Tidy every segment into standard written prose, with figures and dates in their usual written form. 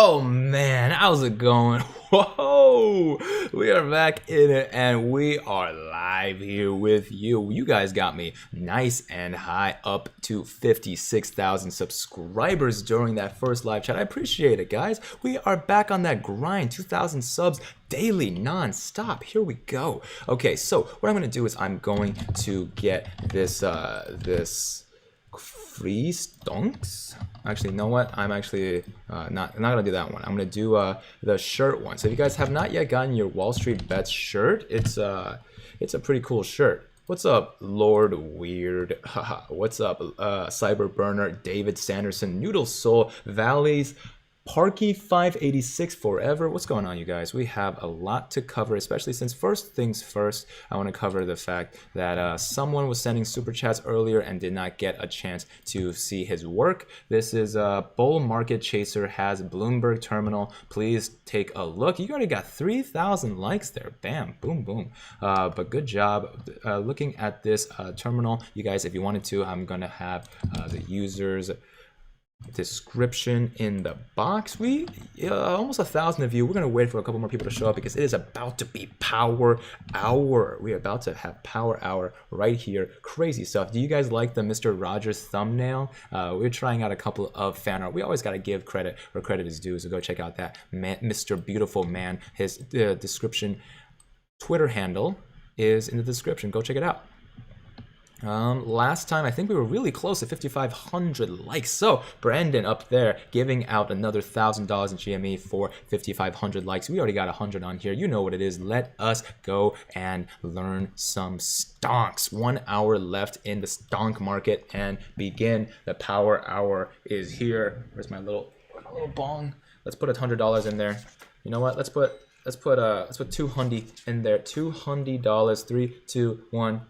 Oh man, how's it going? Whoa! We are back in it and we are live here with you. You guys got me nice and high up to 56,000 subscribers during that first live chat. I appreciate it, guys. We are back on that grind, 2,000 subs daily, non-stop. Here we go. Okay, so what I'm going to do is I'm going to get this free stonks. Actually, you know what? I'm actually not gonna do that one. I'm gonna do the shirt one. So if you guys have not yet gotten your Wall Street Bets shirt, it's a pretty cool shirt. What's up, Lord Weird? What's up, Cyberburner, David Sanderson, Noodle Soul, Valleys, Parky 586 Forever. What's going on, you guys? We have a lot to cover, especially since first things first, I want to cover the fact that someone was sending super chats earlier and did not get a chance to see his work. This is Bull Market Chaser has Bloomberg Terminal. Please take a look. You already got 3,000 likes there. Bam, boom, boom. But good job looking at this terminal. You guys, if you wanted to, I'm going to have the users description in the box. We almost 1,000 of you. We're gonna wait for a couple more people to show up because it is about to be power hour. We're about to have power hour right here. Crazy stuff. Do you guys like the Mr. Rogers thumbnail? We're trying out a couple of fan art. We always got to give credit where credit is due, so go check out that Mr. Beautiful Man. His description Twitter handle is in the description. Go check it out. Last time I think we were really close to 5,500 likes. So Brandon up there giving out another $1,000 in GME for 5,500 likes. We already got 100 on here. You know what it is. Let us go and learn some stonks. 1 hour left in the stonk market and begin. The power hour is here. Where's my little bong? Let's put $100 in there. You know what? Let's put 200 in there. $200. 3, 2, 1.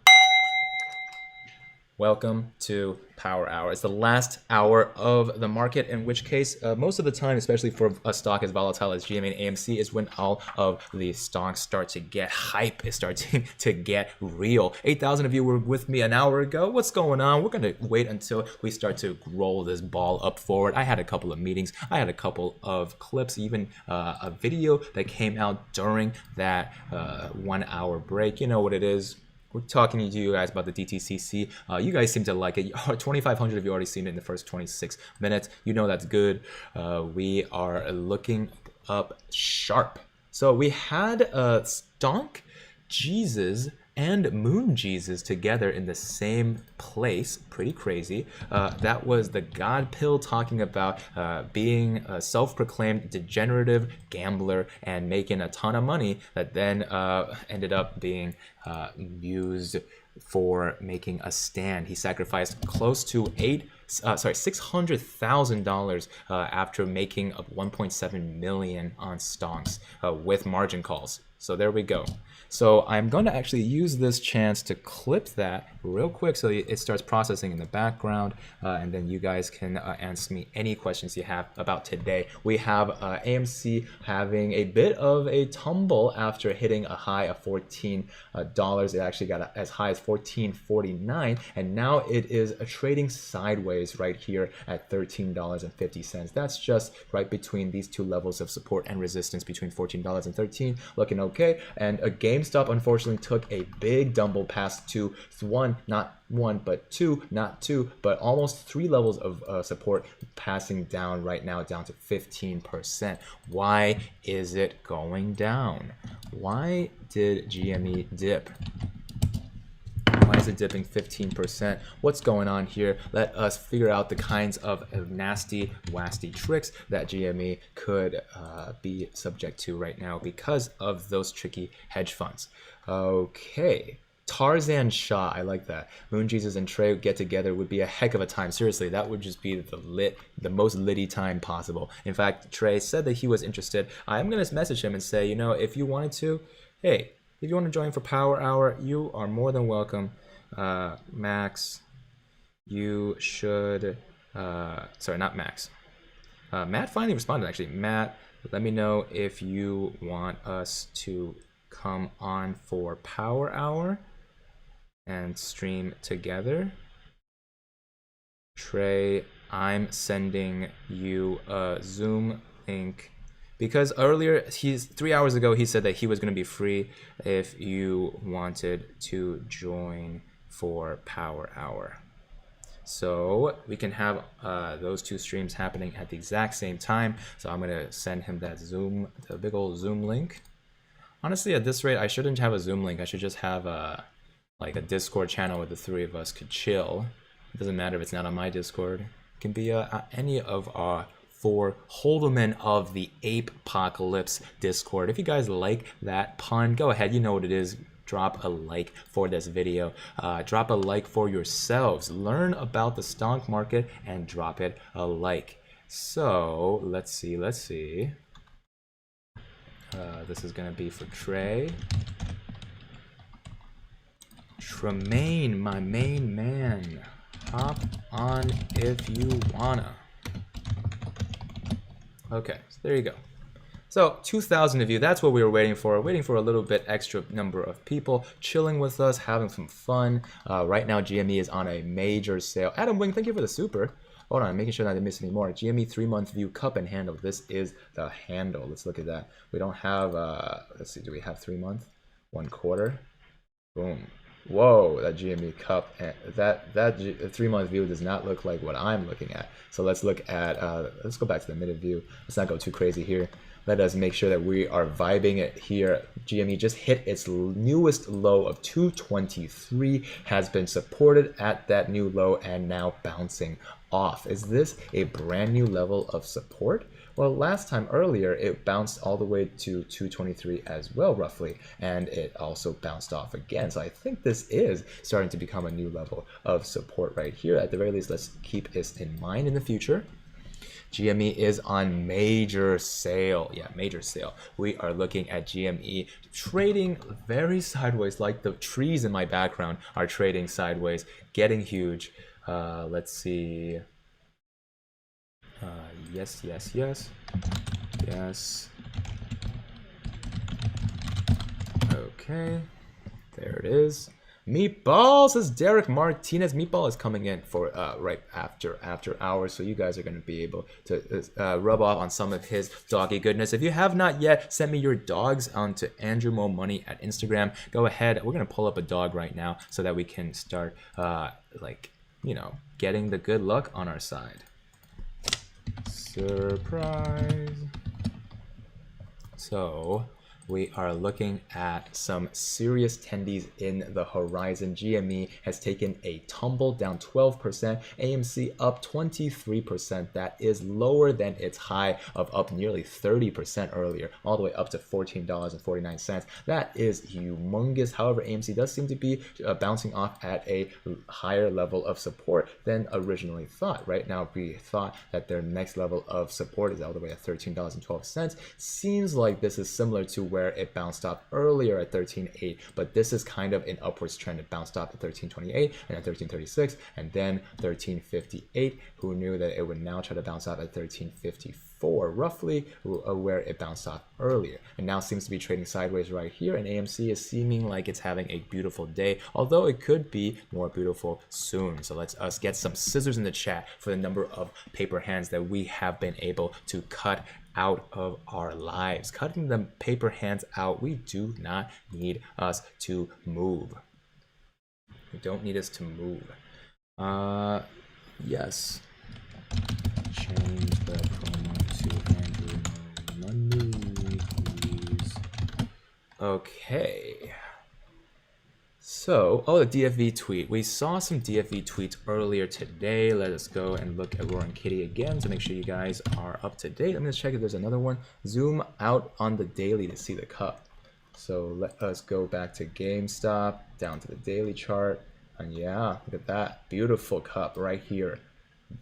Welcome to Power Hour. It's the last hour of the market, in which case, most of the time, especially for a stock as volatile as GME and AMC, is when all of the stocks start to get hype. It starts to get real. 8,000 of you were with me an hour ago. What's going on? We're going to wait until we start to roll this ball up forward. I had a couple of meetings. I had a couple of clips, even a video that came out during that 1 hour break. You know what it is. We're talking to you guys about the DTCC. You guys seem to like it. 2,500 of you already seen it in the first 26 minutes. You know that's good. We are looking up sharp. So we had Stonk, Jesus, and Moon Jesus together in the same place. Pretty crazy. That was the God Pill talking about being a self-proclaimed degenerative gambler and making a ton of money that then ended up being used for making a stand. He sacrificed close to $600,000 after making up 1.7 million on stonks with margin calls. So there we go. So I'm going to actually use this chance to clip that real quick so it starts processing in the background, and then you guys can answer me any questions you have about today. We have AMC having a bit of a tumble after hitting a high of $14. It actually got as high as $14.49, and now it is trading sideways right here at $13.50. That's just right between these two levels of support and resistance between $14 and $13. Looking okay. And GameStop unfortunately took a big dumble past to not one, but two, not two, but almost 3 levels of support, passing down right now down to 15%. Why is it going down? Why did GME dip? Why is it dipping 15%? What's going on here? Let us figure out the kinds of nasty, wasty tricks that GME could be subject to right now because of those tricky hedge funds. Okay. Tarzan Shah, I like that. Moon Jesus and Trey get together would be a heck of a time. Seriously, that would just be the most litty time possible. In fact, Trey said that he was interested. I'm gonna message him and say, you know, if you wanted to, hey, if you want to join for Power Hour, you are more than welcome. Max, you should, sorry, not Max. Matt finally responded, actually. Matt, let me know if you want us to come on for Power Hour and stream together. Trey, I'm sending you a Zoom think, because earlier, 3 hours ago, he said that he was going to be free if you wanted to join for Power Hour. So we can have those two streams happening at the exact same time. So I'm going to send him that the big old Zoom link. Honestly, at this rate, I shouldn't have a Zoom link. I should just have like a Discord channel where the three of us could chill. It doesn't matter if it's not on my Discord. It can be any of our 4 Holderman of the Ape-pocalypse Discord. If you guys like that pun, go ahead. You know what it is. Drop a like for this video. Drop a like for yourselves. Learn about the stock market and drop it a like. So let's see. This is gonna be for Trey. Tremaine, my main man. Hop on if you wanna. Okay, so there you go. So 2,000 of you, that's what we were waiting for a little bit extra number of people chilling with us, having some fun. Right now, GME is on a major sale. Adam Wing, thank you for the super. Hold on, making sure that I didn't miss any more. GME 3-month view cup and handle. This is the handle. Let's look at that. We don't have, let's see, do we have 3-month? 1 quarter? Boom. Whoa, that GME cup, that 3-month view does not look like what I'm looking at. So let's look at, let's go back to the minute view. Let's not go too crazy here. Let us make sure that we are vibing it here. GME just hit its newest low of 223, has been supported at that new low and now bouncing off. Is this a brand new level of support? Well, last time earlier, it bounced all the way to 223 as well, roughly, and it also bounced off again. So I think this is starting to become a new level of support right here. At the very least, let's keep this in mind in the future. GME is on major sale. Yeah, major sale. We are looking at GME trading very sideways, like the trees in my background are trading sideways, getting huge. Let's see. Yes. Okay, there it is. Meatball, says Derek Martinez. Meatball is coming in for right after hours, so you guys are going to be able to rub off on some of his doggy goodness. If you have not yet, send me your dogs onto Andrew Mo Money at Instagram. Go ahead. We're going to pull up a dog right now so that we can start, like, you know, getting the good luck on our side. Surprise. So we are looking at some serious tendies in the horizon. GME has taken a tumble, down 12%. AMC up 23%. That is lower than its high of up nearly 30% earlier, all the way up to $14.49. That is humongous. However, AMC does seem to be bouncing off at a higher level of support than originally thought. Right now, we thought that their next level of support is all the way at $13.12. Seems like this is similar to where it bounced off earlier at 13.8, but this is kind of an upwards trend. It bounced off at 13.28 and at 13.36 and then 13.58. Who knew that it would now try to bounce off at 13.54, roughly where it bounced off earlier, and now seems to be trading sideways right here. And AMC is seeming like it's having a beautiful day, although it could be more beautiful soon. So let's us get some scissors in the chat for the number of paper hands that we have been able to cut out of our lives. Cutting the paper hands out. We do not need us to move. We don't need us to move. Yes. Change the promo to Andrew Money, please. Okay. So, the DFV tweet. We saw some DFV tweets earlier today. Let us go and look at Roaring Kitty again to make sure you guys are up to date. I'm going to check if there's another one. Zoom out on the daily to see the cup. So let us go back to GameStop, down to the daily chart. And yeah, look at that. Beautiful cup right here.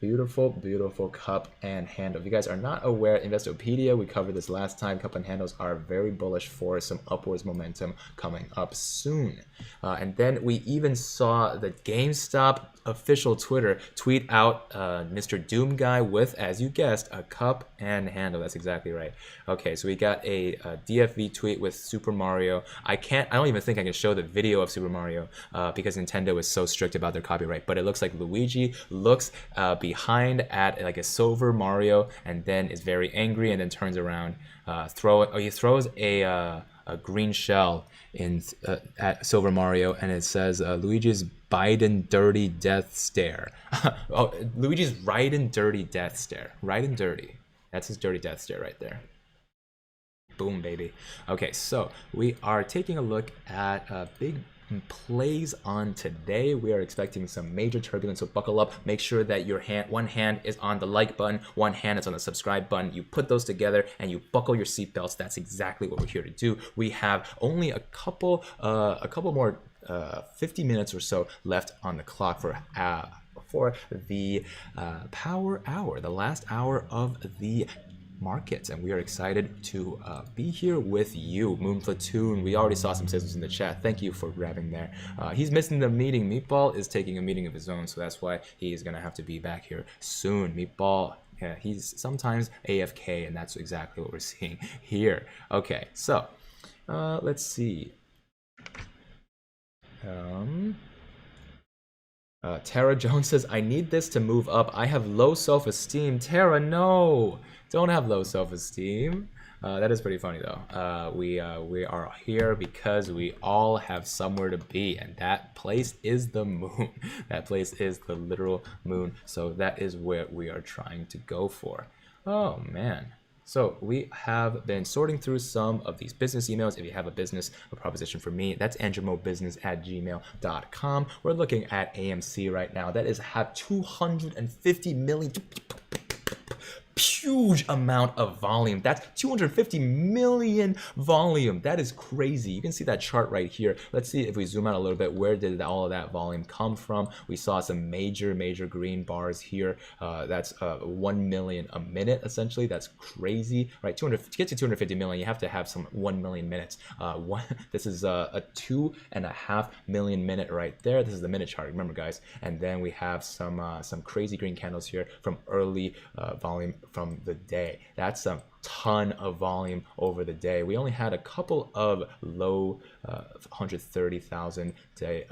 Beautiful, beautiful cup and handle. If you guys are not aware, Investopedia, we covered this last time. Cup and handles are very bullish for some upwards momentum coming up soon. And then we even saw the GameStop official Twitter tweet out Mr. Doom Guy with, as you guessed, a cup and handle. That's exactly right. Okay, so we got a DFV tweet with Super Mario. I don't even think I can show the video of Super Mario because Nintendo is so strict about their copyright, but it looks like Luigi looks behind at like a silver Mario, and then is very angry, and then turns around, he throws a green shell in at Silver Mario, and it says Luigi's Biden dirty death stare. Oh, Luigi's Raiden dirty death stare. Raiden dirty. That's his dirty death stare right there. Boom, baby. Okay, so we are taking a look at big plays on today. We are expecting some major turbulence, so buckle up. Make sure that your one hand is on the like button, one hand is on the subscribe button. You put those together and you buckle your seatbelts. That's exactly what we're here to do. We have only a couple more 50 minutes or so left on the clock for the power hour, the last hour of the markets, and we are excited to be here with you. Moon Platoon, we already saw some sizzles in the chat. Thank you for grabbing there. He's missing the meeting. Meatball is taking a meeting of his own, so that's why he's gonna have to be back here soon. Meatball, yeah, he's sometimes AFK, and that's exactly what we're seeing here. Okay, so let's see. Tara Jones says, I need this to move up. I have low self-esteem. Tara, no, don't have low self-esteem. That is pretty funny though. We are here because we all have somewhere to be, and that place is the moon. That place is the literal moon. So that is where we are trying to go for. Oh man. So we have been sorting through some of these business emails. If you have a business proposition for me, that's andremobusiness@gmail.com. We're looking at AMC right now. That is have 250 million. Huge amount of volume. That's 250 million volume. That is crazy. You can see that chart right here. Let's see if we zoom out a little bit. Where did all of that volume come from? We saw some major green bars here. That's 1 million a minute essentially. That's crazy, right? To get to 250 million, you have to have some 1 million minutes. This is a 2.5 million minute right there. This is the minute chart. Remember, guys. And then we have some crazy green candles here from early volume from the day. That's a ton of volume over the day. We only had a couple of low 130,000 day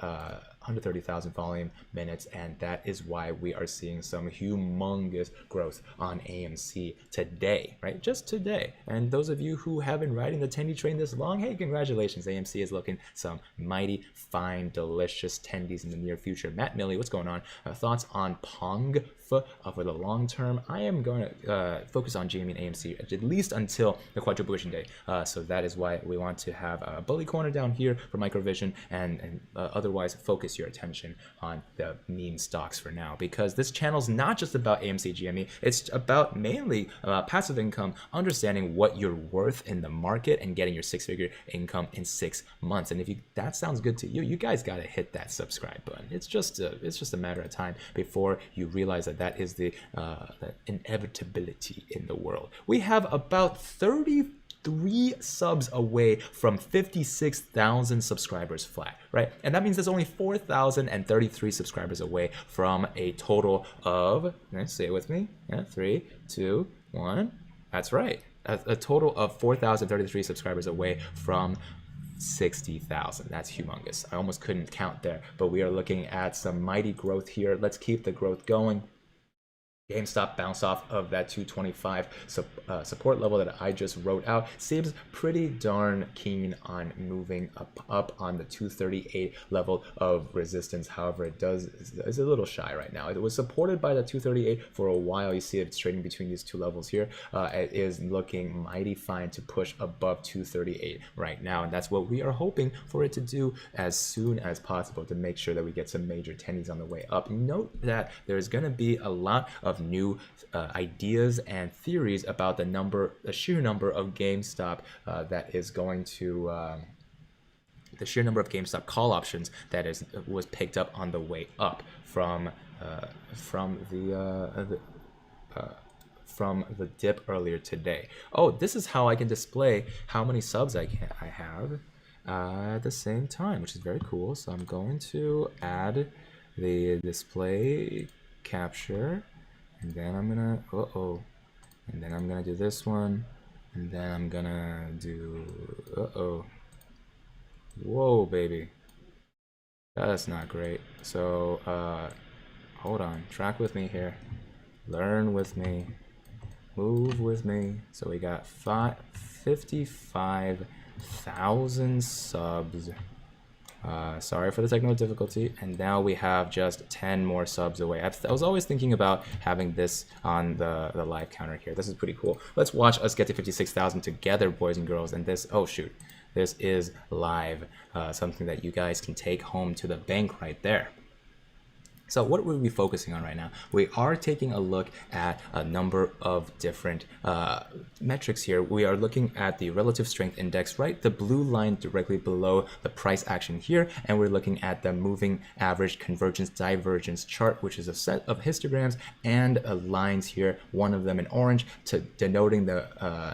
130,000 volume minutes, and that is why we are seeing some humongous growth on AMC today, right? Just today. And those of you who have been riding the tendy train this long, hey, congratulations. AMC is looking some mighty fine, delicious tendies in the near future. Matt Milley, what's going on? Thoughts on Pong for the long term? I am going to focus on GME and AMC at least until the quadruple day. So that is why we want to have a bully corner down here for microvision, and otherwise focus your attention on the meme stocks for now, because this channel is not just about AMC GME. It's about mainly passive income, understanding what you're worth in the market, and getting your six-figure income in 6 months. And if that sounds good to you, you guys got to hit that subscribe button. It's just a matter of time before you realize that is the inevitability in the world. We have about 33 subs away from 56,000 subscribers flat, right? And that means there's only 4,033 subscribers away from a total of, say it with me, 3, 2, 1. That's right. A total of 4,033 subscribers away from 60,000. That's humongous. I almost couldn't count there, but we are looking at some mighty growth here. Let's keep the growth going. GameStop bounced off of that 225 support level that I just wrote out. Seems pretty darn keen on moving up on the 238 level of resistance. However, is a little shy right now. It was supported by the 238 for a while. You see it's trading between these two levels here. It is looking mighty fine to push above 238 right now, and that's what we are hoping for it to do as soon as possible to make sure that we get some major tennies on the way up. Note that there's going to be a lot of new ideas and theories about the sheer number of GameStop that is going to the sheer number of GameStop call options that was picked up on the way up from the dip earlier today. Oh, this is how I can display how many subs I have at the same time, which is very cool. So I'm going to add the display capture. And then I'm gonna, and then I'm gonna do this one, and then I'm gonna do, whoa, baby, that's not great. So hold on, track with me here, learn with me, move with me. So we got 55,000 subs. Sorry for the technical difficulty. And now we have just 10 more subs away. I was always thinking about having this on the live counter here. This is pretty cool. Let's watch us get to 56,000 together, boys and girls. And this, oh shoot, this is live. Something that you guys can take home to the bank right there. So what will we be focusing on right now? We are taking a look at a number of different metrics here. We are looking at the relative strength index, right? The blue line directly below the price action here. And we're looking at the moving average convergence divergence chart, which is a set of histograms and lines here, one of them in orange to denoting the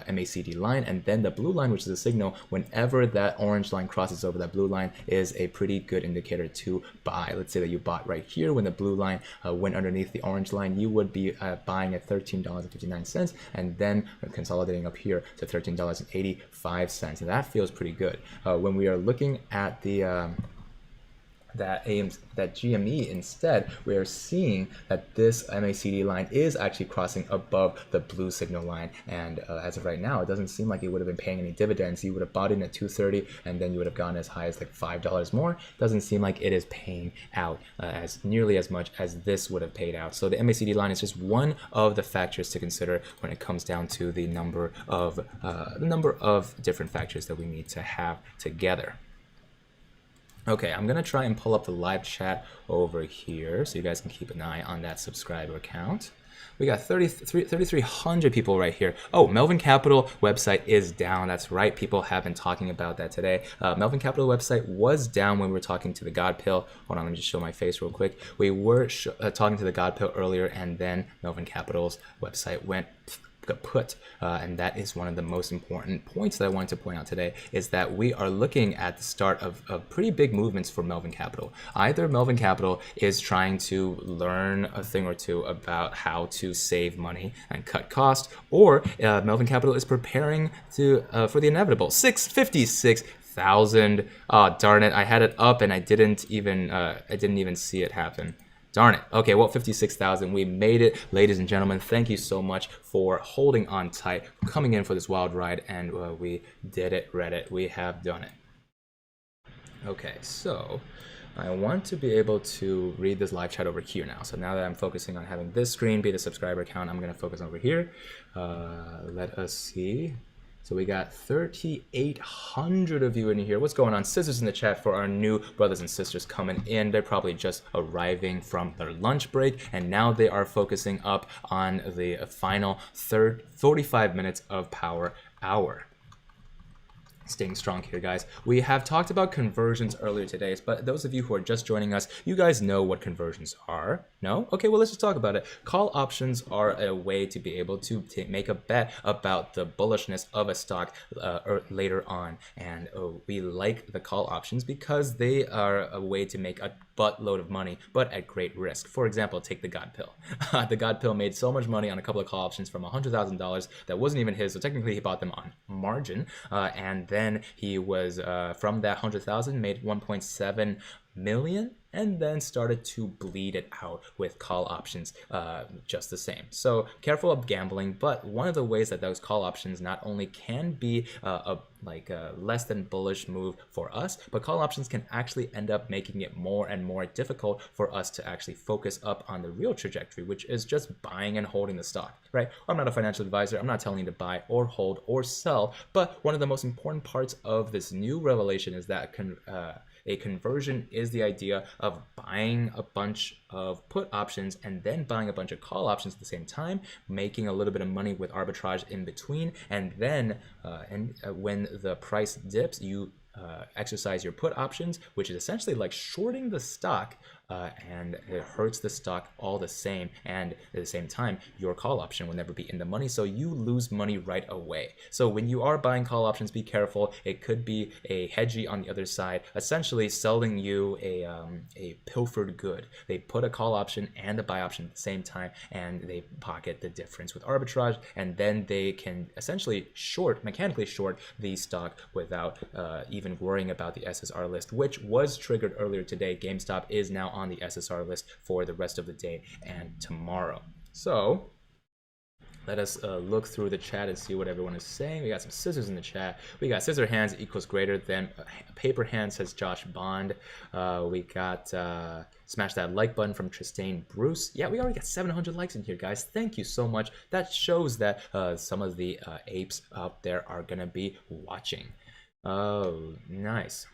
MACD line. And then the blue line, which is a signal whenever that orange line crosses over that blue line, is a pretty good indicator to buy. Let's say that you bought right here when the blue line went underneath the orange line, you would be buying at $13.59 and then consolidating up here to $13.85, and that feels pretty good. When we are looking at the that GME instead, we are seeing that this MACD line is actually crossing above the blue signal line, and as of right now, it doesn't seem like it would have been paying any dividends. You would have bought in at 230 and then you would have gone as high as like $5 more. Doesn't seem like it is paying out as nearly as much as this would have paid out. So the MACD line is just one of the factors to consider when it comes down to the number of different factors that we need to have together. Okay, I'm gonna try and pull up the live chat over here so you guys can keep an eye on that subscriber count. We got 3,300 people right here. Oh, Melvin Capital website is down. That's right. People have been talking about that today. Melvin Capital website was down when we were talking to the God Pill. Hold on, let me just show my face real quick. We were talking to the God Pill earlier, and then Melvin Capital's website went kaput, and that is one of the most important points that I wanted to point out today, is that we are looking at the start of pretty big movements for Melvin Capital. Either Melvin Capital is trying to learn a thing or two about how to save money and cut costs, or Melvin Capital is preparing to for the inevitable. 656,000. Oh, darn it! I had it up and I didn't even see it happen. Darn it. Okay, well, 56,000. We made it, ladies and gentlemen. Thank you so much for holding on tight, coming in for this wild ride, and we did it, Reddit. We have done it. Okay, so I want to be able to read this live chat over here now. So now that I'm focusing on having this screen be the subscriber count, I'm going to focus over here. Let us see. So we got 3,800 of you in here. What's going on? Scissors in the chat for our new brothers and sisters coming in. They're probably just arriving from their lunch break, and now they are focusing up on the final 45 minutes of Power Hour. Staying strong here, guys. We have talked about conversions earlier today, but those of you who are just joining us, you guys know what conversions are. No? Okay, well, let's just talk about it. Call options are a way to be able to make a bet about the bullishness of a stock later on. And we like the call options because they are a way to make a buttload of money, but at great risk. For example, take the God Pill. The God Pill made so much money on a couple of call options from $100,000 that wasn't even his, so technically he bought them on margin, and then he was from that 100,000 made 1.7 million, and then started to bleed it out with call options just the same. So careful of gambling, but one of the ways that those call options not only can be a less than bullish move for us, but call options can actually end up making it more and more difficult for us to actually focus up on the real trajectory, which is just buying and holding the stock, right? I'm not a financial advisor. I'm not telling you to buy or hold or sell, but one of the most important parts of this new revelation is that a conversion is the idea of buying a bunch of put options and then buying a bunch of call options at the same time, making a little bit of money with arbitrage in between, and then when the price dips, you exercise your put options, which is essentially like shorting the stock, and it hurts the stock all the same, and at the same time your call option will never be in the money, so you lose money right away. So when you are buying call options, be careful. It could be a hedgy on the other side, essentially selling you a pilfered good. They put a call option and a buy option at the same time, and they pocket the difference with arbitrage, and then they can essentially mechanically short the stock without even even worrying about the SSR list, which was triggered earlier today. GameStop is now on the SSR list for the rest of the day and tomorrow. So let us look through the chat and see what everyone is saying. We got some scissors in the chat. We got scissor hands equals greater than paper hands, says Josh Bond. We got smash that like button from Tristane Bruce. Yeah, we already got 700 likes in here, guys. Thank you so much. That shows that some of the apes out there are gonna be watching. Oh, nice.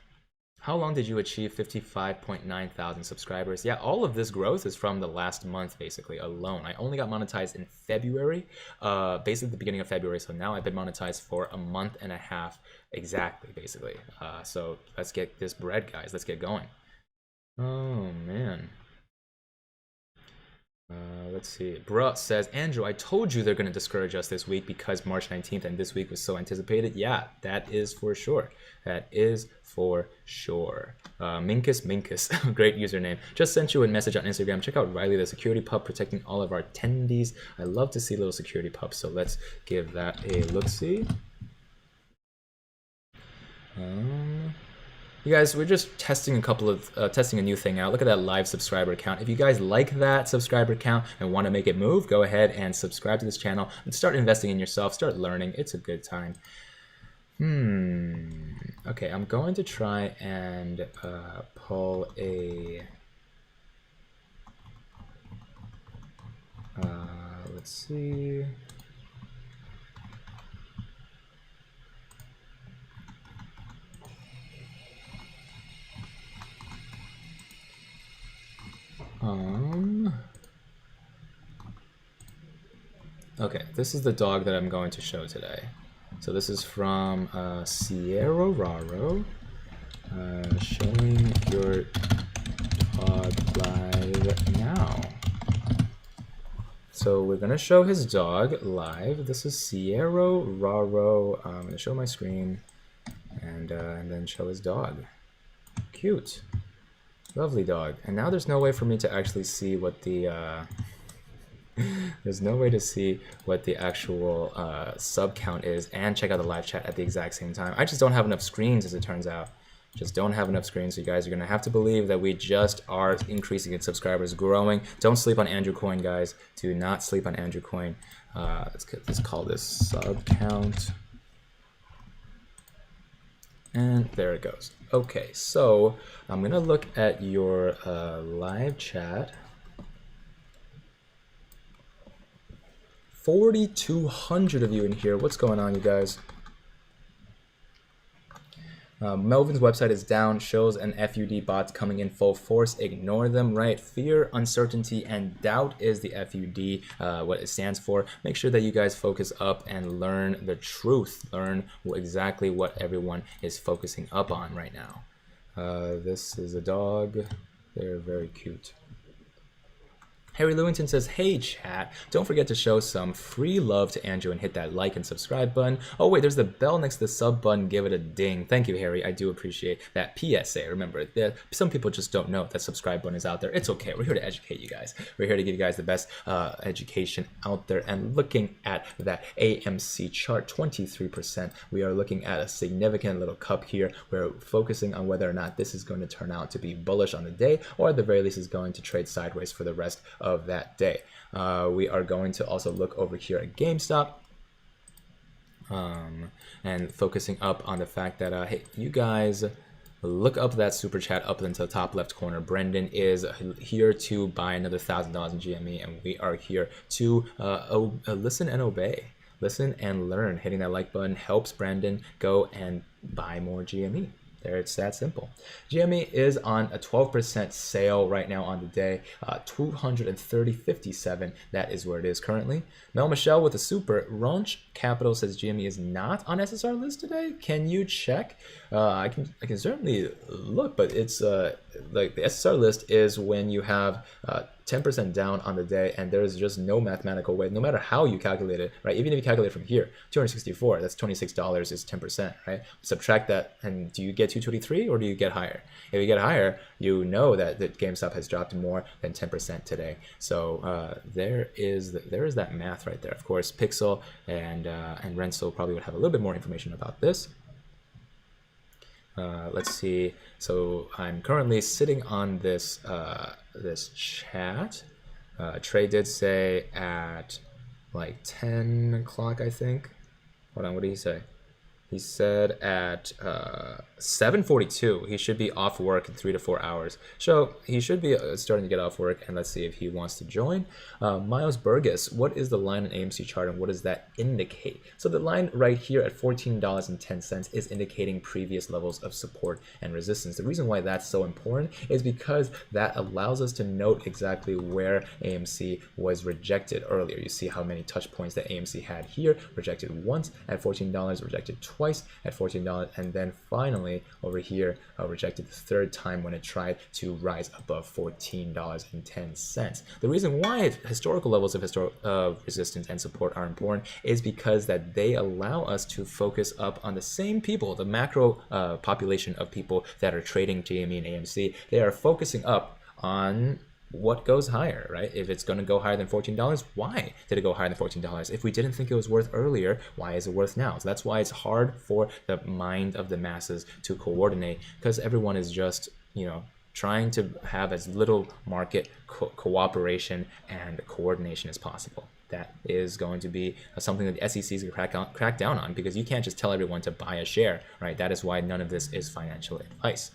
How long did you achieve 55.9 thousand subscribers? Yeah, all of this growth is from the last month, basically, alone. I only got monetized in February, basically the beginning of February, so now I've been monetized for a month and a half exactly, basically. So let's get this bread, guys. Let's get going. Oh, man. Let's see. Bruh says, Andrew, I told you they're going to discourage us this week because March 19th and this week was so anticipated. Yeah, that is for sure. That is for sure. Minkus, great username. Just sent you a message on Instagram. Check out Riley, the security pup, protecting all of our attendees. I love to see little security pups, so let's give that a look-see. You guys, we're just testing a new thing out. Look at that live subscriber count. If you guys like that subscriber count and want to make it move, go ahead and subscribe to this channel and start investing in yourself. Start learning. It's a good time. Okay, I'm going to try and pull a. Let's see. Okay, this is the dog that I'm going to show today. So this is from Sierra Raro, showing your dog live now. So we're gonna show his dog live. This is Sierra Raro. I'm gonna show my screen and then show his dog. Cute. Lovely dog. And now there's no way for me to actually see what the there's no way to see what the actual sub count is and check out the live chat at the exact same time. I just don't have enough screens, as it turns out. Just don't have enough screens, so you guys are gonna have to believe that we just are increasing in subscribers, growing. Don't sleep on Andrew Coin, guys. Do not sleep on Andrew Coin. Let's call this sub count. And there it goes. Okay, so I'm gonna look at your live chat. 4,200 of you in here. What's going on, you guys? Melvin's website is down, shows and FUD bots coming in full force. Ignore them, right? Fear, uncertainty, and doubt is the FUD, what it stands for. Make sure that you guys focus up and learn the truth. Learn exactly what everyone is focusing up on right now. This is a dog. They're very cute. Harry Lewington says, hey chat, don't forget to show some free love to Andrew and hit that like and subscribe button. Oh wait, there's the bell next to the sub button, give it a ding. Thank you, Harry, I do appreciate that PSA. Remember, some people just don't know that subscribe button is out there. It's okay, we're here to educate you guys. We're here to give you guys the best education out there. And looking at that AMC chart, 23%, we are looking at a significant little cup here. We're focusing on whether or not this is going to turn out to be bullish on the day, or at the very least is going to trade sideways for the rest of that day. We are going to also look over here at GameStop and focusing up on the fact that hey, you guys look up that super chat up into the top left corner. Brendan is here to buy another $1,000 in GME, and we are here to listen and obey. Listen and learn. Hitting that like button helps Brandon go and buy more GME. There, it's that simple. GME is on a 12% sale right now on the day, 230.57. That is where it is currently. Mel Michelle with a super. Ranch Capital says GME is not on SSR list today. Can you check? I can certainly look, but it's like the SSR list is when you have 10% down on the day, and there is just no mathematical way, no matter how you calculate it, right? Even if you calculate from here, 264, that's $26 is 10%, right? Subtract that, and do you get 223 or do you get higher? If you get higher, you know that GameStop has dropped more than 10% today. So there is that math right there. Of course, Pixel and Renzo probably would have a little bit more information about this. Let's see. So I'm currently sitting on this this chat. Trey did say at like 10 o'clock, I think. Hold on, what did he say? He said at 7:42 he should be off work in 3 to 4 hours. So he should be starting to get off work, and let's see if he wants to join. Miles Burgess, what is the line in AMC chart and what does that indicate? So the line right here at $14.10 is indicating previous levels of support and resistance. The reason why that's so important is because that allows us to note exactly where AMC was rejected earlier. You see how many touch points that AMC had here, rejected once at $14, rejected twice at $14, and then finally over here rejected the third time when it tried to rise above $14.10. The reason why historical levels of resistance and support are important is because that they allow us to focus up on the same people, the macro population of people that are trading GME and AMC. They are focusing up on what goes higher, right? If it's going to go higher than $14, why did it go higher than $14? If we didn't think it was worth earlier, why is it worth now? So that's why it's hard for the mind of the masses to coordinate, because everyone is just, trying to have as little market cooperation and coordination as possible. That is going to be something that the SEC is going to crack down on, because you can't just tell everyone to buy a share, right? That is why none of this is financial advice.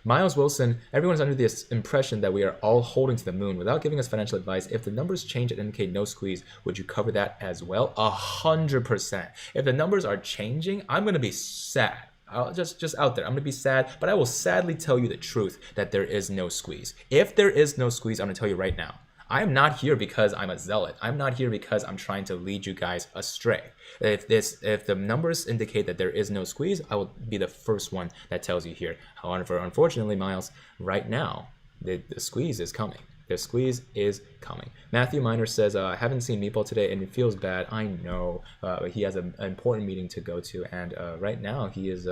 Miles Wilson, everyone's under this impression that we are all holding to the moon without giving us financial advice. If the numbers change and indicate no squeeze, would you cover that as well? 100%. If the numbers are changing, I'm going to be sad. I'll just out there, I'm going to be sad, but I will sadly tell you the truth that there is no squeeze. If there is no squeeze, I'm going to tell you right now, I am not here because I'm a zealot. I'm not here because I'm trying to lead you guys astray. If the numbers indicate that there is no squeeze, I will be the first one that tells you here. However, unfortunately, Miles, right now, the squeeze is coming. The squeeze is coming. Matthew Miner says, I haven't seen Meatball today and it feels bad. I know, but he has an important meeting to go to, and right now he is.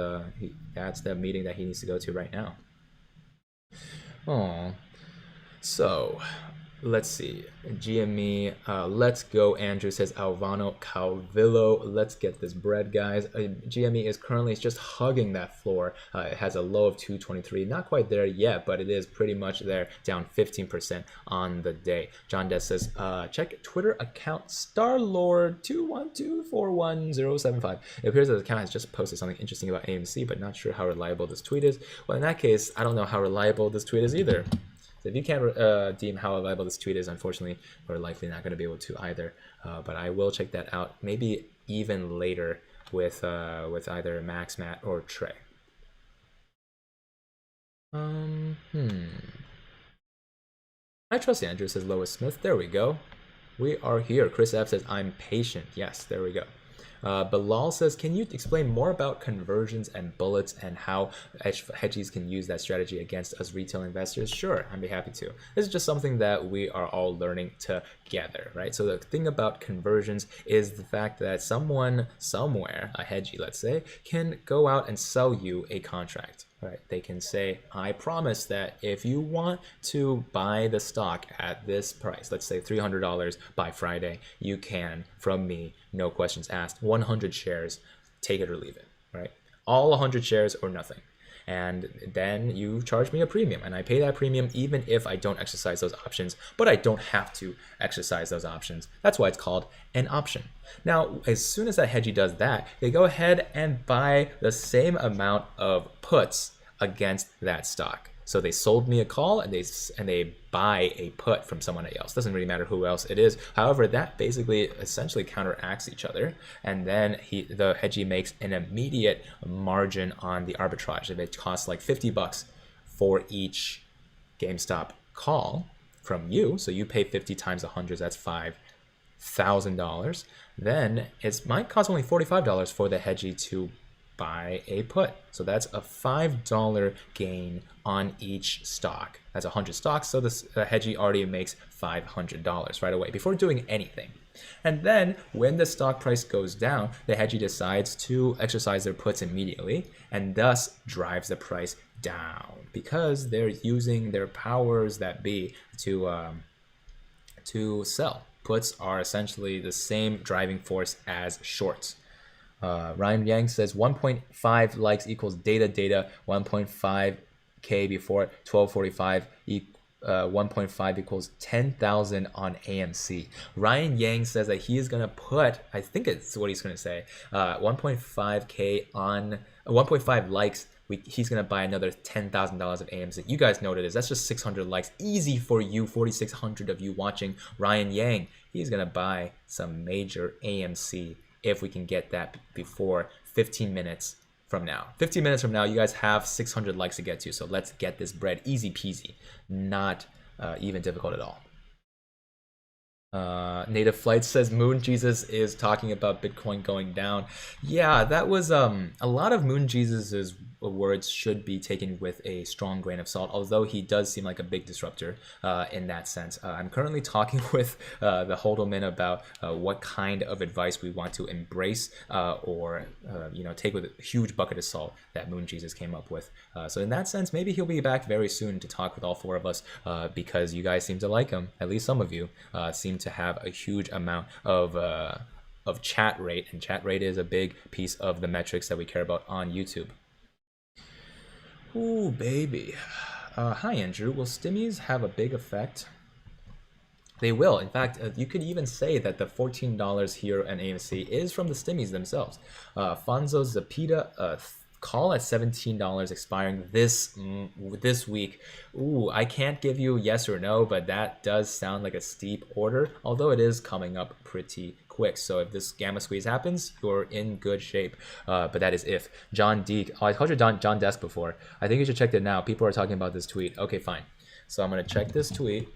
That's the meeting that he needs to go to right now. Oh, so. Let's see. GME, let's go. Andrew says Alvano Calvillo. Let's get this bread, guys. GME is currently just hugging that floor. It has a low of 223. Not quite there yet, but it is pretty much there, down 15% on the day. John Des says, check Twitter account StarLord21241075. It appears that the account has just posted something interesting about AMC, but not sure how reliable this tweet is. Well, in that case, I don't know how reliable this tweet is either. So if you can't deem how reliable this tweet is, unfortunately, we're likely not going to be able to either. But I will check that out, maybe even later with either Max, Matt, or Trey. I trust Andrew, says Lois Smith. There we go. We are here. Chris F says, I'm patient. Yes, there we go. Bilal says, can you explain more about conversions and bullets and how hedgies can use that strategy against us retail investors? Sure, I'd be happy to. This is just something that we are all learning together, right? So the thing about conversions is the fact that someone somewhere, a hedgie, let's say, can go out and sell you a contract. Right? They can say, I promise that if you want to buy the stock at this price, let's say $300 by Friday, you can, from me, no questions asked, 100 shares, take it or leave it, right? All 100 shares or nothing. And then you charge me a premium, and I pay that premium even if I don't exercise those options, but I don't have to exercise those options. That's why it's called an option. Now, as soon as that hedgie does that, they go ahead and buy the same amount of puts against that stock. So they sold me a call and they buy a put from someone else. Doesn't really matter who else it is. However, that basically essentially counteracts each other. And then the hedgie makes an immediate margin on the arbitrage. If it costs like $50 for each GameStop call from you, so you pay 50 times 100, that's $5,000. Then it might cost only $45 for the hedgie to buy a put. So that's a $5 gain on each stock. That's 100 stocks, so the hedgie already makes $500 right away before doing anything. And then when the stock price goes down, the hedgie decides to exercise their puts immediately and thus drives the price down because they're using their powers that be to sell. Puts are essentially the same driving force as shorts. Ryan Yang says 1.5 likes equals data 1.5K before 12:45 1.5 equals 10,000 on AMC. Ryan Yang says that he is gonna put, I think it's what he's gonna say, 1.5K on 1.5 likes. He's gonna buy another $10,000 of AMC. You guys know what it is. That's just 600 likes. Easy for you, 4,600 of you watching. Ryan Yang, he's gonna buy some major AMC if we can get that before 15 minutes from now. 15 minutes from now, you guys have 600 likes to get to. So let's get this bread. Easy peasy. Not even difficult at all. Native Flight says Moon Jesus is talking about Bitcoin going down. Yeah, that was a lot of Moon Jesus's words should be taken with a strong grain of salt, although he does seem like a big disruptor in that sense. I'm currently talking with the Holdelman about what kind of advice we want to embrace or take with a huge bucket of salt that Moon Jesus came up with. So in that sense, maybe he'll be back very soon to talk with all four of us because you guys seem to like him. At least some of you seem to have a huge amount of chat rate, and chat rate is a big piece of the metrics that we care about on YouTube. Ooh, baby. Hi, Andrew. Will stimmies have a big effect? They will. In fact, you could even say that the $14 here at AMC is from the stimmies themselves. Fonzo Zapita call at $17 expiring this week. Ooh, I can't give you yes or no, but that does sound like a steep order, although it is coming up pretty quick. So if this gamma squeeze happens, you're in good shape. But that is if. John Deek. Oh, I called you John Desk before. I think you should check it now. People are talking about this tweet. Okay, fine. So I'm going to check this tweet.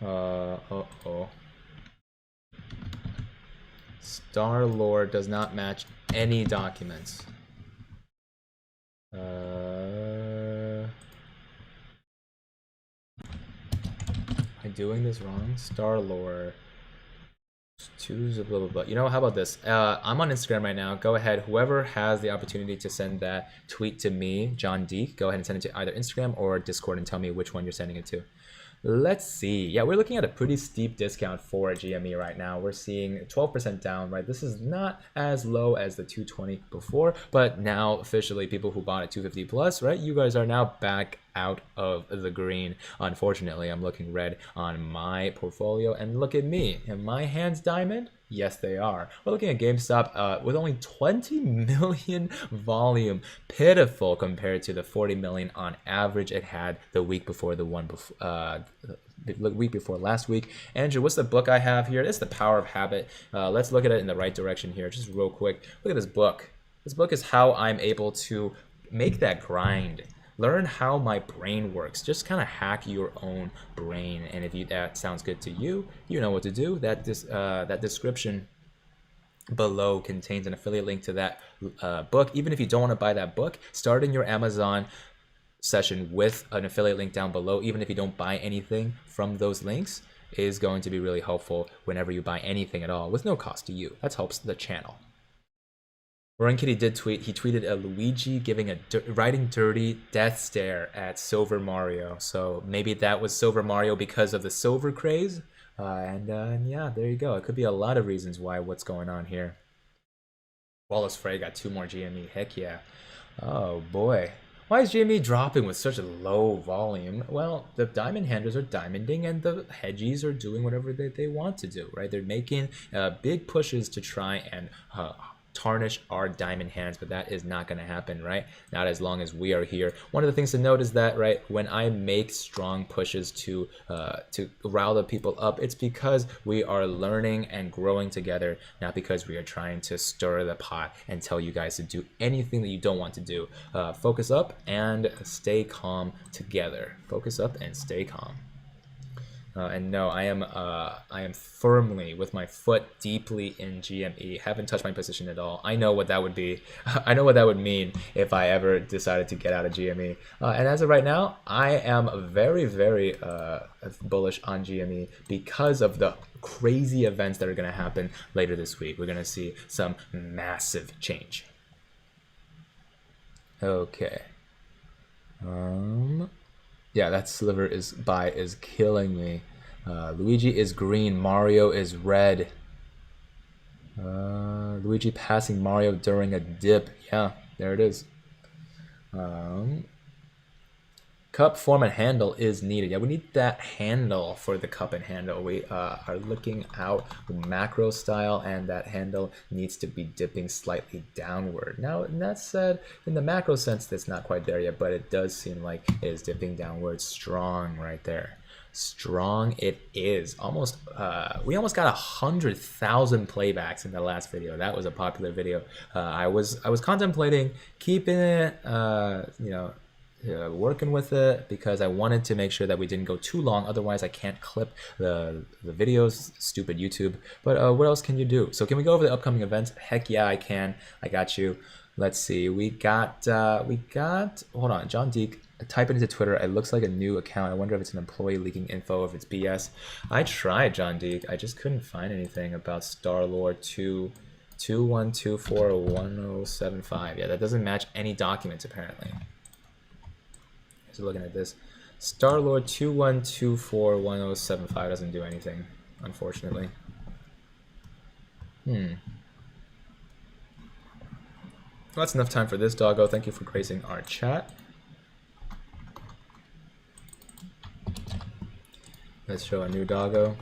Uh-oh. Star-Lord does not match any documents. Am I doing this wrong? Star-Lord. Choose blah blah blah. You know, how about this? I'm on Instagram right now. Go ahead. Whoever has the opportunity to send that tweet to me, John D, go ahead and send it to either Instagram or Discord and tell me which one you're sending it to. Let's see. Yeah, we're looking at a pretty steep discount for GME right now. We're seeing 12% down, right? This is not as low as the 220 before, but now officially people who bought at 250 plus, right? You guys are now back out of the green. Unfortunately, I'm looking red on my portfolio, and look at me. Am my hands diamond? Yes, they are. We're looking at GameStop with only 20 million volume. Pitiful compared to the 40 million on average it had the week before the week before last week. Andrew, what's the book I have here? It's The Power of Habit. Let's look at it in the right direction here, just real quick. Look at this book. This book is how I'm able to make that grind. Learn how my brain works. Just kind of hack your own brain. And if that sounds good to you, you know what to do. That description below contains an affiliate link to that book. Even if you don't want to buy that book, start in your Amazon session with an affiliate link down below. Even if you don't buy anything from those links, is going to be really helpful whenever you buy anything at all with no cost to you. That helps the channel. Run Kitty did tweet. He tweeted a Luigi giving a writing dirty death stare at Silver Mario. So maybe that was Silver Mario because of the silver craze. And yeah, there you go. It could be a lot of reasons why what's going on here. Wallace Frey got 2 more GME. Heck yeah. Oh boy. Why is GME dropping with such a low volume? Well, the diamond handlers are diamonding and the hedgies are doing whatever they want to do, right? They're making big pushes to try and tarnish our diamond hands, but that is not going to happen, right? Not as long as we are here. One of the things to note is that, right, when I make strong pushes to rile the people up, it's because we are learning and growing together, not because we are trying to stir the pot and tell you guys to do anything that you don't want to do. Focus up and stay calm together. Focus up and stay calm. And no, I am firmly with my foot deeply in GME. Haven't touched my position at all. I know what that would be. I know what that would mean if I ever decided to get out of GME. And as of right now, I am very, very bullish on GME because of the crazy events that are going to happen later this week. We're going to see some massive change. Okay. Yeah, that sliver is killing me. Luigi is green, Mario is red. Luigi passing Mario during a dip. Yeah, there it is. Cup form and handle is needed. Yeah, we need that handle for the cup and handle. We are looking out macro style, and that handle needs to be dipping slightly downward. Now, that said, in the macro sense, that's not quite there yet, but it does seem like it is dipping downward strong right there. Strong it is. Almost we almost got 100,000 playbacks in the last video. That was a popular video. I was contemplating keeping it, you know, working with it, because I wanted to make sure that we didn't go too long. Otherwise, I can't clip the videos. Stupid YouTube. But what else can you do? So can we go over the upcoming events? Heck yeah, I can. I got you. Let's see. We got hold on, John Deek. Type it into Twitter. It looks like a new account. I wonder if it's an employee leaking info, if it's BS. I tried, John Deek. I just couldn't find anything about Star-Lord 21241075. Yeah, that doesn't match any documents apparently. So looking at this, Star-Lord 21241075 doesn't do anything, unfortunately. Well, that's enough time for this, doggo. Thank you for gracing our chat. Let's show a new doggo.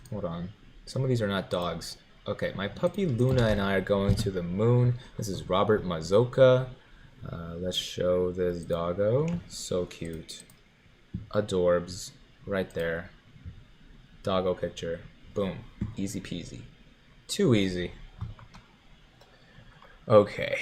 Hold on. Some of these are not dogs. Okay, my puppy Luna and I are going to the moon. This is Robert Mazoka. Let's show this doggo. So cute. Adorbs. Right there. Doggo picture. Boom. Easy peasy. Too easy. Okay.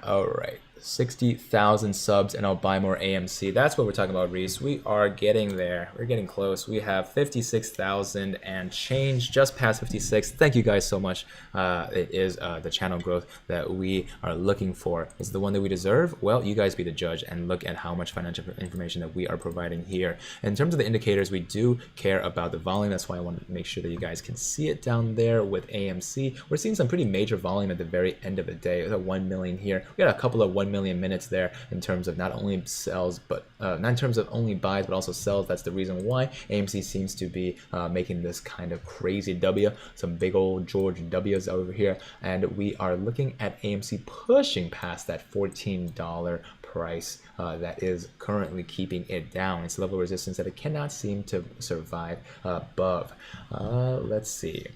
Alright. 60,000 subs and I'll buy more AMC. That's what we're talking about, Reese. We are getting there. We're getting close. We have 56,000 and change, just past 56. Thank you guys so much. It is the channel growth that we are looking for. Is the one that we deserve? Well, you guys be the judge and look at how much financial information that we are providing here. In terms of the indicators, we do care about the volume. That's why I want to make sure that you guys can see it down there with AMC. We're seeing some pretty major volume at the very end of the day. There's a 1 million here. We got a couple of 1 million minutes there in terms of not only sells, but not in terms of only buys, but also sells. That's the reason why AMC seems to be making this kind of crazy W. Some big old George W's over here. And we are looking at AMC pushing past that $14 price that is currently keeping it down. It's a level of resistance that it cannot seem to survive above. Let's see.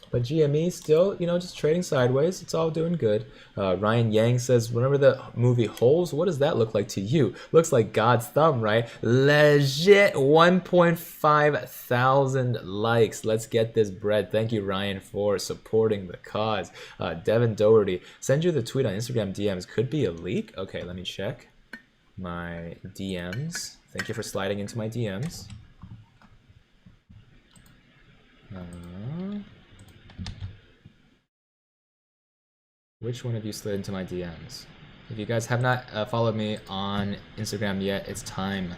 But GME still, you know, just trading sideways. It's all doing good. Ryan Yang says, remember the movie Holes? What does that look like to you? Looks like God's thumb, right? Legit 1.5 thousand likes. Let's get this bread. Thank you, Ryan, for supporting the cause. Devin Doherty, send you the tweet on Instagram DMs. Could be a leak. Okay, let me check my DMs. Thank you for sliding into my DMs. Which one of you slid into my DMs? If you guys have not followed me on Instagram yet, it's time.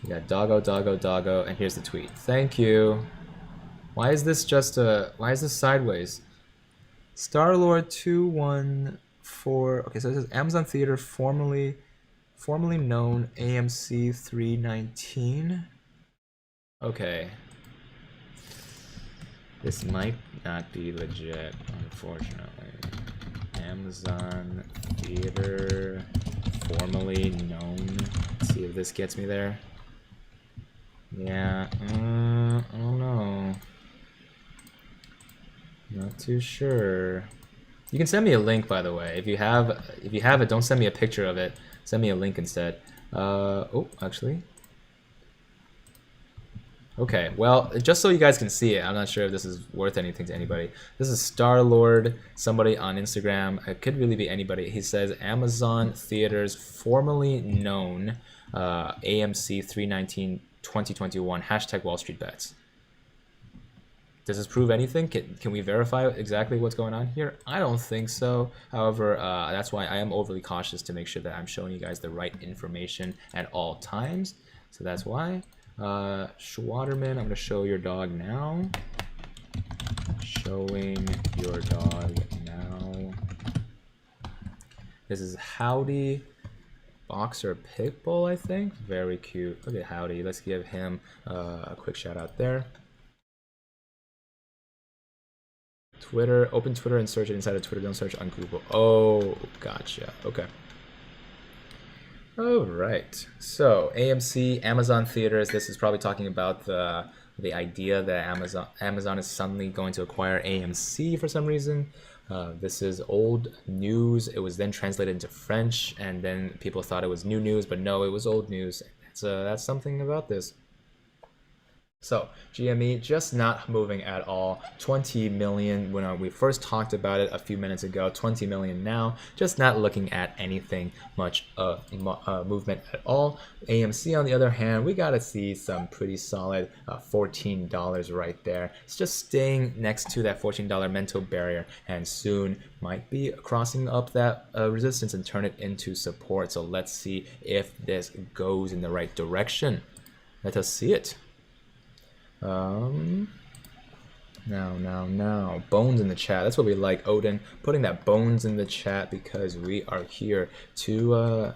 You got doggo, doggo, doggo, and here's the tweet. Thank you. Why is this just why is this sideways? Star-Lord 214. Okay, so it says Amazon Theater, formerly known AMC 319. Okay. This might not be legit, unfortunately. Amazon Theater, formerly known. Let's see if this gets me there. Yeah, I don't know. Not too sure. You can send me a link, by the way. If you have it, don't send me a picture of it. Send me a link instead. Oh, actually. Okay, well, just so you guys can see it, I'm not sure if this is worth anything to anybody. This is Star-Lord, somebody on Instagram. It could really be anybody. He says, Amazon Theaters, formerly known, AMC 319 2021, hashtag WallStreetBets. Does this prove anything? Can we verify exactly what's going on here? I don't think so. However, that's why I am overly cautious to make sure that I'm showing you guys the right information at all times. So that's why. Schwaderman, I'm going to show your dog now. Showing your dog now. This is Howdy Boxer Pitbull, I think. Very cute. Look at Howdy. Let's give him a quick shout out there. Twitter, open Twitter and search it inside of Twitter. Don't search on Google. Oh, gotcha. Okay. All right. So AMC, Amazon Theaters. This is probably talking about the idea that Amazon is suddenly going to acquire AMC for some reason. This is old news. It was then translated into French, and then people thought it was new news, but no, it was old news. That's something about this. So GME just not moving at all. 20 million when we first talked about it a few minutes ago. 20 million now. Just not looking at anything much movement at all. AMC on the other hand, we gotta see some pretty solid $14 right there. It's just staying next to that $14 mental barrier, and soon might be crossing up that resistance and turn it into support. So let's see if this goes in the right direction. Let us see it. Now, bones in the chat. That's what we like, Odin. Putting that bones in the chat because we are here to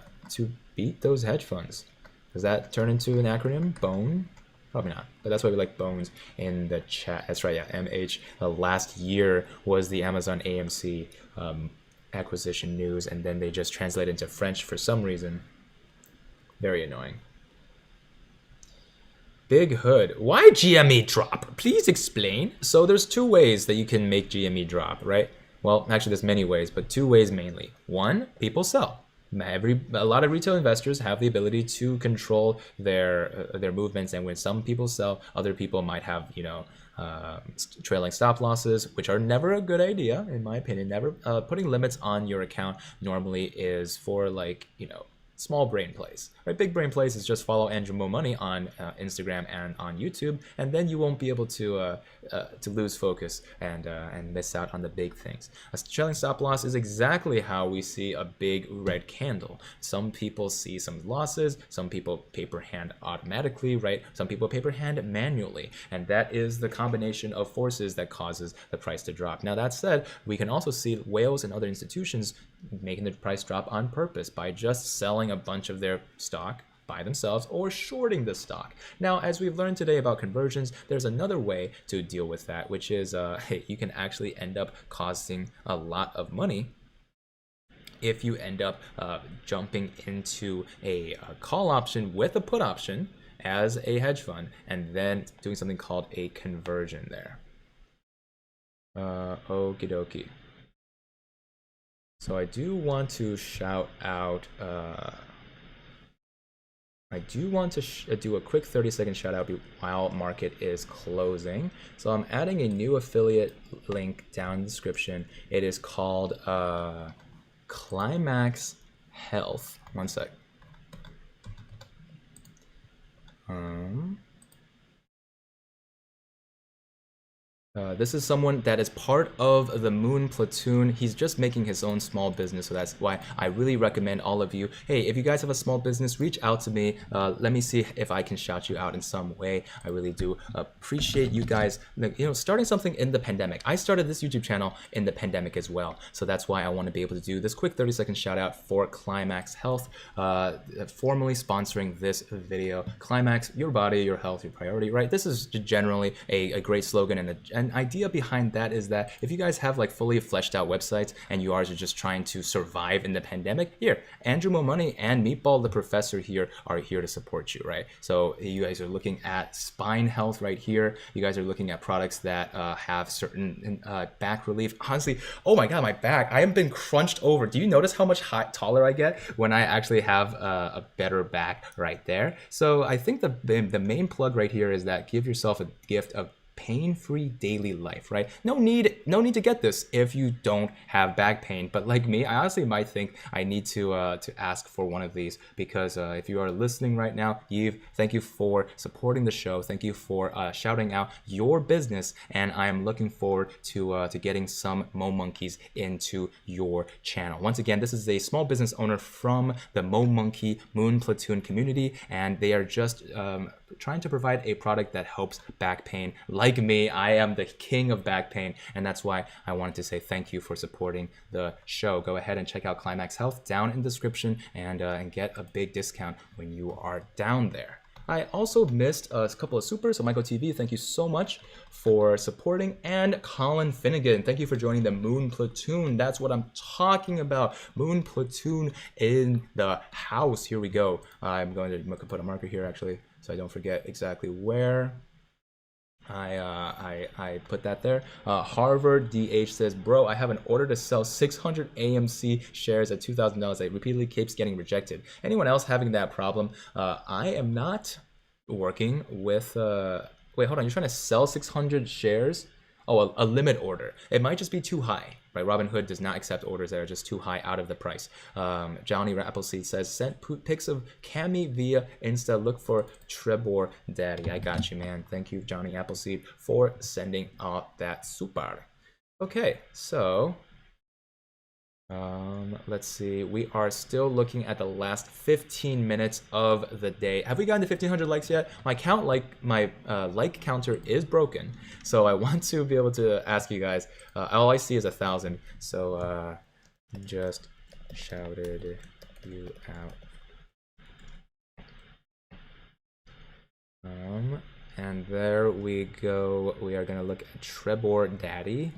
beat those hedge funds. Does that turn into an acronym? Bone? Probably not, but that's why we like bones in the chat. That's right, yeah, MH. Last year was the Amazon AMC acquisition news, and then they just translated into French for some reason. Very annoying. Big Hood. Why GME drop? Please explain. So there's two ways that you can make GME drop, right? Well, actually there's many ways, but two ways mainly. One, people sell. A lot of retail investors have the ability to control their movements, and when some people sell, other people might have, you know, trailing stop losses, which are never a good idea in my opinion. Never putting limits on your account normally is for, like, you know, small brain plays, right? Big brain plays is just follow Andrew Mo Money on Instagram and on YouTube, and then you won't be able to lose focus and miss out on the big things. A trailing stop loss is exactly how we see a big red candle. Some people see some losses, some people paper hand automatically, right? Some people paper hand manually, and that is the combination of forces that causes the price to drop. Now that said, we can also see whales and other institutions making the price drop on purpose by just selling a bunch of their stock by themselves or shorting the stock. Now, as we've learned today about conversions, there's another way to deal with that, which is hey, you can actually end up costing a lot of money if you end up jumping into a call option with a put option as a hedge fund and then doing something called a conversion there. Okie dokie. So I do want to shout out, I do want to do a quick 30-second shout out while market is closing. So I'm adding a new affiliate link down in the description. It is called Climax Health. One sec. This is someone that is part of the Moon Platoon. He's just making his own small business, so that's why I really recommend all of you, hey, if you guys have a small business, reach out to me. Let me see if I can shout you out in some way. I really do appreciate you guys, you know, starting something in the pandemic. I started this YouTube channel in the pandemic as well, so that's why I want to be able to do this quick 30-second shout out for Climax Health, formally sponsoring this video. Climax, your body, your health, your priority, right? This is generally a great slogan, and an idea behind that is that if you guys have like fully fleshed out websites and you are just trying to survive in the pandemic, here, Andrew Mo Money and Meatball the Professor here are here to support you, right? So you guys are looking at spine health right here. You guys are looking at products that have certain back relief. Honestly, oh my God, my back, I have been crunched over. Do you notice how much taller I get when I actually have a better back right there? So I think the main plug right here is that give yourself a gift of pain-free daily life, right? No need to get this if you don't have back pain. But like me, I honestly might think I need to ask for one of these, because if you are listening right now, Yves, thank you for supporting the show. Thank you for shouting out your business, and I am looking forward to getting some Mo Monkeys into your channel. Once again, this is a small business owner from the Mo Monkey Moon Platoon community, and they are just trying to provide a product that helps back pain. Like me, I am the king of back pain, and that's why I wanted to say thank you for supporting the show. Go ahead and check out Climax Health down in the description and get a big discount when you are down there. I also missed a couple of supers, so Michael TV, thank you so much for supporting, and Colin Finnegan, thank you for joining the Moon Platoon. That's what I'm talking about. Moon Platoon in the house. Here we go. I'm going to put a marker here actually, so I don't forget exactly where I put that there. Harvard DH says, bro, I have an order to sell 600 AMC shares at $2,000 that repeatedly keeps getting rejected. Anyone else having that problem? I am not working with, wait, hold on, you're trying to sell 600 shares? Oh, a limit order. It might just be too high, right? Robinhood does not accept orders that are just too high out of the price. Johnny Appleseed says, sent pics of Cami via Insta. Look for Trebor Daddy. I got you, man. Thank you, Johnny Appleseed, for sending out that super. Okay, so let's see. We are still looking at the last 15 minutes of the day. Have we gotten to 1,500 likes yet? My like counter is broken, so I want to be able to ask you guys. All I see is 1,000, so just shouted you out. And there we go. We are gonna look at Trebor Daddy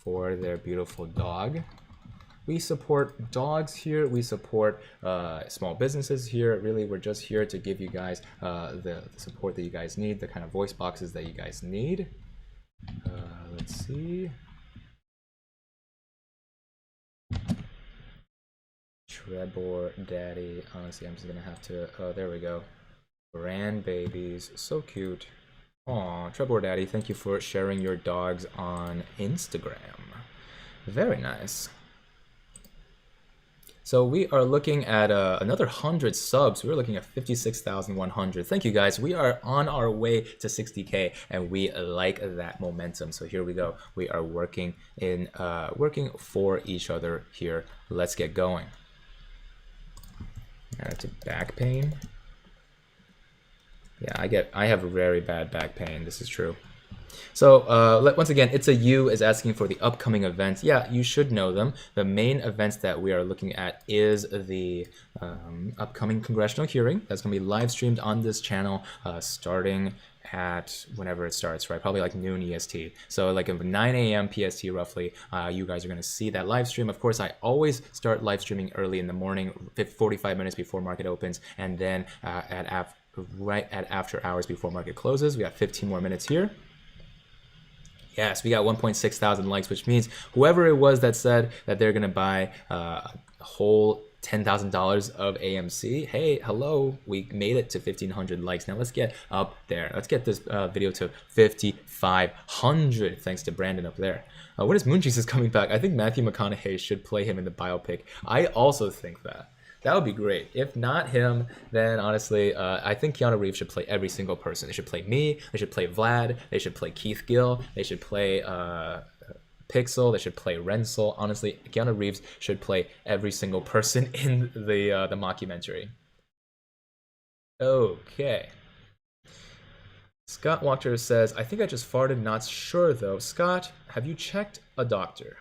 for their beautiful dog. We support dogs here. We support small businesses here. Really, we're just here to give you guys the support that you guys need, the kind of voice boxes that you guys need. Let's see. Trebor Daddy. Honestly, I'm just gonna have to. Oh, there we go. Brand babies, so cute. Aw, Trebor Daddy, thank you for sharing your dogs on Instagram. Very nice. So we are looking at another 100 subs. We're looking at 56,100. Thank you guys. We are on our way to 60K, and we like that momentum. So here we go. We are working for each other here. Let's get going. Add to back pain. Yeah, I have very bad back pain. This is true. So once again, It's a You is asking for the upcoming events. Yeah, you should know them. The main events that we are looking at is the upcoming congressional hearing that's going to be live streamed on this channel starting at whenever it starts, right? Probably like noon EST. So like at 9 a.m. PST roughly, you guys are going to see that live stream. Of course, I always start live streaming early in the morning, 45 minutes before market opens, and then right at after hours before market closes. We got 15 more minutes here. Yes, we got 1.6 thousand likes, which means whoever it was that said that they're gonna buy a whole $10,000 of AMC, hey, hello, we made it to 1,500 likes. Now let's get up there. Let's get this video to 5,500. Thanks to Brandon up there. When is Mooncheese coming back? I think Matthew McConaughey should play him in the biopic. I also think that. That would be great. If not him, then honestly, I think Keanu Reeves should play every single person. They should play me, they should play Vlad, they should play Keith Gill, they should play Pixel, they should play Renzel. Honestly, Keanu Reeves should play every single person in the mockumentary. Okay. Scott Walker says, I think I just farted, not sure though. Scott, have you checked a doctor?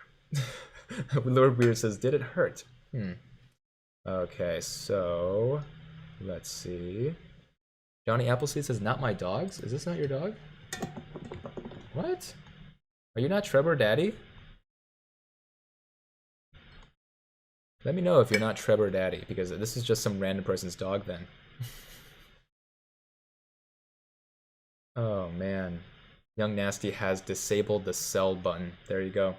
Lord Weird says, did it hurt? Okay, so let's see. Johnny Appleseed says, not my dogs? Is this not your dog? What? Are you not Trebor Daddy? Let me know if you're not Trebor Daddy, because this is just some random person's dog then. Oh man. Young Nasty has disabled the sell button. There you go.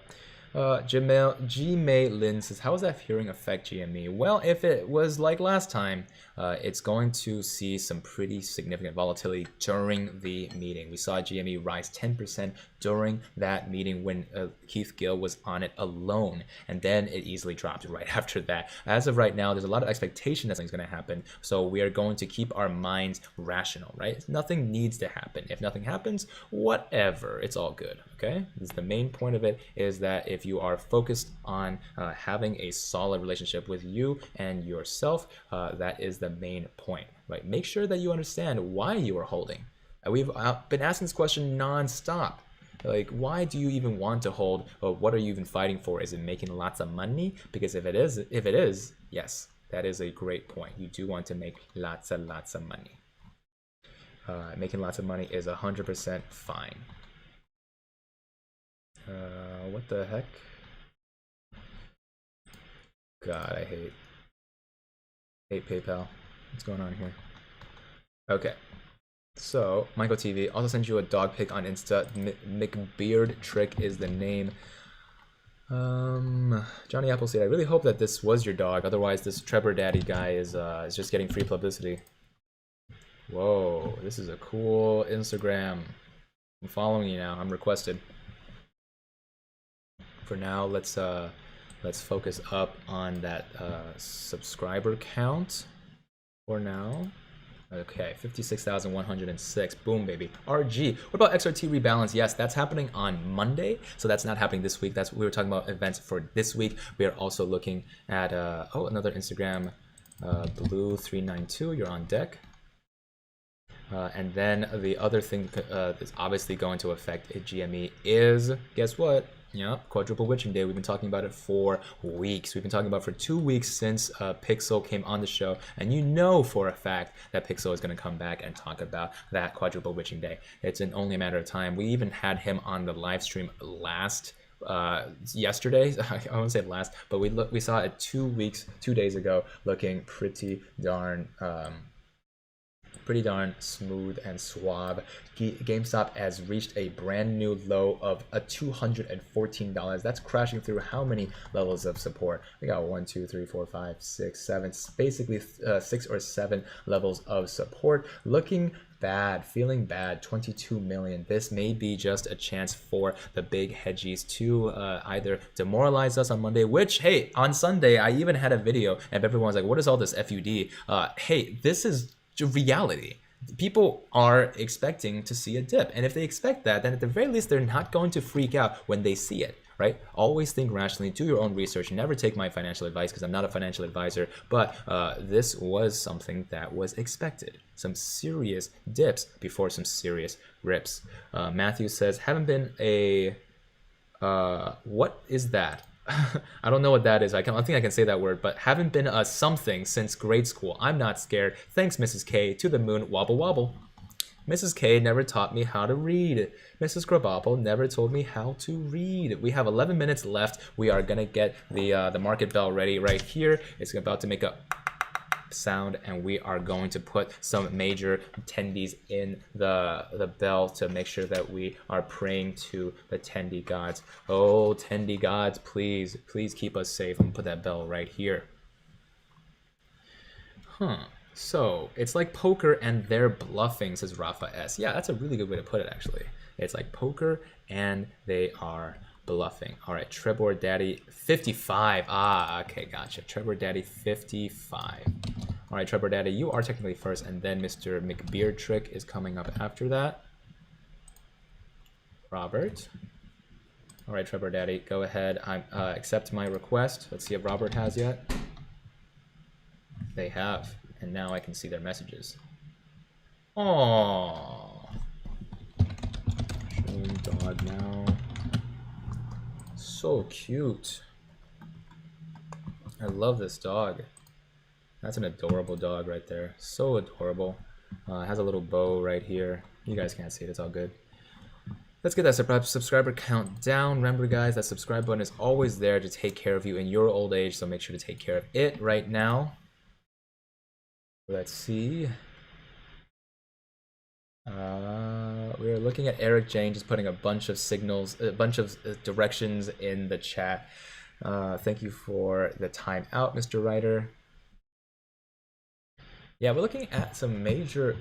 G-May Lin says, how does that hearing affect GME? Well, if it was like last time, it's going to see some pretty significant volatility during the meeting. We saw GME rise 10% during that meeting when Keith Gill was on it alone, and then it easily dropped right after that. As of right now, there's a lot of expectation that something's going to happen, so we are going to keep our minds rational, right? Nothing needs to happen. If nothing happens, whatever, it's all good, okay? This is the main point of it, is that if if you are focused on having a solid relationship with you and yourself, that is the main point, right? Make sure that you understand why you are holding. We've been asking this question non-stop. Like, why do you even want to hold? Or what are you even fighting for? Is it making lots of money? Because if it is, yes, that is a great point. You do want to make lots of money. Making lots of money is 100% fine. What the heck? God, I hate PayPal. What's going on here? Okay. So, Michael TV also sent you a dog pic on Insta. McBeard Trick is the name. Johnny Appleseed, I really hope that this was your dog. Otherwise, this Trevor Daddy guy is just getting free publicity. Whoa, this is a cool Instagram. I'm following you now. I'm requested. For now, let's focus up on that subscriber count. For now. Okay, 56,106. Boom, baby. RG. What about XRT rebalance? Yes, that's happening on Monday. So that's not happening this week. We were talking about events for this week. We are also looking at another Instagram, Blue392. You're on deck. And then the other thing that's obviously going to affect GME is, guess what? Yeah, quadruple witching day. We've been talking about it for weeks. We've been talking about it for 2 weeks since Pixel came on the show, and you know for a fact that Pixel is going to come back and talk about that quadruple witching day. It's only a matter of time. We even had him on the live stream yesterday. I won't say last, but we saw it 2 days ago, looking pretty darn smooth and suave. GameStop has reached a brand new low of $214. That's crashing through how many levels of support? We got 1, 2, 3, 4, 5, 6, 7, basically 6 or 7 levels of support. Looking bad, feeling bad. 22 million. This may be just a chance for the big hedgies to either demoralize us on Monday, which, hey, on Sunday I even had a video and everyone's like, what is all this FUD? Hey, this is reality. People are expecting to see a dip, and if they expect that, then at the very least they're not going to freak out when they see it, right? Always think rationally, do your own research, never take my financial advice because I'm not a financial advisor, but this was something that was expected. Some serious dips before some serious rips. Matthew says, haven't been a what is that? I don't know what that is. I think I can say that word, but haven't been a something since grade school. I'm not scared. Thanks, Mrs. K. To the moon, wobble wobble. Mrs. K never taught me how to read. Mrs. Grabapple never told me how to read. We have 11 minutes left. We are gonna get the market bell ready right here. It's about to make a sound, and we are going to put some major tendies in the bell to make sure that we are praying to the tendy gods. Oh, tendy gods, please keep us safe. I'm gonna put that bell right here. So it's like poker and they're bluffing, says Rafa S. Yeah, that's a really good way to put it, actually. It's like poker and they are bluffing. All right, Trevor Daddy 55. Ah, okay, gotcha. Trevor Daddy 55. All right, Trevor Daddy, you are technically first, and then Mr. McBeard Trick is coming up after that. Robert. All right, Trevor Daddy, go ahead. Accept my request. Let's see if Robert has yet. They have, and now I can see their messages. Aww. Showing dog now. So cute. I love this dog. That's an adorable dog right there. So adorable. It has a little bow right here. You guys can't see it. It's all good. Let's get that subscriber count down. Remember, guys, that subscribe button is always there to take care of you in your old age, so make sure to take care of it right now. Let's see. We're looking at Eric Jane just putting a bunch of signals, a bunch of directions in the chat. Thank you for the time out, Mr. Writer. Yeah, we're looking at some major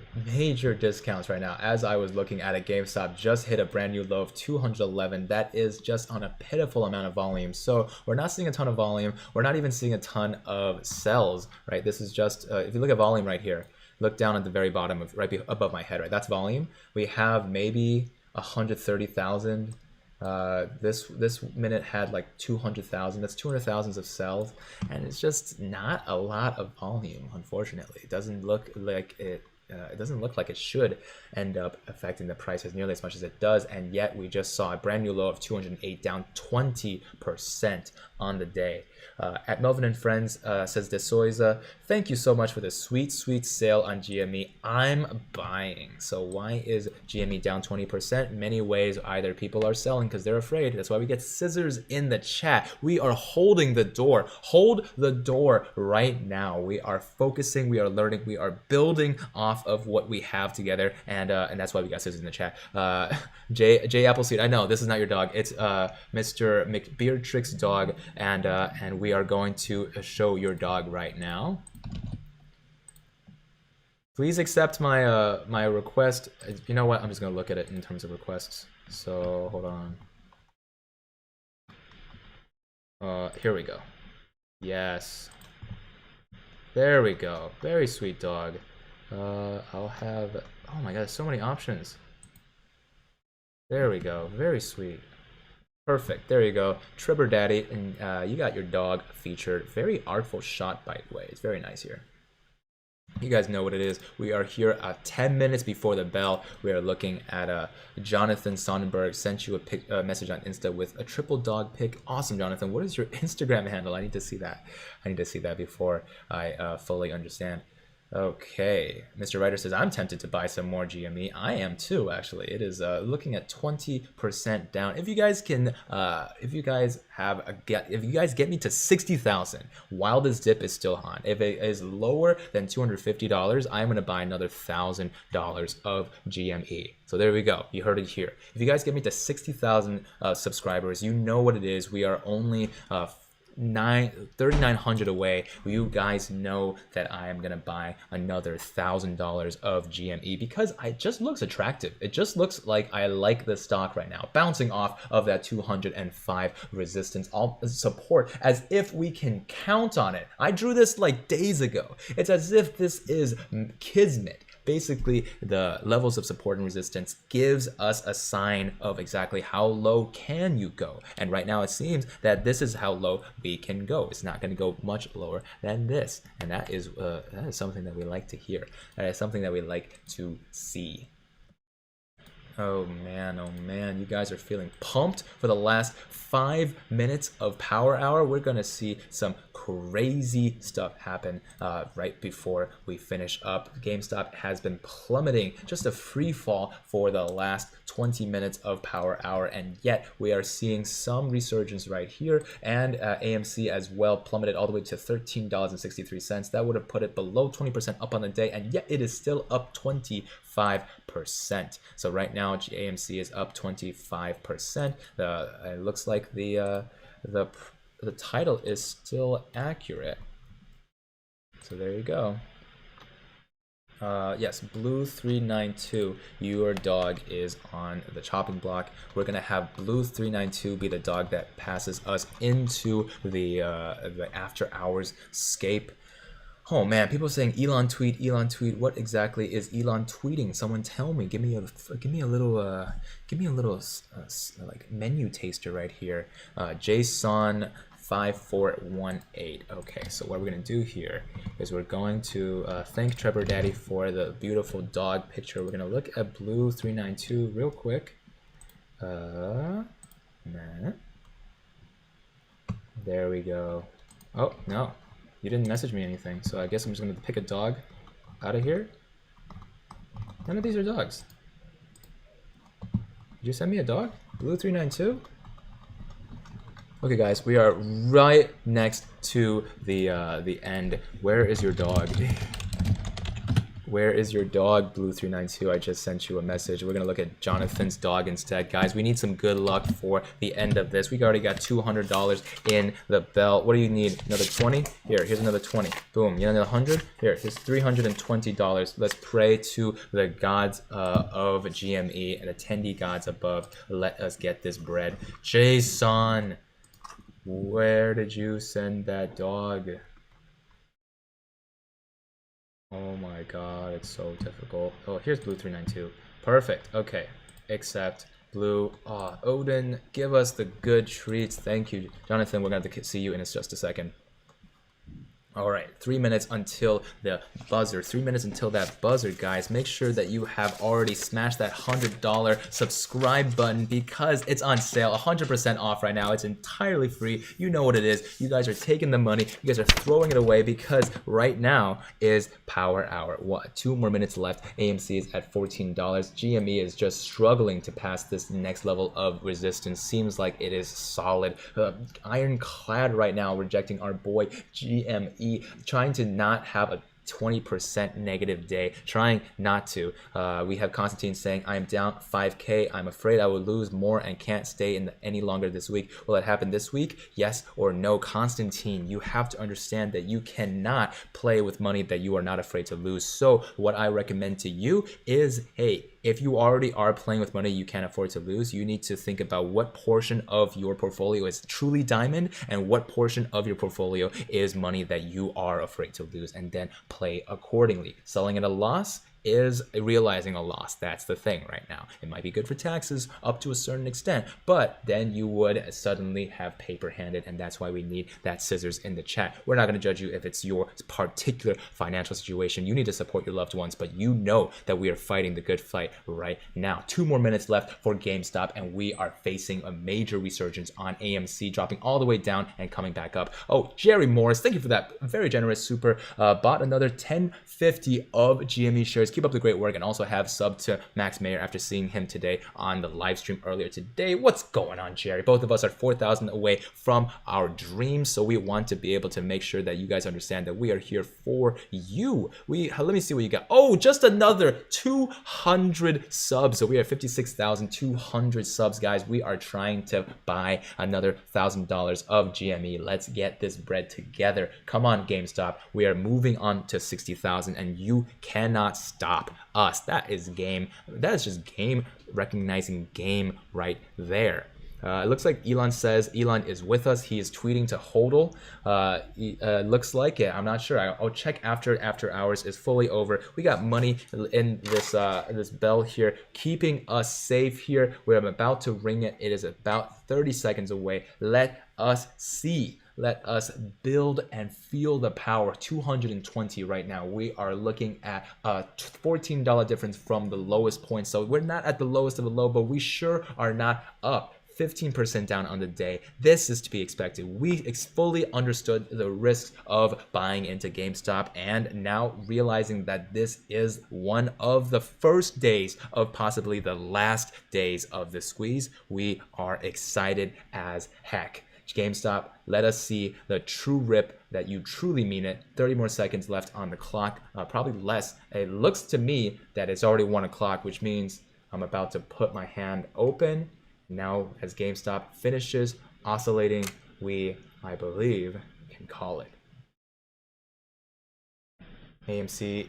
discounts right now. As I was looking at it, GameStop just hit a brand new low of 211. That is just on a pitiful amount of volume. So we're not seeing a ton of volume. We're not even seeing a ton of sells, right? This is just, if you look at volume right here, look down at the very bottom of right above my head, right? That's volume. We have maybe 130,000 This minute had like 200,000. That's 200,000 of sales, and it's just not a lot of volume. Unfortunately, it doesn't look like it. It doesn't look like it should end up affecting the price as nearly as much as it does, and yet we just saw a brand new low of 208, down 20% on the day. At Melvin and Friends says De Souza, thank you so much for the sweet sale on GME. I'm buying. So why is GME down 20%? Many ways. Either people are selling because they're afraid. That's why we get scissors in the chat. We are holding the door. Hold the door right now. We are focusing. We are learning. We are building off of what we have together, and that's why we got scissors in the chat. J Appleseed, I know this is not your dog. It's Mr. McBeardtrick's dog, and we are going to show your dog right now. Please accept my my request. You know what? I'm just gonna look at it in terms of requests. So hold on. Here we go. Yes. There we go. Very sweet dog. I'll have. Oh my God! So many options. There we go. Very sweet. Perfect. There you go. Tribber Daddy, and you got your dog featured. Very artful shot, by the way. It's very nice here. You guys know what it is. We are here 10 minutes before the bell. We are looking at Jonathan Sonnenberg sent you a message on Insta with a triple dog pick. Awesome, Jonathan. What is your Instagram handle? I need to see that. I need to see that before I fully understand. Okay, Mr. Writer says, I'm tempted to buy some more GME. I am too, actually. It is looking at 20% down. If you guys can, if you guys get me to 60,000 while this dip is still on, if it is lower than $250, I'm gonna buy another $1,000 of GME. So there we go. You heard it here. If you guys get me to 60,000 subscribers, you know what it is. We are only 3,900 away. You guys know that I am gonna buy another $1,000 of GME because it just looks attractive. It just looks like I like the stock right now, bouncing off of that 205 resistance support, as if we can count on it. I drew this like days ago. It's as if this is kismet. Basically, the levels of support and resistance gives us a sign of exactly how low can you go. And right now it seems that this is how low we can go. It's not going to go much lower than this. And that is something that we like to hear. That is something that we like to see. Oh man, you guys are feeling pumped for the last 5 minutes of Power Hour. We're gonna see some crazy stuff happen right before we finish up. GameStop has been plummeting, just a free fall for the last 20 minutes of Power Hour, and yet we are seeing some resurgence right here, and AMC as well plummeted all the way to $13.63. That would have put it below 20% up on the day, and yet it is still up 25%. So right now AMC is up 25%. It looks like the title is still accurate. So there you go. Yes, Blue 392, your dog is on the chopping block. We're gonna have Blue 392 be the dog that passes us into the after hours scape. Oh man, people are saying Elon tweet, Elon tweet. What exactly is Elon tweeting? Someone tell me. Give me a little like menu taster right here. JSON 5418. Okay, so what we're gonna do here is we're going to thank Trevor Daddy for the beautiful dog picture. We're gonna look at Blue 392 real quick. There we go. Oh no. You didn't message me anything, so I guess I'm just going to pick a dog out of here. None of these are dogs. Did you send me a dog? Blue 392? Okay guys, we are right next to the end. Where is your dog? Where is your dog, Blue 392? I just sent you a message. We're gonna look at Jonathan's dog instead. Guys, we need some good luck for the end of this. We already got $200 in the bell. What do you need? Another 20? Here's another 20. Boom, you need another 100? Here's $320. Let's pray to the gods of GME and attendee gods above. Let us get this bread. Jason, where did you send that dog? Oh my god, it's so difficult. Oh, here's Blue 392. Perfect. Okay. Accept. blue. Odin, give us the good treats. Thank you, Jonathan. We're going to have to see you in just a second. All right, 3 minutes until the buzzer. 3 minutes until that buzzer, guys. Make sure that you have already smashed that $100 subscribe button because it's on sale, 100% off right now. It's entirely free. You know what it is. You guys are taking the money. You guys are throwing it away because right now is power hour. What? 2 more minutes left. AMC is at $14. GME is just struggling to pass this next level of resistance. Seems like it is solid. Ironclad right now, rejecting our boy GME. Trying to not have a 20% negative day, trying not to. We have Constantine saying, I am down 5K. I'm afraid I will lose more and can't stay any longer this week. Will it happen this week? Yes or no? Constantine, you have to understand that you cannot play with money that you are not afraid to lose. So what I recommend to you is, hey, if you already are playing with money you can't afford to lose, you need to think about what portion of your portfolio is truly diamond and what portion of your portfolio is money that you are afraid to lose, and then play accordingly. Selling at a loss is realizing a loss. That's the thing right now. It might be good for taxes up to a certain extent, but then you would suddenly have paper handed, and that's why we need that scissors in the chat. We're not going to judge you if it's your particular financial situation. You need to support your loved ones, but you know that we are fighting the good fight right now. 2 more minutes left for GameStop, and we are facing a major resurgence on AMC, dropping all the way down and coming back up. Oh, Jerry Morris, thank you for that very generous super. Bought another 1050 of GME shares. Keep up the great work, and also have sub to Max Mayer after seeing him today on the live stream earlier today. What's going on, Jerry? Both of us are 4,000 away from our dreams, so we want to be able to make sure that you guys understand that we are here for you. Let me see what you got. Oh, just another 200 subs. So we are 56,200 subs, guys. We are trying to buy another $1,000 of GME. Let's get this bread together. Come on, GameStop. We are moving on to 60,000, and you cannot stop us. That is game. That is just game recognizing game right there. It looks like Elon says Elon is with us. He is tweeting to HODL. Looks like it. I'm not sure. I'll check after hours is fully over. We got money in this this bell here, keeping us safe here. We're about to ring it. It is about 30 seconds away. Let us see. Let us build and feel the power. 220 right now. We are looking at a $14 difference from the lowest point. So we're not at the lowest of the low, but we sure are not up. 15% down on the day. This is to be expected. We fully understood the risks of buying into GameStop, and now realizing that this is one of the first days of possibly the last days of the squeeze, we are excited as heck. GameStop, let us see the true rip that you truly mean it. 30 more seconds left on the clock, probably less. It looks to me that it's already 1 o'clock, which means I'm about to put my hand open. Now, as GameStop finishes oscillating, we, I believe, can call it. AMC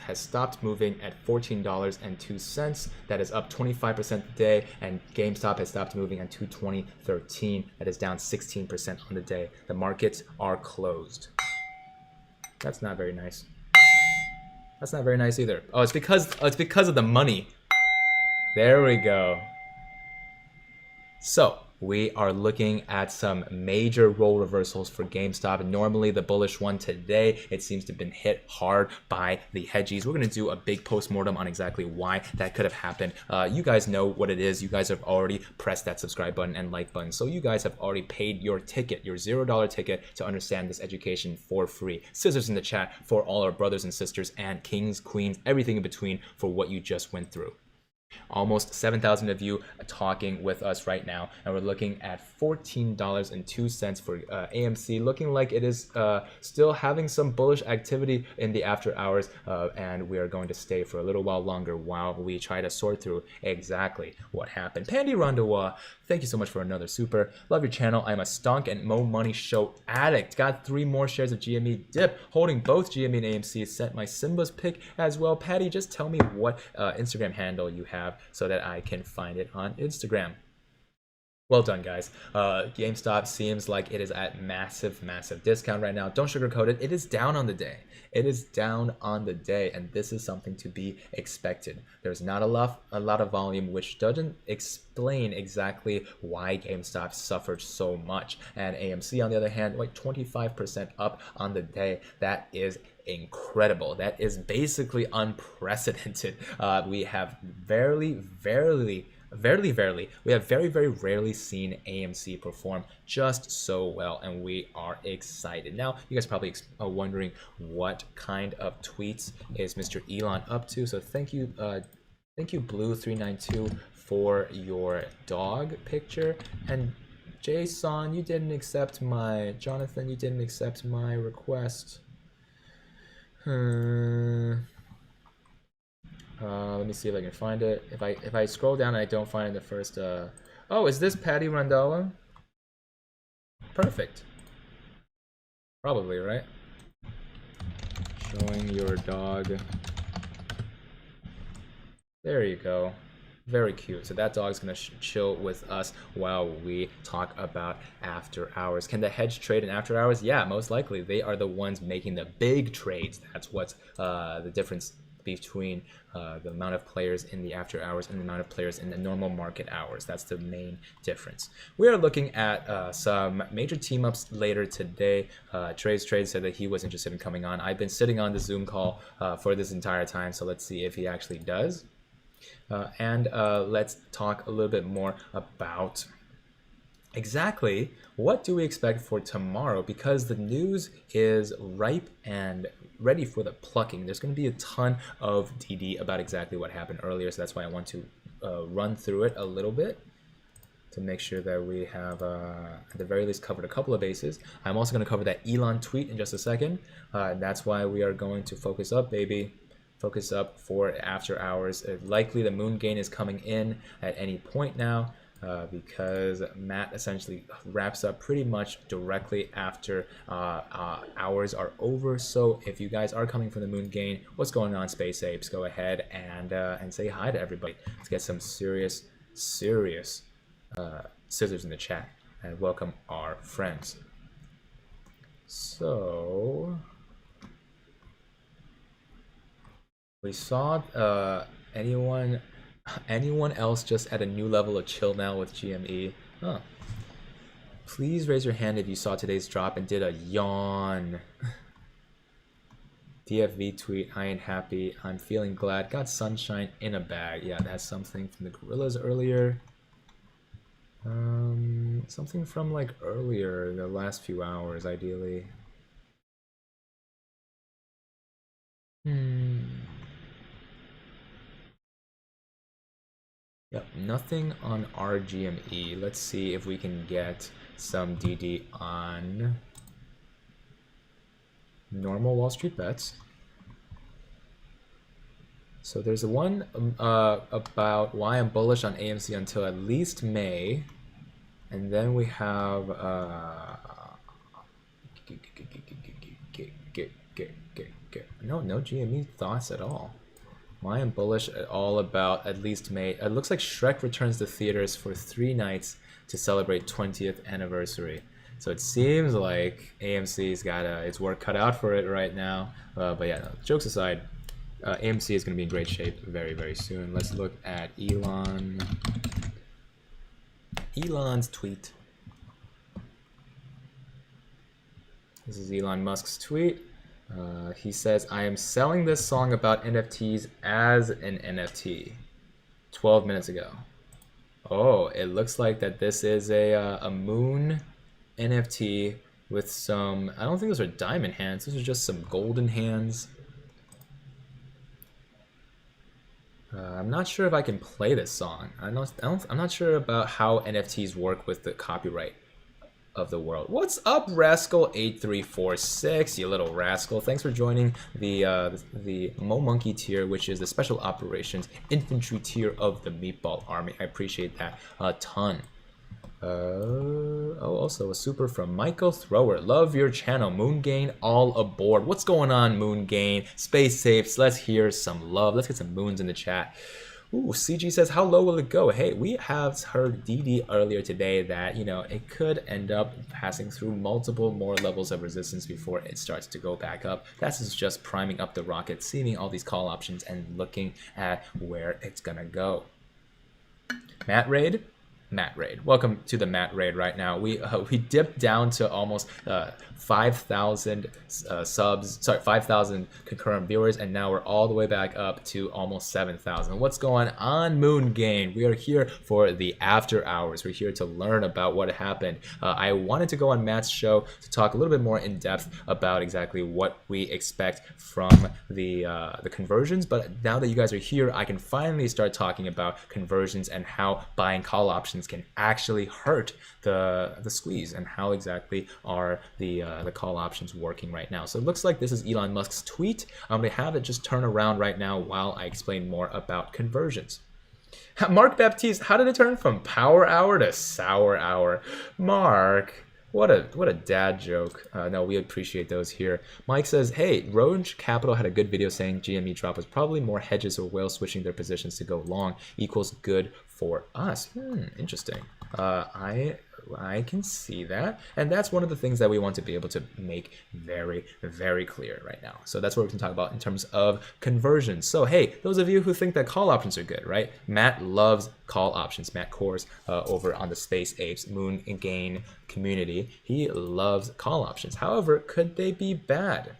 has stopped moving at $14.02. That is up 25% today, and GameStop has stopped moving at $220.13. That is down 16% on the day. The markets are closed. That's not very nice. That's not very nice either. Oh, it's because of the money. There we go. So we are looking at some major role reversals for GameStop. Normally the bullish one today, it seems to have been hit hard by the hedgies. We're going to do a big postmortem on exactly why that could have happened. You guys know what it is. You guys have already pressed that subscribe button and like button. So you guys have already paid your ticket, your $0 ticket, to understand this education for free. Scissors in the chat for all our brothers and sisters and kings, queens, everything in between for what you just went through. Almost 7,000 of you talking with us right now, and we're looking at $14.02 for AMC, looking like it is still having some bullish activity in the after hours, and we are going to stay for a little while longer while we try to sort through exactly what happened. Pandy Rondowa, thank you so much for another super. Love your channel. I'm a stonk and Mo Money Show addict. Got 3 more shares of GME dip, holding both GME and AMC. Sent my Simba's pick as well. Patty, just tell me what Instagram handle you have so that I can find it on Instagram. Well done, guys. GameStop seems like it is at massive, massive discount right now. Don't sugarcoat it. It is down on the day. It is down on the day, and this is something to be expected. There's not a lot of volume, which doesn't explain exactly why GameStop suffered so much. And AMC, on the other hand, like 25% up on the day. That is incredible. That is basically unprecedented. We have we have very, very rarely seen AMC perform just so well, and we are excited. Now, you guys probably are wondering what kind of tweets is Mr. Elon up to. So thank you, Blue392, for your dog picture. And Jason, Jonathan, you didn't accept my request. Let me see if I can find it. If I scroll down and I don't find it in the first, oh, is this Patty Randalla? Perfect. Probably, right? Showing your dog. There you go. Very cute. So that dog's gonna chill with us while we talk about after hours. Can the hedge trade in after hours? Yeah, most likely. They are the ones making the big trades. That's what's the difference between the amount of players in the after hours and the amount of players in the normal market hours. That's the main difference. We are looking at some major team ups later today. Trade said that he was interested in coming on. I've been sitting on the Zoom call for this entire time, so let's see if he actually does. And let's talk a little bit more about exactly what do we expect for tomorrow, because the news is ripe and ready for the plucking. There's going to be a ton of DD about exactly what happened earlier, so that's why I want to run through it a little bit to make sure that we have at the very least covered a couple of bases. I'm also going to cover that Elon tweet in just a second. That's why we are going to focus up, baby. Focus up for after hours. Likely the moon gain is coming in at any point now. Because Matt essentially wraps up pretty much directly after hours are over. So if you guys are coming from the moon gain, what's going on, Space Apes? Go ahead and say hi to everybody. Let's get some serious scissors in the chat and welcome our friends. So we saw anyone else just at a new level of chill now with GME? Huh. Please raise your hand if you saw today's drop and did a yawn. DFV tweet, I ain't happy, I'm feeling glad, got sunshine in a bag. Yeah, that's something from the Gorillas earlier. Something from like earlier, the last few hours, ideally. Yep, nothing on our GME. Let's see if we can get some DD on normal Wall Street bets. So there's one about why I'm bullish on AMC until at least May. And then we have no GME thoughts at all. Why I'm bullish at all about at least May. It looks like Shrek returns to theaters for 3 nights to celebrate 20th anniversary. So it seems like AMC's got its work cut out for it right now. But yeah, no, jokes aside, AMC is going to be in great shape very, very soon. Let's look at Elon's tweet. This is Elon Musk's tweet. He says, I am selling this song about NFTs as an NFT 12 minutes ago. Oh, it looks like that this is a moon NFT with some, I don't think those are diamond hands. Those are just some golden hands. I'm not sure if I can play this song. I'm not sure about how NFTs work with the copyright of the world. What's up, Rascal8346, you little rascal? Thanks for joining the Mo Monkey tier, which is the Special Operations Infantry tier of the Meatball Army. I appreciate that a ton. Oh, also a super from Michael Thrower. Love your channel. Moon Gain all aboard. What's going on, Moon Gain? Space Apes, let's hear some love. Let's get some moons in the chat. Ooh, CG says, how low will it go? Hey, we have heard DD earlier today that, you know, it could end up passing through multiple more levels of resistance before it starts to go back up. That's just priming up the rocket, seeing all these call options and looking at where it's gonna go. Matt Raid? Matt Raid. Welcome to the Matt Raid right now. We dipped down to almost 5,000 5,000 concurrent viewers, and now we're all the way back up to almost 7,000. What's going on, Moon Gain? We are here for the after hours. We're here to learn about what happened. I wanted to go on Matt's show to talk a little bit more in depth about exactly what we expect from the conversions, but now that you guys are here, I can finally start talking about conversions and how buying call options can actually hurt the squeeze, and how exactly are the call options working right now. So it looks like this is Elon Musk's tweet. I'm going to have it just turn around right now while I explain more about conversions. Mark Baptiste, how did it turn from power hour to sour hour? Mark, what a dad joke. No, we appreciate those here. Mike says, hey, Roach Capital had a good video saying GME drop was probably more hedges or whales switching their positions to go long equals good for us. Interesting. I can see that, and that's one of the things that we want to be able to make very, very clear right now. So that's what we can talk about in terms of conversions. So hey, those of you who think that call options are good, right? Matt loves call options. Matt Kors over on the Space Apes Moon Gain community, he loves call options. However, could they be bad?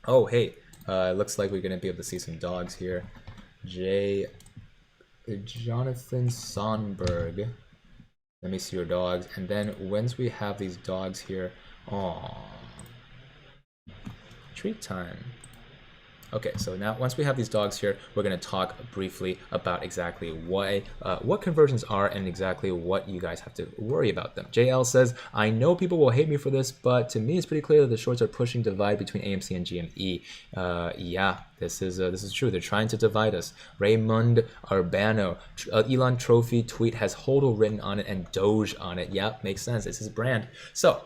Oh hey, it looks like we're gonna be able to see some dogs here. Jonathan Sonberg. Let me see your dogs. And then once we have these dogs here, treat time. Okay, so now once we have these dogs here, we're going to talk briefly about exactly what conversions are and exactly what you guys have to worry about them. JL says, I know people will hate me for this, but to me it's pretty clear that the shorts are pushing divide between AMC and GME. Yeah, this is true. They're trying to divide us. Raymond Urbano, Elon Trophy tweet has HODL written on it and Doge on it. Yeah, makes sense. It's his brand. So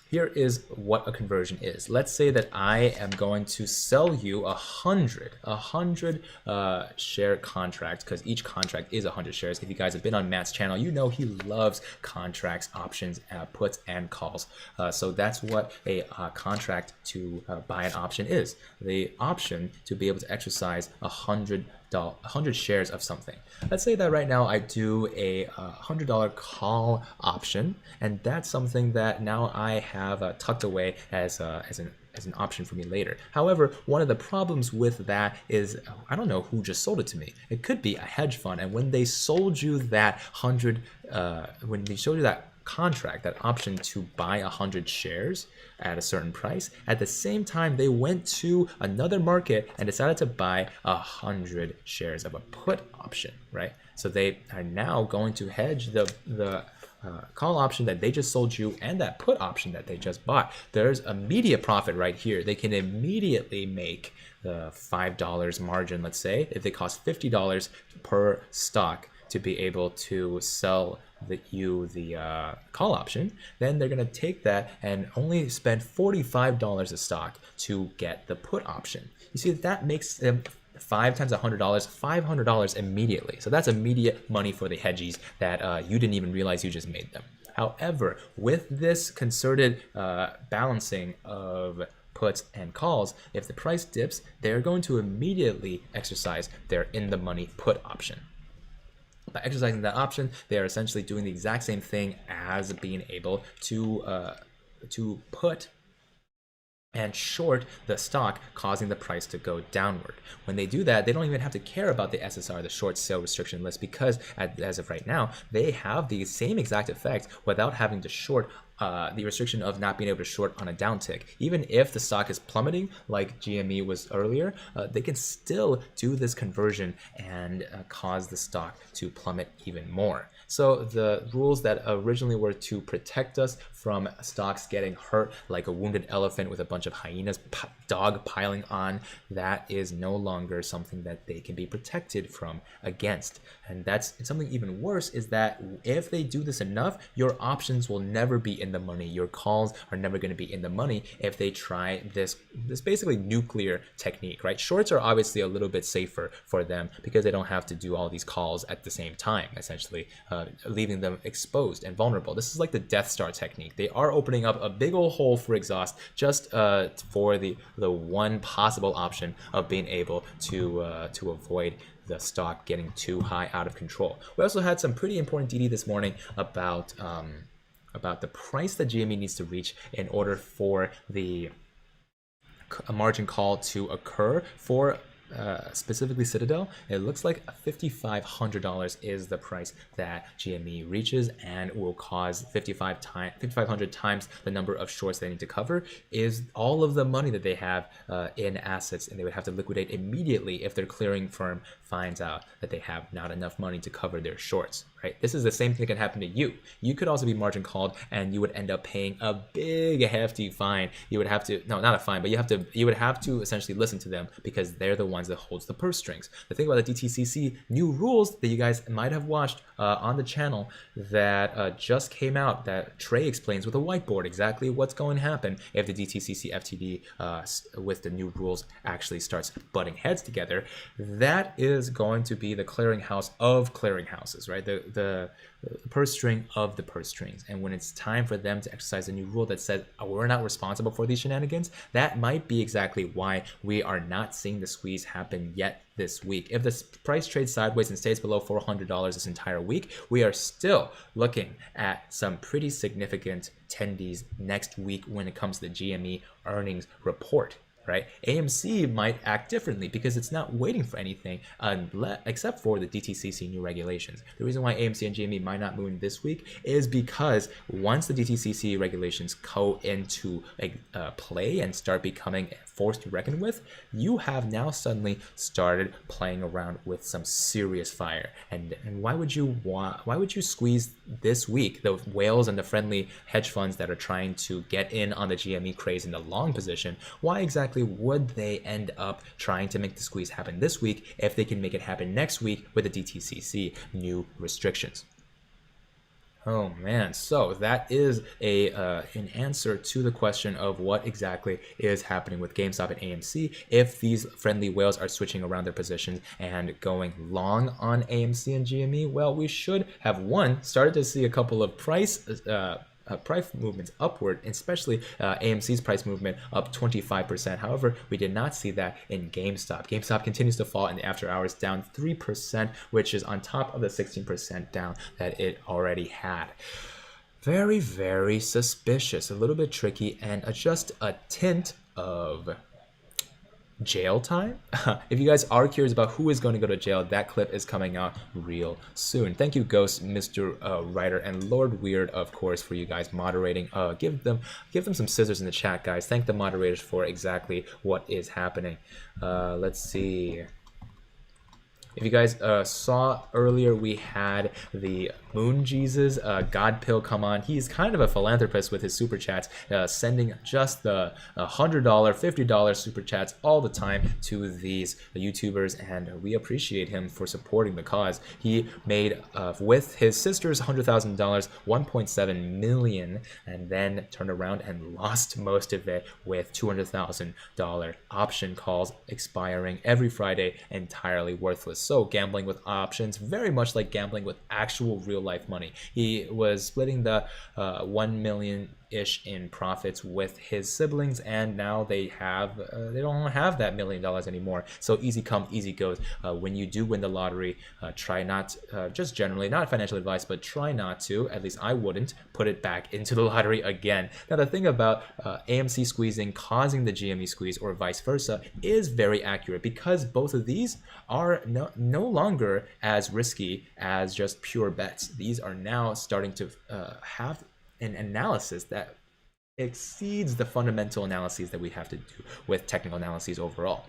here is what a conversion is. Let's say that I am going to sell you a 100 share contract, because each contract is 100 shares. If you guys have been on Matt's channel, you know he loves contracts, options, puts, and calls. So that's what a contract to buy an option is. The option to be able to exercise 100 shares of something. Let's say that right now I do a $100 call option, and that's something that now I have tucked away as an option for me later. However, one of the problems with that is I don't know who just sold it to me. It could be a hedge fund, and when they sold you that when they showed you that contract, that option to buy 100 shares at a certain price, at the same time they went to another market and decided to buy 100 shares of a put option, right? So they are now going to hedge the call option that they just sold you and that put option that they just bought. There's immediate profit right here. They can immediately make the $5 margin, let's say, if they cost $50 per stock to be able to sell the call option, then they're going to take that and only spend $45 a stock to get the put option. You see, that makes them 5 times $100, $500 immediately. So that's immediate money for the hedgies that you didn't even realize you just made them. However, with this concerted balancing of puts and calls, if the price dips, they're going to immediately exercise their in-the-money put option. By exercising that option, they are essentially doing the exact same thing as being able to put and short the stock, causing the price to go downward. When they do that, they don't even have to care about the SSR, the short sale restriction list, because as of right now, they have the same exact effect without having to short the restriction of not being able to short on a downtick. Even if the stock is plummeting, like GME was earlier, they can still do this conversion and cause the stock to plummet even more. So the rules that originally were to protect us from stocks getting hurt, like a wounded elephant with a bunch of hyenas dog piling on, that is no longer something that they can be protected from against. And that's something even worse, is that if they do this enough, your options will never be in the money. Your calls are never going to be in the money if they try this basically nuclear technique, right? Shorts are obviously a little bit safer for them because they don't have to do all these calls at the same time, essentially leaving them exposed and vulnerable. This is like the Death Star technique. They are opening up a big old hole for exhaust just for the one possible option of being able to avoid the stock getting too high out of control. We also had some pretty important DD this morning about the price that GME needs to reach in order for the margin call to occur for specifically Citadel. It looks like $5,500 is the price that GME reaches, and will cause 5,500 times the number of shorts they need to cover, is all of the money that they have in assets, and they would have to liquidate immediately if their clearing firm finds out that they have not enough money to cover their shorts, right? This is the same thing that can happen to you. You could also be margin called, and you would end up paying a big hefty fine. You would have to, no, not a fine, but you would have to essentially listen to them, because they're the ones that holds the purse strings. The thing about the DTCC new rules that you guys might have watched on the channel that just came out, that Trey explains with a whiteboard exactly what's going to happen if the DTCC FTD with the new rules actually starts butting heads together. That is going to be the clearinghouse of clearinghouses, right? The purse string of the purse strings. And when it's time for them to exercise a new rule that says, oh, we're not responsible for these shenanigans, that might be exactly why we are not seeing the squeeze happen yet this week. If the price trades sideways and stays below $400 this entire week, we are still looking at some pretty significant tendies next week when it comes to the GME earnings report. Right? AMC might act differently because it's not waiting for anything except for the DTCC new regulations. The reason why AMC and GME might not move this week is because once the DTCC regulations go into play and start becoming forced to reckon with, you have now suddenly started playing around with some serious fire. And why would you squeeze this week the whales and the friendly hedge funds that are trying to get in on the GME craze in the long position? Why exactly would they end up trying to make the squeeze happen this week if they can make it happen next week with the DTCC new restrictions? Oh man, so that is an answer to the question of what exactly is happening with GameStop and AMC if these friendly whales are switching around their positions and going long on AMC and GME. Well, we should have started to see a couple of price movements upward, especially AMC's price movement up 25%. However, we did not see that in GameStop. GameStop continues to fall in the after hours, down 3%, which is on top of the 16% down that it already had. Very, very suspicious, a little bit tricky, and just a tint of jail time. If you guys are curious about who is going to go to jail, that clip is coming out real soon. Thank you, Ghost, Mr. Writer, and Lord Weird, of course, for you guys moderating. Give them some scissors in the chat, guys. Thank the moderators for exactly what is happening. Let's see. If you guys saw earlier, we had the Moon Jesus God Pill come on. He's kind of a philanthropist with his super chats, sending just the $100, $50 super chats all the time to these YouTubers, and we appreciate him for supporting the cause. He made with his sister's $100,000, $1.7 million, and then turned around and lost most of it with $200,000 option calls expiring every Friday, entirely worthless. So gambling with options, very much like gambling with actual real life money. He was splitting the 1 million ish in profits with his siblings, and now they don't have that $1 million anymore. So easy come, easy goes. When you do win the lottery, try not, just generally, not financial advice, but try not to, at least I wouldn't, put it back into the lottery again. Now the thing about AMC squeezing causing the GME squeeze or vice versa is very accurate, because both of these are no longer as risky as just pure bets. These are now starting to have an analysis that exceeds the fundamental analyses that we have to do with technical analyses overall.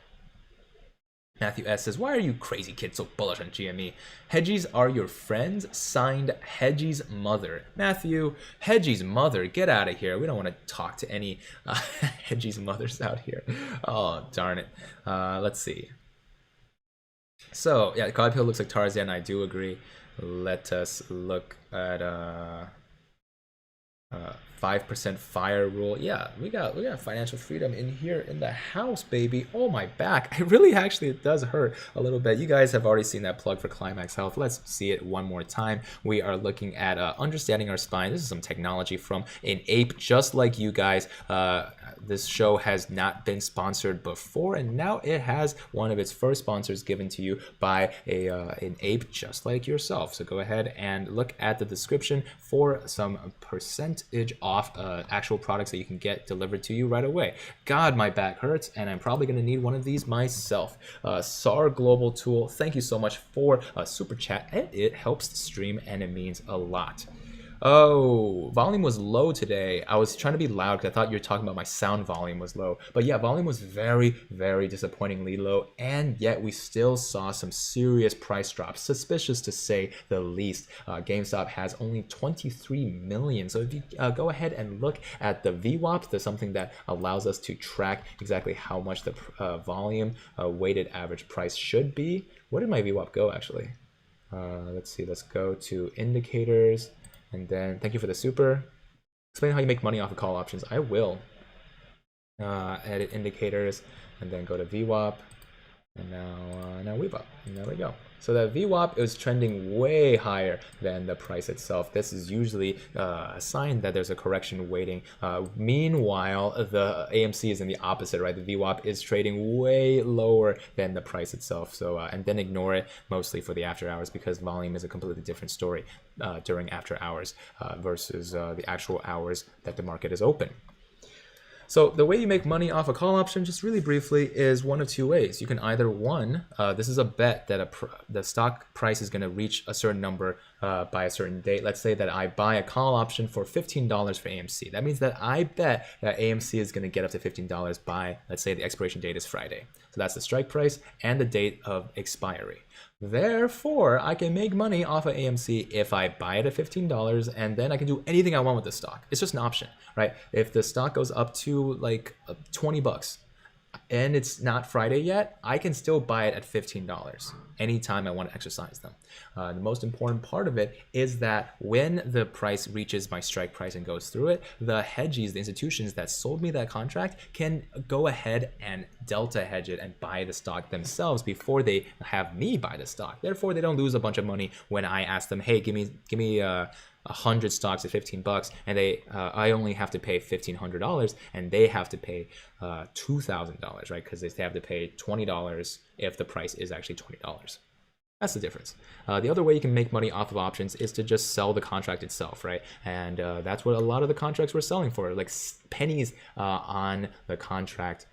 Matthew S says, why are you crazy kids so bullish on GME? Hedgies are your friends? Signed, Hedgie's mother. Matthew, Hedgie's mother, get out of here. We don't want to talk to any Hedgie's mothers out here. Oh, darn it. Let's see. So, yeah, God Pill looks like Tarzan. I do agree. Let us look at 5% fire rule. Yeah, we got financial freedom in here in the house, baby. Oh, my back. It really actually it does hurt a little bit. You guys have already seen that plug for Climax Health. Let's see it one more time. We are looking at understanding our spine. This is some technology from an ape just like you guys. This show has not been sponsored before, and now it has one of its first sponsors given to you by an ape just like yourself. So go ahead and look at the description for some percentage off actual products that you can get delivered to you right away. God, my back hurts, and I'm probably going to need one of these myself. SAR Global Tool, thank you so much for a super chat, and it helps the stream, and it means a lot. Oh, volume was low today. I was trying to be loud because I thought you were talking about my sound volume was low. But yeah, volume was very, very disappointingly low. And yet we still saw some serious price drops. Suspicious to say the least. GameStop has only 23 million. So if you go ahead and look at the VWAP, there's something that allows us to track exactly how much the volume weighted average price should be. Where did my VWAP go actually? Let's see, let's go to indicators. And then, thank you for the super. Explain how you make money off of call options. I will. Edit indicators, and then go to VWAP, and now WeBull, and there we go. So the VWAP is trending way higher than the price itself. This is usually a sign that there's a correction waiting. Meanwhile, the AMC is in the opposite, right? The VWAP is trading way lower than the price itself. So and then ignore it mostly for the after hours because volume is a completely different story during after hours versus the actual hours that the market is open. So the way you make money off a call option, just really briefly, is one of two ways. You can either, one, this is a bet that the stock price is going to reach a certain number by a certain date. Let's say that I buy a call option for $15 for AMC. That means that I bet that AMC is going to get up to $15 by, let's say the expiration date is Friday. So that's the strike price and the date of expiry. Therefore, I can make money off of AMC if I buy it at $15 and then I can do anything I want with the stock. It's just an option, right? If the stock goes up to like 20 bucks and it's not Friday yet, I can still buy it at $15 anytime I want to exercise them. The most important part of it is that when the price reaches my strike price and goes through it, the hedgies, the institutions that sold me that contract, can go ahead and delta hedge it and buy the stock themselves before they have me buy the stock. Therefore, they don't lose a bunch of money when I ask them, hey, give me 100 stocks at 15 bucks, and I only have to pay $1,500, and they have to pay $2,000, right? Because they have to pay $20 if the price is actually $20. That's the difference. The other way you can make money off of options is to just sell the contract itself, right? And that's what a lot of the contracts were selling for, like pennies on the contract.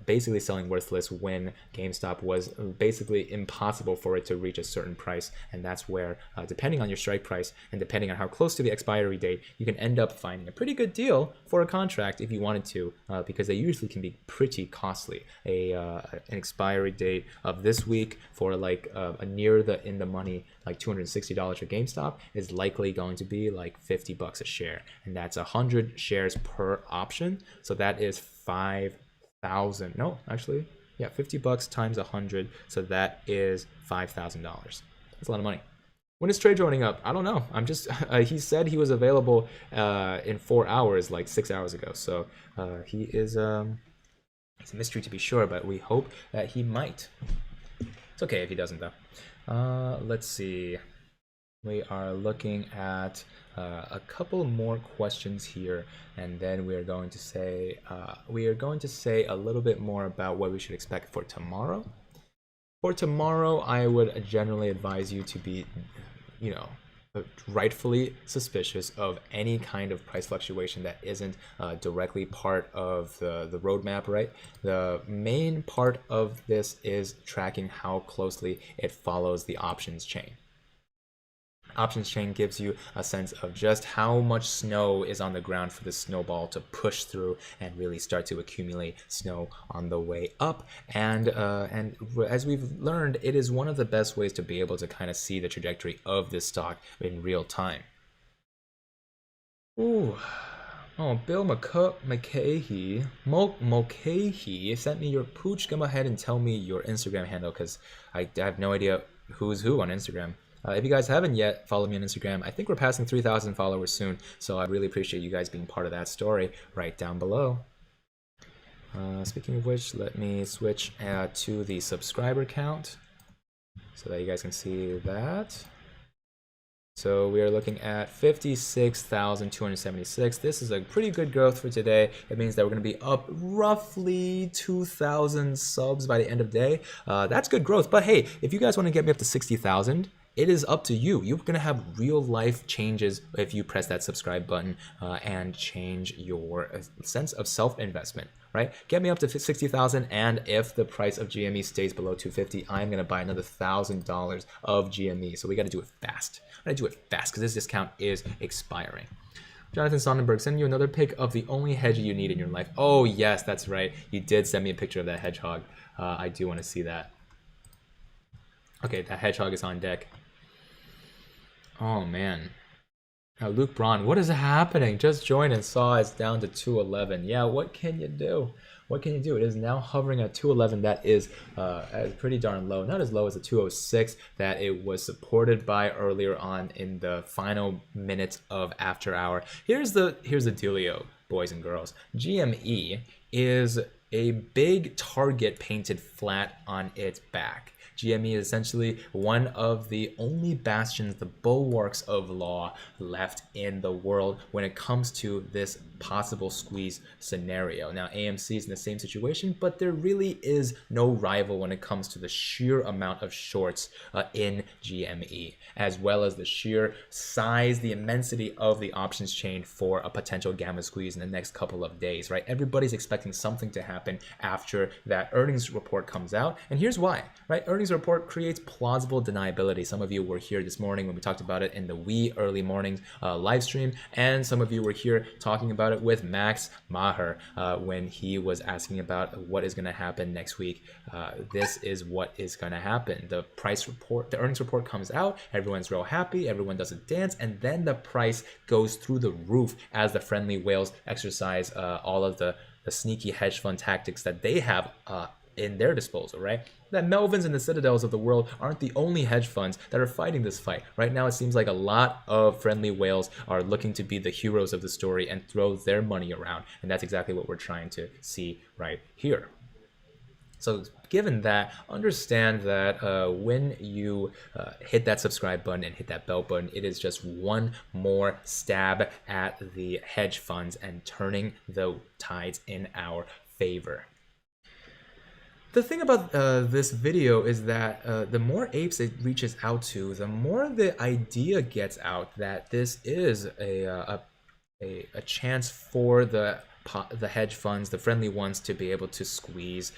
Basically selling worthless when GameStop was basically impossible for it to reach a certain price. And that's where, depending on your strike price and depending on how close to the expiry date, you can end up finding a pretty good deal for a contract if you wanted to, because they usually can be pretty costly. An expiry date of this week for like a near the in the money, like $260 for GameStop, is likely going to be like 50 bucks a share. And that's 100 shares per option. So that is 5,000. No, actually, yeah, 50 bucks times 100. So that is $5,000. That's a lot of money. When is trade running up? I don't know. I'm just, he said he was available in 4 hours, like 6 hours ago. So he is, it's a mystery to be sure, but we hope that he might. It's okay if he doesn't though. Let's see. We are looking at a couple more questions here, and then we are going to say a little bit more about what we should expect for tomorrow. For tomorrow, I would generally advise you to be, rightfully suspicious of any kind of price fluctuation that isn't directly part of the roadmap, right? The main part of this is tracking how closely it follows the options chain. options chain gives you a sense of just how much snow is on the ground for the snowball to push through and really start to accumulate snow on the way up. And as we've learned, it is one of the best ways to be able to kind of see the trajectory of this stock in real time. Ooh. Oh, Bill Mulcahy sent me your pooch. Go ahead and tell me your Instagram handle, because I have no idea who's who on Instagram. If you guys haven't yet, follow me on Instagram. I think we're passing 3,000 followers soon, so I really appreciate you guys being part of that story right down below. Speaking of which, let me switch to the subscriber count so that you guys can see that. So we are looking at 56,276. This is a pretty good growth for today. It means that we're going to be up roughly 2,000 subs by the end of the day. That's good growth. But hey, if you guys want to get me up to 60,000, it is up to you. You're going to have real life changes if you press that subscribe button and change your sense of self-investment, right? Get me up to 60,000, and if the price of GME stays below 250, I'm going to buy another $1,000 of GME. So we got to do it fast. I got to do it fast because this discount is expiring. Jonathan Sonnenberg, send you another pic of the only hedge you need in your life. Oh yes, that's right. You did send me a picture of that hedgehog. I do want to see that. Okay, that hedgehog is on deck. Oh man. Now Luke Braun, what is happening? Just joined and saw it's down to 211. Yeah, what can you do? What can you do? It is now hovering at 211. That is pretty darn low. Not as low as the 206 that it was supported by earlier on in the final minutes of after hour. Here's the dealio, boys and girls. GME is a big target painted flat on its back. GME is essentially one of the only bastions, the bulwarks of law left in the world when it comes to this possible squeeze scenario. Now, AMC is in the same situation, but there really is no rival when it comes to the sheer amount of shorts in GME, as well as the sheer size, the immensity of the options chain for a potential gamma squeeze in the next couple of days, right? Everybody's expecting something to happen after that earnings report comes out, and here's why, right? Earnings report creates plausible deniability. Some of you were here this morning when we talked about it in the early morning live stream, and some of you were here talking about it with Max Maher when he was asking about what is going to happen next week. This is what is going to happen. The earnings report comes out, everyone's real happy, everyone does a dance, and then the price goes through the roof as the friendly whales exercise all of the sneaky hedge fund tactics that they have in their disposal, right? That Melvins and the Citadels of the world aren't the only hedge funds that are fighting this fight. Right now, it seems like a lot of friendly whales are looking to be the heroes of the story and throw their money around. And that's exactly what we're trying to see right here. So given that, understand that when you hit that subscribe button and hit that bell button, it is just one more stab at the hedge funds and turning the tides in our favor. The thing about this video is that the more apes it reaches out to, the more the idea gets out that this is a chance for the hedge funds, the friendly ones, to be able to squeeze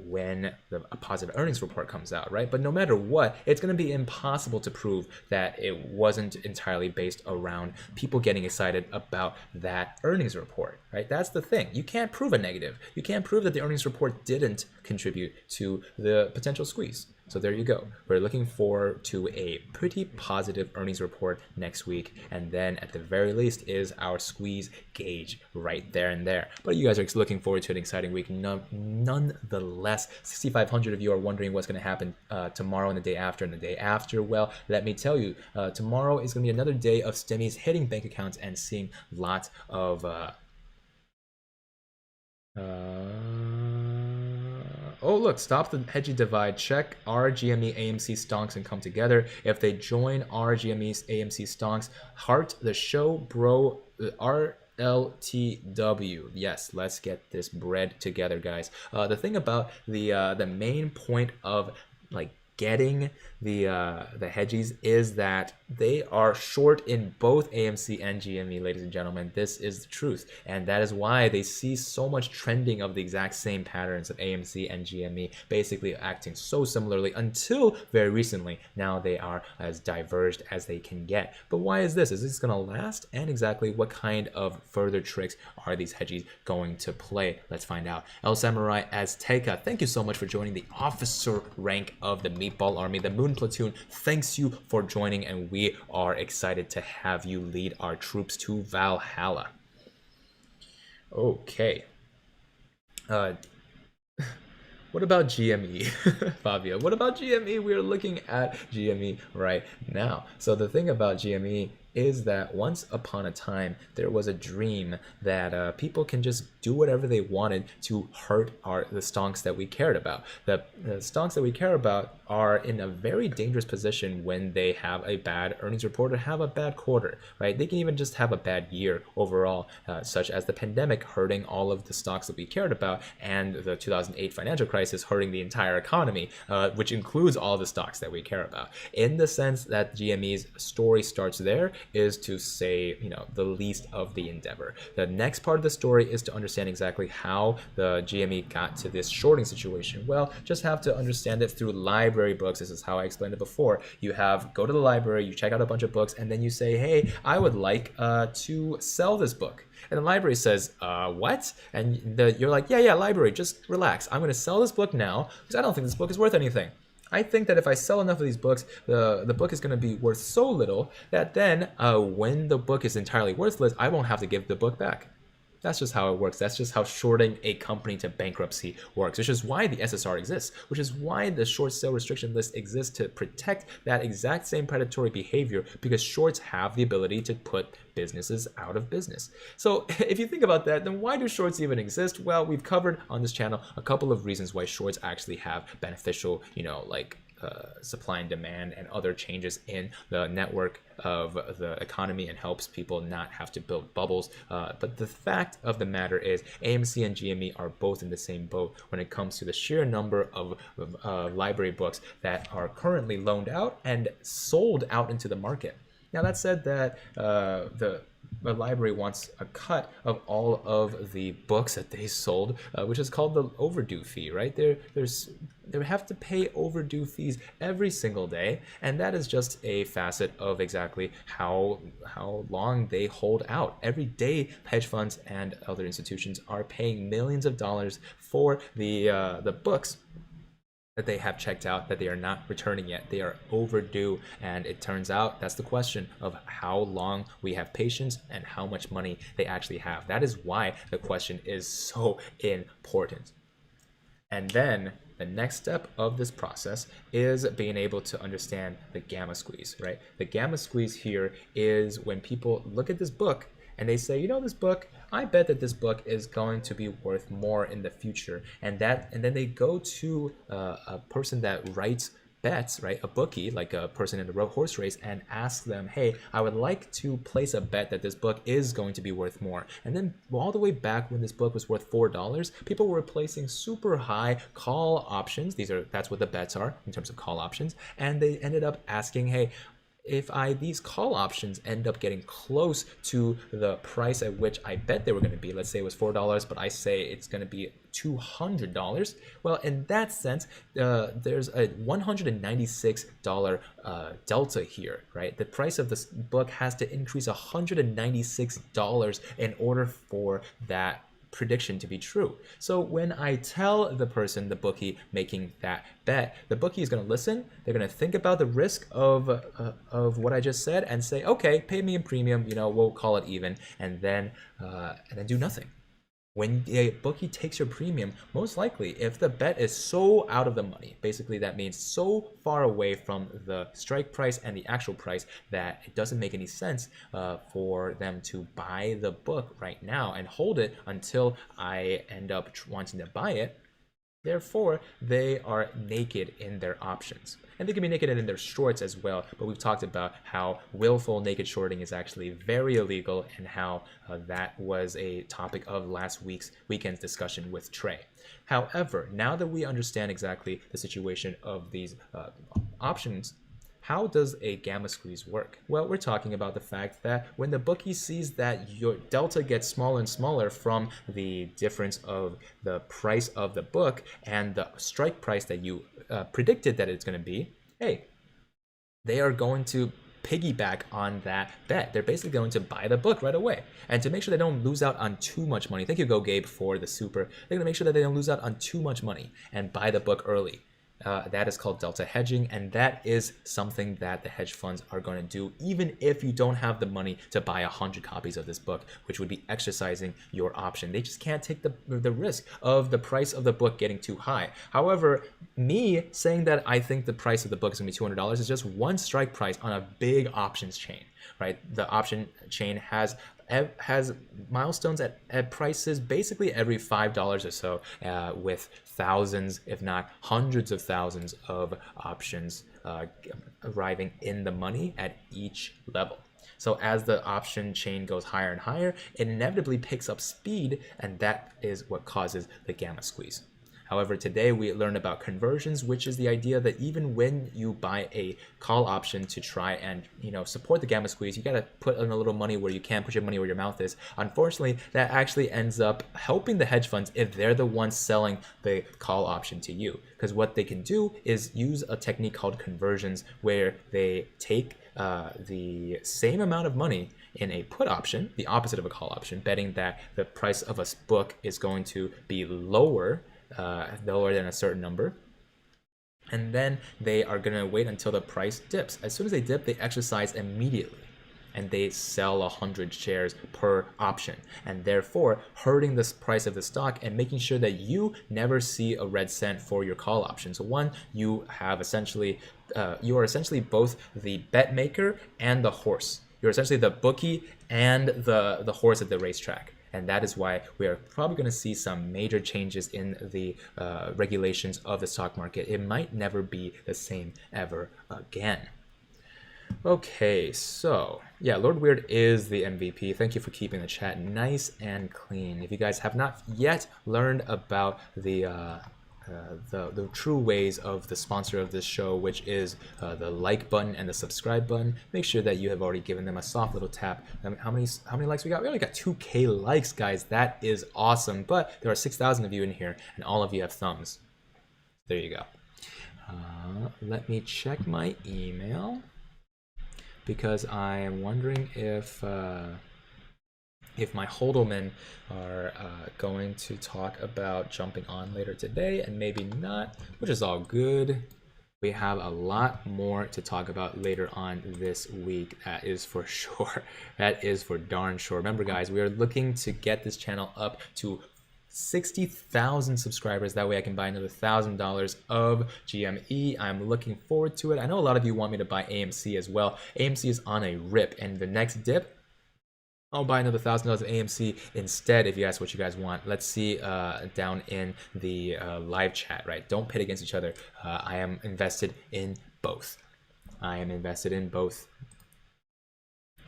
when a positive earnings report comes out, right? But no matter what, it's going to be impossible to prove that it wasn't entirely based around people getting excited about that earnings report, right? That's the thing. You can't prove a negative. You can't prove that the earnings report didn't contribute to the potential squeeze. So there you go. We're looking forward to a pretty positive earnings report next week. And then at the very least is our squeeze gauge right there and there. But you guys are looking forward to an exciting week. Nonetheless, 6,500 of you are wondering what's going to happen tomorrow and the day after and the day after. Well, let me tell you, tomorrow is going to be another day of stimmies hitting bank accounts and seeing lots of oh, look, stop the hedgy divide. Check our GME AMC stonks and come together. If they join our GME AMC stonks, heart the show, bro. RLTW. Yes, let's get this bread together, guys. The thing about the main point of like getting the hedgies is that they are short in both AMC and GME, ladies and gentlemen. This is the truth, and that is why they see so much trending of the exact same patterns of AMC and GME, basically acting so similarly until very recently. Now they are as diverged as they can get. But why is this? Is this going to last? And exactly what kind of further tricks are these hedgies going to play? Let's find out. El Samurai Azteca, thank you so much for joining the officer rank of the Meatball Army. The Moon Platoon thanks you for joining, and we are excited to have you lead our troops to Valhalla. Okay. What about GME? Fabio, what about GME? We are looking at GME right now. So the thing about GME is that once upon a time, there was a dream that people can just do whatever they wanted to hurt the stonks that we cared about. The stonks that we care about are in a very dangerous position when they have a bad earnings report or have a bad quarter, right? They can even just have a bad year overall, such as the pandemic hurting all of the stocks that we cared about, and the 2008 financial crisis hurting the entire economy, which includes all the stocks that we care about. In the sense that GME's story starts there, is to say, the least of the endeavor. The next part of the story is to understand exactly how the GME got to this shorting situation. Well, just have to understand it through library books. This is how I explained it before. You go to the library, you check out a bunch of books, and then you say, hey, I would like to sell this book. And the library says, what? And you're like, yeah, library, just relax. I'm going to sell this book now because I don't think this book is worth anything. I think that if I sell enough of these books, the book is going to be worth so little that then when the book is entirely worthless, I won't have to give the book back. That's just how it works. That's just how shorting a company to bankruptcy works, which is why the SSR exists, which is why the short sale restriction list exists, to protect that exact same predatory behavior, because shorts have the ability to put businesses out of business. So if you think about that, then why do shorts even exist? Well, we've covered on this channel a couple of reasons why shorts actually have beneficial, supply and demand and other changes in the network of the economy, and helps people not have to build bubbles. But the fact of the matter is AMC and GME are both in the same boat when it comes to the sheer number of library books that are currently loaned out and sold out into the market. Now, that said, that the library wants a cut of all of the books that they sold, which is called the overdue fee, right? They have to pay overdue fees every single day, and that is just a facet of exactly how long they hold out. Every day, hedge funds and other institutions are paying millions of dollars for the books that they have checked out that they are not returning yet. They are overdue, and it turns out that's the question of how long we have patience and how much money they actually have. That is why the question is so important. And then the next step of this process is being able to understand the gamma squeeze, right? The gamma squeeze here is when people look at this book and they say, this book, I bet that this book is going to be worth more in the future. And then they go to a person that writes bets, right? A bookie, like a person in the horse race, and ask them, hey, I would like to place a bet that this book is going to be worth more. And then all the way back when this book was worth $4, people were placing super high call options. That's what the bets are in terms of call options. And they ended up asking, hey, if these call options end up getting close to the price at which I bet they were going to be, let's say it was $4, but I say it's going to be $200, well, in that sense, there's a $196 delta here, right? The price of this book has to increase $196 in order for that prediction to be true. So when I tell the person, the bookie making that bet, the bookie is going to listen. They're going to think about the risk of what I just said and say, okay, pay me in premium, we'll call it even, and then do nothing. When a bookie takes your premium, most likely, if the bet is so out of the money, basically that means so far away from the strike price and the actual price that it doesn't make any sense for them to buy the book right now and hold it until I end up wanting to buy it, Therefore, they are naked in their options. And they can be naked in their shorts as well, but we've talked about how willful naked shorting is actually very illegal and how that was a topic of last weekend's discussion with Trey. However, now that we understand exactly the situation of these options, how does a gamma squeeze work? Well, we're talking about the fact that when the bookie sees that your delta gets smaller and smaller from the difference of the price of the book and the strike price that you predicted that it's going to be, hey, they are going to piggyback on that bet. They're basically going to buy the book right away. And to make sure they don't lose out on too much money, thank you, Go Gabe, for the super. They're going to make sure that they don't lose out on too much money and buy the book early. That is called delta hedging, and that is something that the hedge funds are going to do even if you don't have the money to buy 100 copies of this book, which would be exercising your option. They just can't take the risk of the price of the book getting too high. However, me saying that I think the price of the book is going to be $200 is just one strike price on a big options chain, right? The option chain has milestones at prices basically every $5 or so, with thousands, if not hundreds of thousands of options arriving in the money at each level. So as the option chain goes higher and higher, it inevitably picks up speed, and that is what causes the gamma squeeze. However, today we learned about conversions, which is the idea that even when you buy a call option to try and support the gamma squeeze, you gotta put in a little money where you can, put your money where your mouth is. Unfortunately, that actually ends up helping the hedge funds if they're the ones selling the call option to you. Because what they can do is use a technique called conversions, where they take the same amount of money in a put option, the opposite of a call option, betting that the price of a book is going to be lower than a certain number, and then they are going to wait until the price dips. As soon as they dip, they exercise immediately, and they sell 100 shares per option, and therefore hurting the price of the stock and making sure that you never see a red cent for your call option. So one, you are essentially both the bet maker and the horse. You're essentially the bookie and the horse at the racetrack. And that is why we are probably going to see some major changes in the regulations of the stock market. It might never be the same ever again. Okay, so yeah, Lord Weird is the MVP. Thank you for keeping the chat nice and clean. If you guys have not yet learned about the true ways of the sponsor of this show, which is the like button and the subscribe button, make sure that you have already given them a soft little tap. How many likes we got? We only got 2K likes, guys. That is awesome. But there are 6,000 of you in here, and all of you have thumbs. There you go. Let me check my email, because I am wondering if my Holdelmen are going to talk about jumping on later today, and maybe not, which is all good. We have a lot more to talk about later on this week, that is for sure. That is for darn sure. Remember, guys, we are looking to get this channel up to 60,000 subscribers. That way I can buy another $1,000 of GME. I'm looking forward to it. I know a lot of you want me to buy AMC as well. AMC is on a rip, and the next dip, I'll buy another $1,000 of AMC instead, if you ask what you guys want. Let's see down in the live chat, right? Don't pit against each other. I am invested in both. I am invested in both.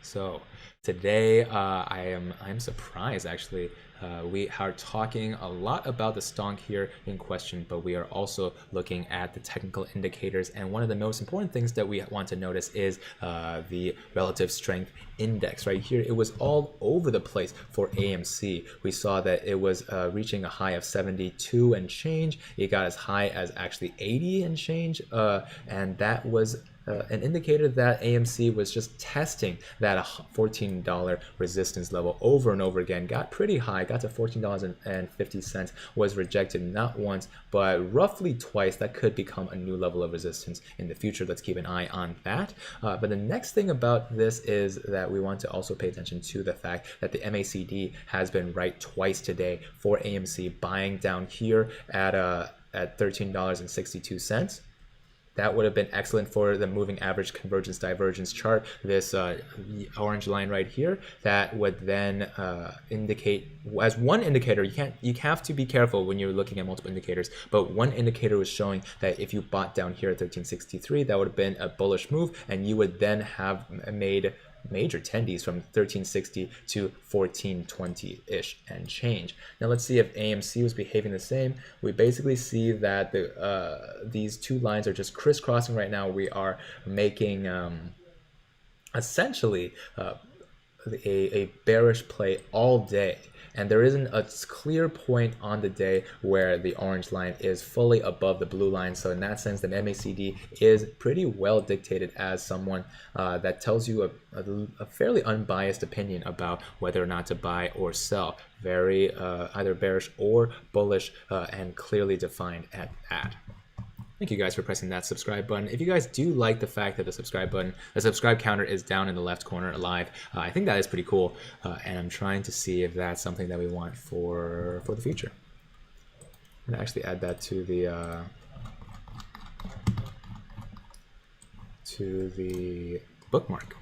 So today I'm surprised, actually. We are talking a lot about the stock here in question, but we are also looking at the technical indicators. And one of the most important things that we want to notice is the relative strength index. Right here, it was all over the place for AMC. We saw that it was reaching a high of 72 and change. It got as high as actually 80 and change, and that was an indicator that AMC was just testing that $14 resistance level over and over again. Got pretty high, got to $14.50, was rejected not once, but roughly twice. That could become a new level of resistance in the future. Let's keep an eye on that. But the next thing about this is that we want to also pay attention to the fact that the MACD has been right twice today for AMC, buying down here at $13.62. that would have been excellent for the moving average convergence divergence chart. This orange line right here, that would then indicate as one indicator. You have to be careful when you're looking at multiple indicators, but one indicator was showing that if you bought down here at 1363, that would have been a bullish move, and you would then have made major tendies from 1360 to 1420-ish and change. Now let's see if AMC was behaving the same. We basically see that these two lines are just crisscrossing right now. We are making essentially a bearish play all day, and there isn't a clear point on the day where the orange line is fully above the blue line. So in that sense, the MACD is pretty well dictated as someone that tells you a fairly unbiased opinion about whether or not to buy or sell. Very either bearish or bullish, and clearly defined at that. Thank you guys for pressing that subscribe button. If you guys do like the fact that the subscribe counter is down in the left corner alive, I think that is pretty cool. And I'm trying to see if that's something that we want for the future. I'm gonna actually add that to the bookmark.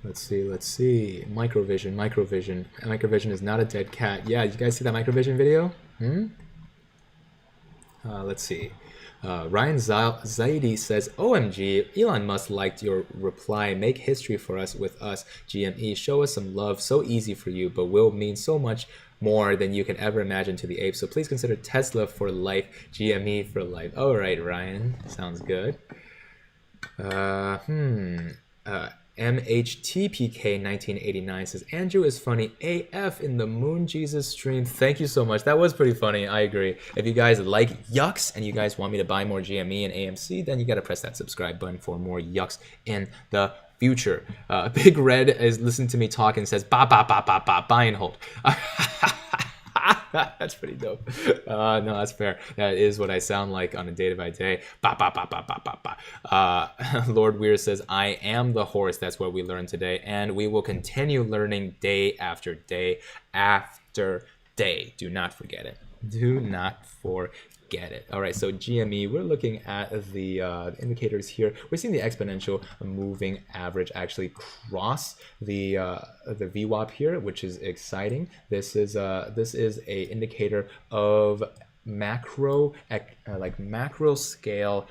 Let's see. Microvision is not a dead cat. Yeah, you guys see that Microvision video? Let's see. Ryan Zaidi says, OMG, Elon Musk liked your reply. Make history for us with us. GME, show us some love. So easy for you, but will mean so much more than you can ever imagine to the apes. So please consider Tesla for life, GME for life. All right, Ryan. Sounds good. MHTPK1989 says, Andrew is funny AF in the Moon Jesus stream. Thank you so much. That was pretty funny. I agree. If you guys like yucks and you guys want me to buy more GME and AMC, then you got to press that subscribe button for more yucks in the future. Big Red is listening to me talk and says, buy and hold. That's pretty dope. No, that's fair. That is what I sound like on a day-by-day. Lord Weir says, I am the horse. That's what we learned today. And we will continue learning day after day after day. Do not forget it. Do not forget it. All right, so GME, we're looking at the indicators here. We're seeing the exponential moving average actually cross the VWAP here, which is exciting. This is a indicator of macro scale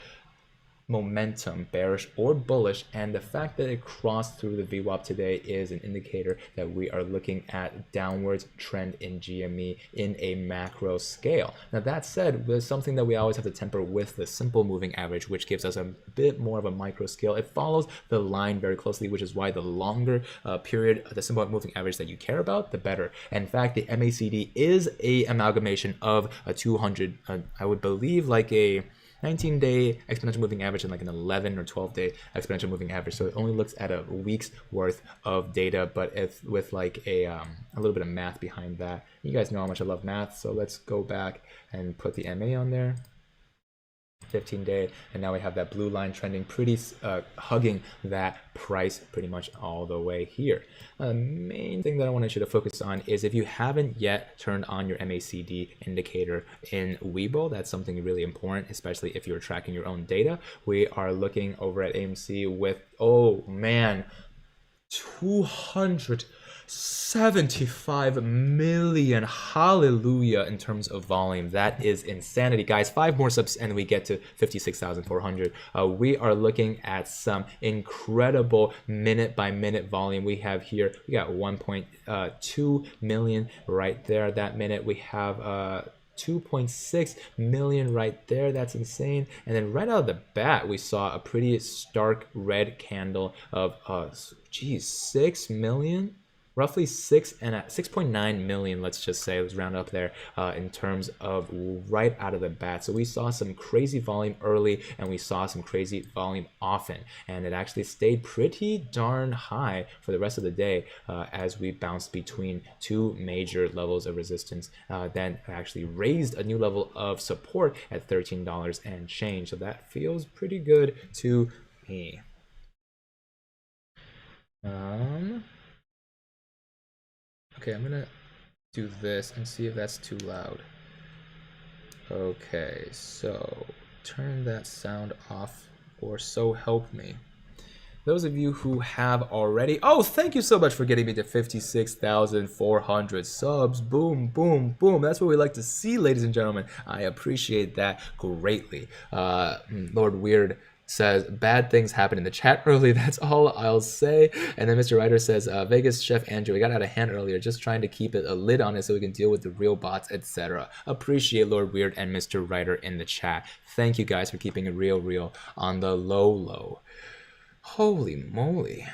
momentum, bearish or bullish, and the fact that it crossed through the VWAP today is an indicator that we are looking at downwards trend in GME in a macro scale. Now that said, there's something that we always have to temper with the simple moving average, which gives us a bit more of a micro scale. It follows the line very closely, which is why the longer period, the simple moving average that you care about, the better. In fact, the MACD is a amalgamation of a 200, I would believe like a 19-day exponential moving average and like an 11 or 12-day exponential moving average. So it only looks at a week's worth of data, but if with like a little bit of math behind that. You guys know how much I love math, so let's go back and put the MA on there. 15-day, and now we have that blue line trending pretty hugging that price pretty much all the way here. The main thing that I wanted you to focus on is if you haven't yet turned on your MACD indicator in WeBull, that's something really important, especially if you're tracking your own data. We are looking over at AMC with, oh man, 275 million, hallelujah, in terms of volume. That is insanity, guys. 5 more subs and we get to 56,400. We are looking at some incredible minute by minute volume. We have here, we got 1.2 million right there that minute. We have 2.6 million right there. That's insane. And then right out of the bat, we saw a pretty stark red candle of 6 million, roughly 6.9 million, let's just say, let's round up there, in terms of right out of the bat. So we saw some crazy volume early and we saw some crazy volume often, and it actually stayed pretty darn high for the rest of the day as we bounced between 2 major levels of resistance, then actually raised a new level of support at $13 and change. So that feels pretty good to me. Okay, I'm gonna do this and see if that's too loud. Okay, so turn that sound off, or so help me. Those of you who have already, oh, thank you so much for getting me to 56,400 subs. Boom, boom, boom. That's what we like to see, ladies and gentlemen. I appreciate that greatly. Lord Weird says bad things happen in the chat early. That's all I'll say. And then Mr. Ryder says Vegas Chef Andrew, we got out of hand earlier, just trying to keep a lid on it so we can deal with the real bots, etc. Appreciate Lord Weird and Mr. Ryder in the chat. Thank you guys for keeping it real on the low. Holy moly.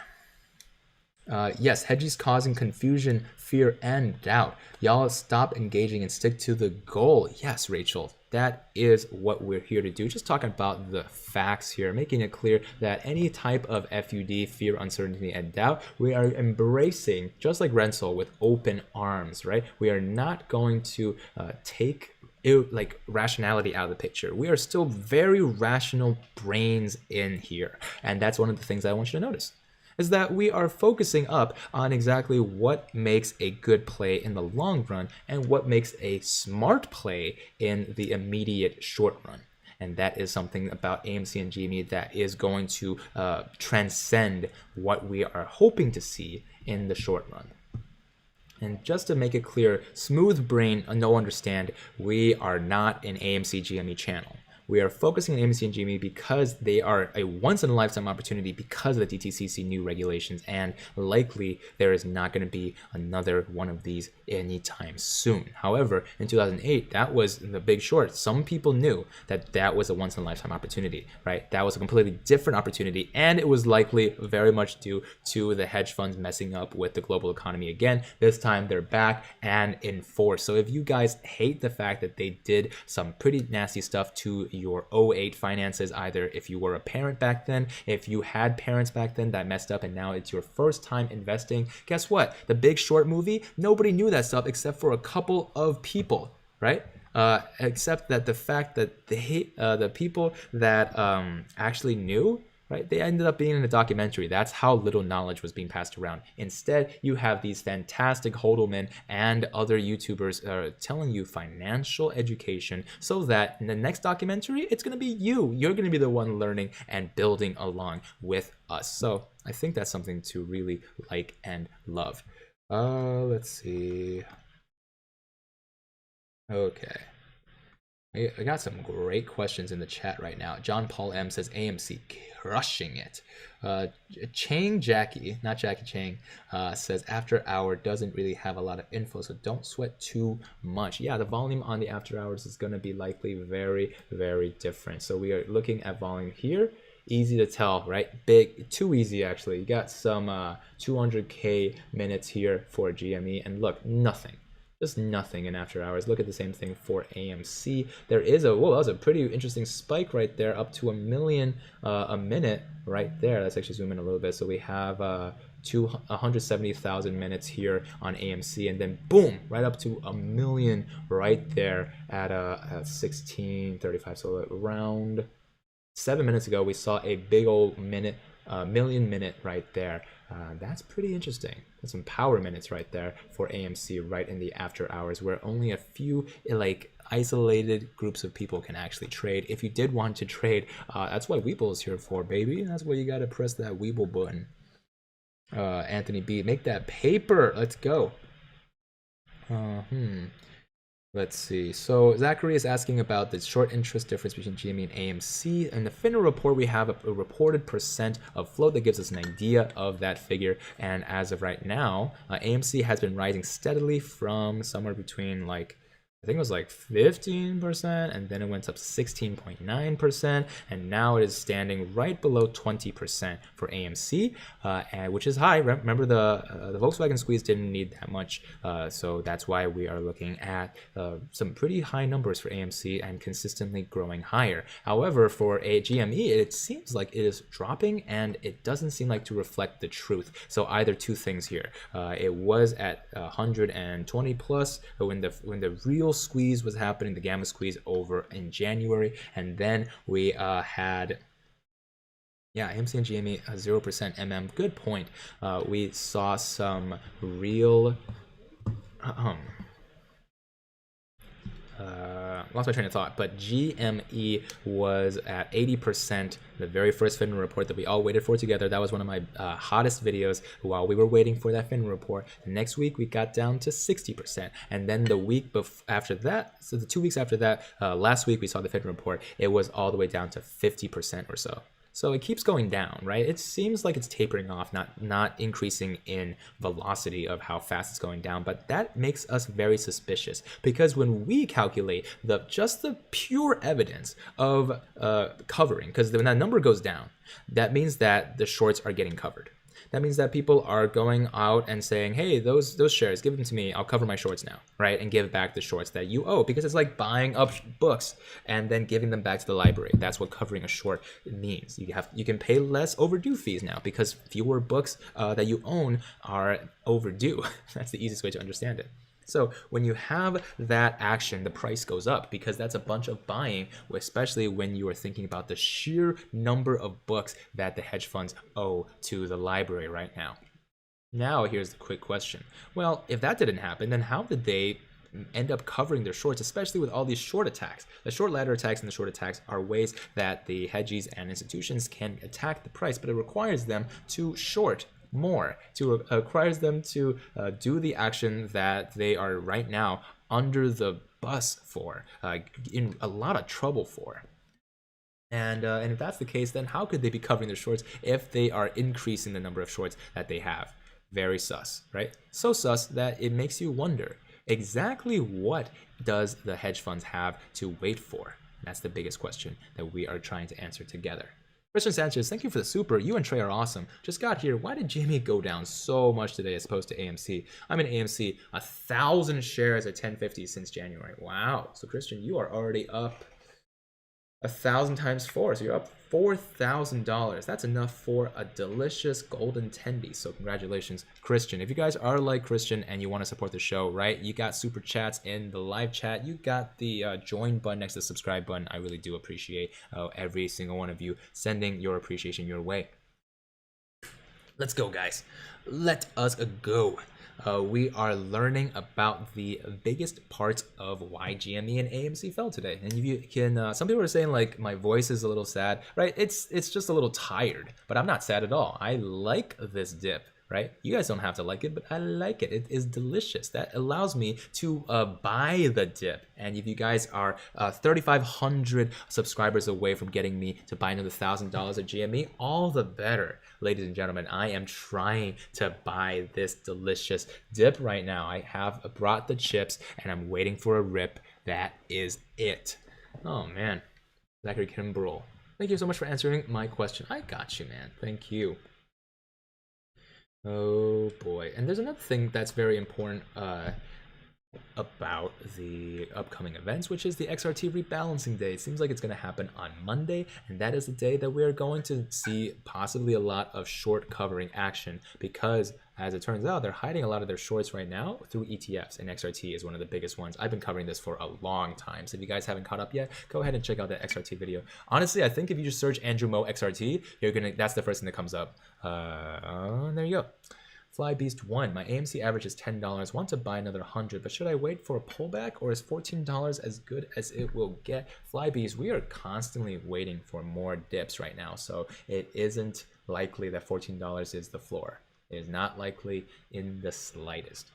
Yes, hedges causing confusion, fear, and doubt. Y'all stop engaging and stick to the goal. Yes, Rachel, that is what we're here to do. Just talking about the facts here, making it clear that any type of FUD, fear, uncertainty, and doubt, we are embracing, just like Renzel, with open arms, right? We are not going to take like rationality out of the picture. We are still very rational brains in here. And that's one of the things I want you to notice, is that we are focusing up on exactly what makes a good play in the long run and what makes a smart play in the immediate short run. And that is something about AMC and GME that is going to transcend what we are hoping to see in the short run. And just to make it clear, smooth brain, no understand, we are not an AMC GME channel. We are focusing on AMC and GME because they are a once-in-a-lifetime opportunity because of the DTCC new regulations, and likely there is not going to be another one of these anytime soon. However, in 2008, that was the Big Short. Some people knew that that was a once-in-a-lifetime opportunity, right? That was a completely different opportunity, and it was likely very much due to the hedge funds messing up with the global economy again. This time, they're back and in force. So if you guys hate the fact that they did some pretty nasty stuff to your 08 finances, either if you were a parent back then, if you had parents back then that messed up and now it's your first time investing, guess what? The Big Short movie, nobody knew that stuff except for a couple of people, right? Except that the fact that the people that actually knew, right, they ended up being in a documentary. That's how little knowledge was being passed around. Instead, you have these fantastic hodlmen and other YouTubers telling you financial education so that in the next documentary, it's going to be you. You're going to be the one learning and building along with us. So I think that's something to really like and love. Let's see. Okay. I got some great questions in the chat right now. John Paul M says AMC crushing it. Chang Jackie, not Jackie Chang, says After Hour doesn't really have a lot of info, so don't sweat too much. Yeah, the volume on the After Hours is going to be likely very, very different. So we are looking at volume here. Easy to tell, right? Big, too easy actually. You got some 200K minutes here for GME, and look, nothing. Just nothing in After Hours. Look at the same thing for AMC. There is a, whoa, that was a pretty interesting spike right there, up to 1 million a minute right there. Let's actually zoom in a little bit. So we have 170,000 minutes here on AMC, and then boom, right up to 1 million right there at 1635. So around 7 minutes ago, we saw a big old million minute right there. That's pretty interesting. That's some power minutes right there for AMC right in the After Hours, where only a few like isolated groups of people can actually trade. If you did want to trade, that's what WeBull is here for, baby. That's why you got to press that WeBull button. Anthony B, make that paper. Let's go. Let's see. So Zachary is asking about the short interest difference between GME and AMC. In the FINRA report, we have a reported percent of float that gives us an idea of that figure. And as of right now, AMC has been rising steadily from somewhere between like, I think it was like 15%, and then it went up 16.9%, and now it is standing right below 20% for AMC, which is high. Remember, the Volkswagen squeeze didn't need that much, so that's why we are looking at some pretty high numbers for AMC and consistently growing higher. However, for a GME, it seems like it is dropping, and it doesn't seem like to reflect the truth. So either two things here. It was at 120 plus when the real squeeze was happening, the gamma squeeze over in January, and then we had AMC and GME 0% MM. Good point. We saw some real lost my train of thought, but GME was at 80%, the very first FINRA report that we all waited for together. That was one of my hottest videos while we were waiting for that FINRA report. The next week, we got down to 60%. And then the week after that, so the 2 weeks after that, last week we saw the FINRA report, it was all the way down to 50% or so. So it keeps going down, right? It seems like it's tapering off, not increasing in velocity of how fast it's going down, but that makes us very suspicious because when we calculate just the pure evidence of covering, because when that number goes down, that means that the shorts are getting covered. That means that people are going out and saying, hey, those shares, give them to me. I'll cover my shorts now, right? And give back the shorts that you owe, because it's like buying up books and then giving them back to the library. That's what covering a short means. You can pay less overdue fees now because fewer books that you own are overdue. That's the easiest way to understand it. So when you have that action, the price goes up because that's a bunch of buying, especially when you are thinking about the sheer number of books that the hedge funds owe to the library right now. Now, here's the quick question. Well, if that didn't happen, then how did they end up covering their shorts, especially with all these short attacks? The short ladder attacks and the short attacks are ways that the hedgies and institutions can attack the price, but it requires them to short more, to requires them to do the action that they are right now under the bus for, in a lot of trouble for. And if that's the case, then how could they be covering their shorts if they are increasing the number of shorts that they have? Very sus, right? So sus that it makes you wonder exactly what does the hedge funds have to wait for? That's the biggest question that we are trying to answer together. Christian Sanchez, thank you for the super. You and Trey are awesome. Just got here. Why did GME go down so much today as opposed to AMC? I'm in AMC, 1,000 shares at 1050 since January. Wow. So Christian, you are already up 1,000 times 4. So you're up $4,000. That's enough for a delicious golden tendy. So congratulations, Christian. If you guys are like Christian and you want to support the show, right? You got super chats in the live chat. You got the join button next to the subscribe button. I really do appreciate every single one of you sending your appreciation your way. Let's go, guys. Let us go. We are learning about the biggest parts of why GME and AMC fell today. And you can, some people are saying like my voice is a little sad, right? It's just a little tired, but I'm not sad at all. I like this dip, right? You guys don't have to like it, but I like it. It is delicious. That allows me to buy the dip. And if you guys are 3,500 subscribers away from getting me to buy another $1,000 at GME, all the better. Ladies and gentlemen, I am trying to buy this delicious dip right now. I have brought the chips and I'm waiting for a rip. That is it. Oh man, Zachary Kimbrell, thank you so much for answering my question. I got you, man. Thank you. Oh boy. And there's another thing that's very important about the upcoming events, which is the XRT rebalancing day. It seems like it's going to happen on Monday, and that is the day that we are going to see possibly a lot of short covering action because, as it turns out, they're hiding a lot of their shorts right now through ETFs, and XRT is one of the biggest ones. I've been covering this for a long time, so if you guys haven't caught up yet, go ahead and check out that XRT video. Honestly, I think if you just search Andrew Mo XRT, that's the first thing that comes up. There you go. Fly Beast 1, my AMC average is $10. Want to buy another 100, but should I wait for a pullback or is $14 as good as it will get? Fly Beast, we are constantly waiting for more dips right now, so it isn't likely that $14 is the floor. It is not likely in the slightest.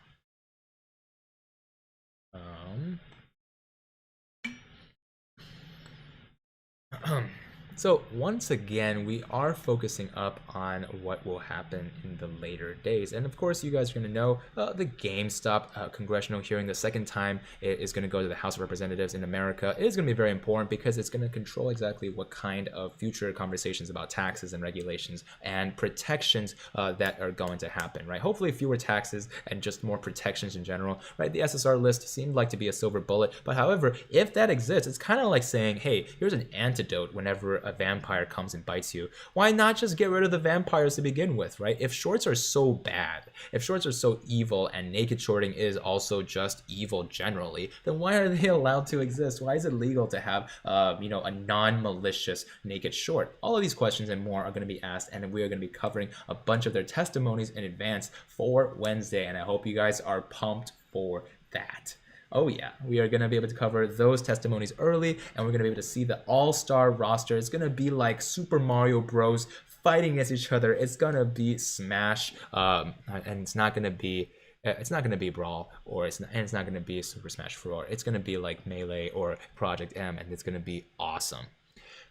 So once again, we are focusing up on what will happen in the later days. And of course, you guys are going to know the GameStop congressional hearing the second time it is going to go to the House of Representatives in America. It is going to be very important because it's going to control exactly what kind of future conversations about taxes and regulations and protections that are going to happen, right? Hopefully fewer taxes and just more protections in general, right? The SSR list seemed like to be a silver bullet, but however, if that exists, it's kind of like saying, hey, here's an antidote whenever a vampire comes and bites you. Why not just get rid of the vampires to begin with, right? If shorts are so bad, if shorts are so evil and naked shorting is also just evil generally, then why are they allowed to exist? Why is it legal to have a non-malicious naked short? All of these questions and more are going to be asked, and we are going to be covering a bunch of their testimonies in advance for Wednesday, and I hope you guys are pumped for that. Oh yeah, we are gonna be able to cover those testimonies early, and we're gonna be able to see the all-star roster. It's gonna be like Super Mario Bros. Fighting against each other. It's gonna be Smash, and it's not gonna be. It's not gonna be Brawl, or it's not gonna be Super Smash Bros. It's gonna be like Melee or Project M, and it's gonna be awesome.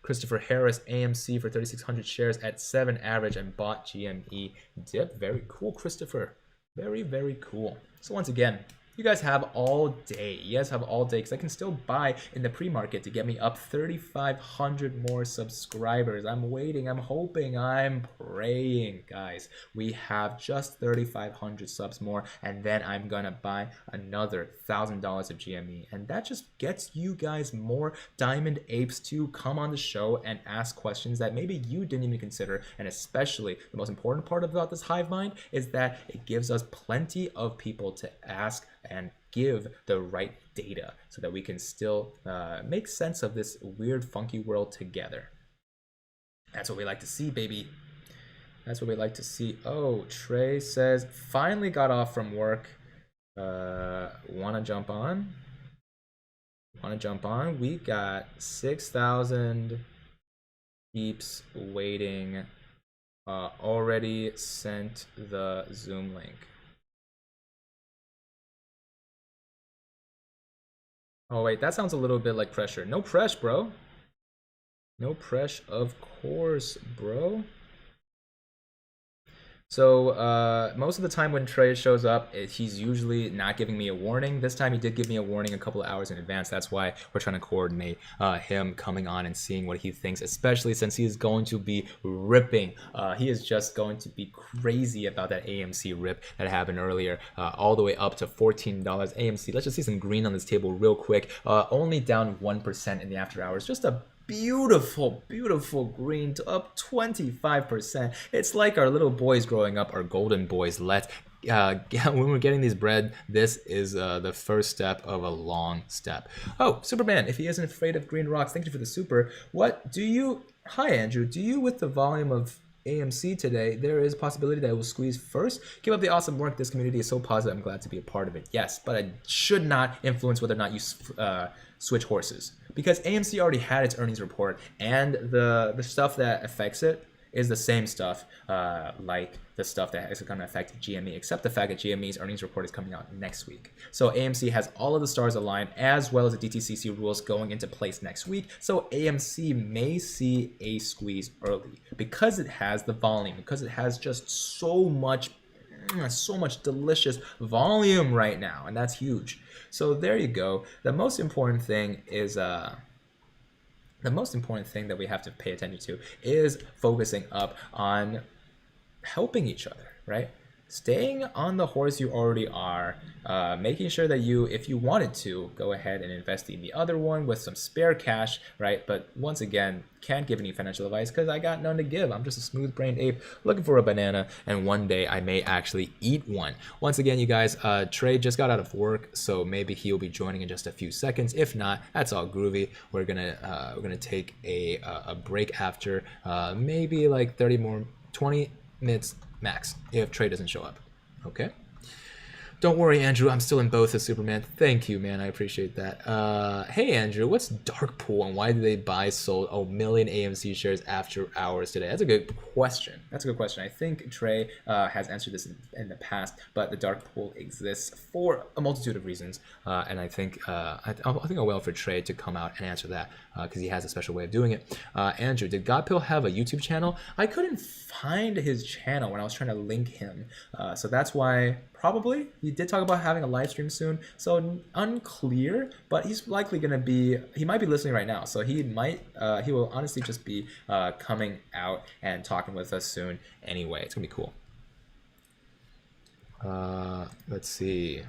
Christopher Harris, AMC for 3,600 shares at 7 average and bought GME dip. Very cool, Christopher. Very, very cool. So once again, you guys have all day. You guys have all day because I can still buy in the pre-market to get me up 3,500 more subscribers. I'm waiting. I'm hoping. I'm praying, guys. We have just 3,500 subs more, and then I'm going to buy another $1,000 of GME. And that just gets you guys more Diamond Apes to come on the show and ask questions that maybe you didn't even consider. And especially the most important part about this hive mind is that it gives us plenty of people to ask and give the right data so that we can still make sense of this weird, funky world together. That's what we like to see, baby. That's what we like to see. Oh, Trey says, finally got off from work. Wanna jump on? Wanna jump on? We got 6,000 peeps waiting. Already sent the Zoom link. Oh wait, that sounds a little bit like pressure. No pressure, bro. No pressure, of course, bro. So most of the time when Trey shows up, he's usually not giving me a warning. This time he did give me a warning a couple of hours in advance. That's why we're trying to coordinate him coming on and seeing what he thinks, especially since he is going to be ripping. He is just going to be crazy about that AMC rip that happened earlier, all the way up to $14. AMC, let's just see some green on this table real quick. Only down 1% in the after hours. Just a beautiful, beautiful green to up 25%. It's like our little boys growing up, our golden boys. When we're getting these bread, this is the first step of a long step. Oh, Superman, if he isn't afraid of green rocks, thank you for the super. What do you, hi Andrew, do you with the volume of AMC today, there is a possibility that it will squeeze first? Keep up the awesome work. This community is so positive. I'm glad to be a part of it. Yes, but I should not influence whether or not you switch horses, because AMC already had its earnings report, and the stuff that affects it is the same stuff like the stuff that is going to affect GME, except the fact that GME's earnings report is coming out next week. So AMC has all of the stars aligned, as well as the DTCC rules going into place next week. So AMC may see a squeeze early because it has the volume, because it has just so much delicious volume right now, and that's huge. So there you go. The most important thing is the most important thing that we have to pay attention to is focusing up on helping each other, right? Staying on the horse you already are, making sure that you, if you wanted to, go ahead and invest in the other one with some spare cash, right? But once again, can't give any financial advice because I got none to give. I'm just a smooth-brained ape looking for a banana, and one day I may actually eat one. Once again, you guys, Trey just got out of work, so maybe he'll be joining in just a few seconds. If not, that's all groovy. We're gonna take a break after maybe like 20 minutes max if Trey doesn't show up. Okay, don't worry, Andrew, I'm still in both as Superman. Thank you, man, I appreciate that. Hey Andrew, what's dark pool and why did they buy sold a million AMC shares after hours today? That's a good question. That's a good question. I think Trey has answered this in the past, but the dark pool exists for a multitude of reasons, and I think I'll wait for Trey to come out and answer that because he has a special way of doing it. Andrew, did Godpill have a YouTube channel? I couldn't find his channel when I was trying to link him, so that's why probably he did talk about having a live stream soon. So unclear, but he's likely gonna be. He might be listening right now, so he will honestly just be coming out and talking with us soon. Anyway, it's gonna be cool. Let's see.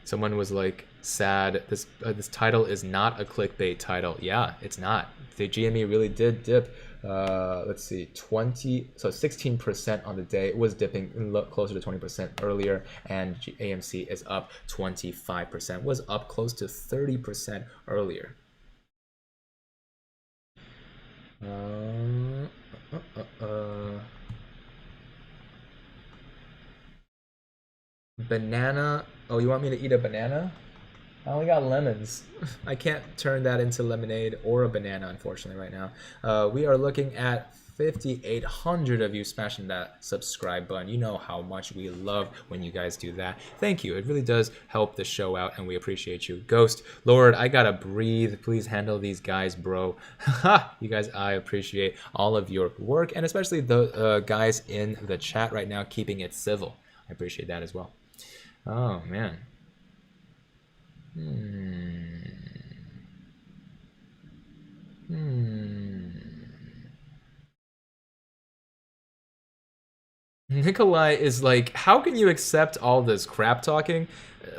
Someone was like, sad, this title is not a clickbait title. Yeah, it's not. The GME really did dip. Let's see, 16% on the day. It was dipping closer to 20% earlier, and AMC is up 25%. Was up close to 30% earlier. Banana Oh, you want me to eat a banana? I only got lemons. I can't turn that into lemonade or a banana, unfortunately, right now. We are looking at 5,800 of you smashing that subscribe button. You know how much we love when you guys do that. Thank you. It really does help the show out, and we appreciate you. Ghost, Lord, I gotta breathe. Please handle these guys, bro. You guys, I appreciate all of your work, and especially the guys in the chat right now keeping it civil. I appreciate that as well. Oh, man. Nikolai is like, how can you accept all this crap talking?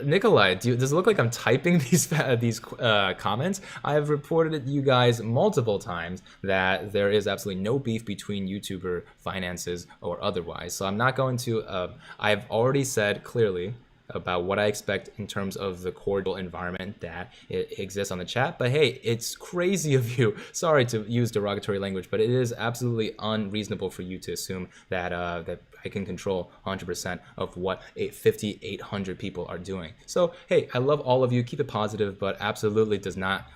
Nikolai, does it look like I'm typing these comments? I have reported to you guys multiple times that there is absolutely no beef between YouTuber finances or otherwise. So I'm not going to. I've already said clearly about what I expect in terms of the cordial environment that it exists on the chat. But hey, it's crazy of you. Sorry to use derogatory language, but it is absolutely unreasonable for you to assume that that I can control 100% of what 5,800 people are doing. So hey, I love all of you. Keep it positive, but absolutely does not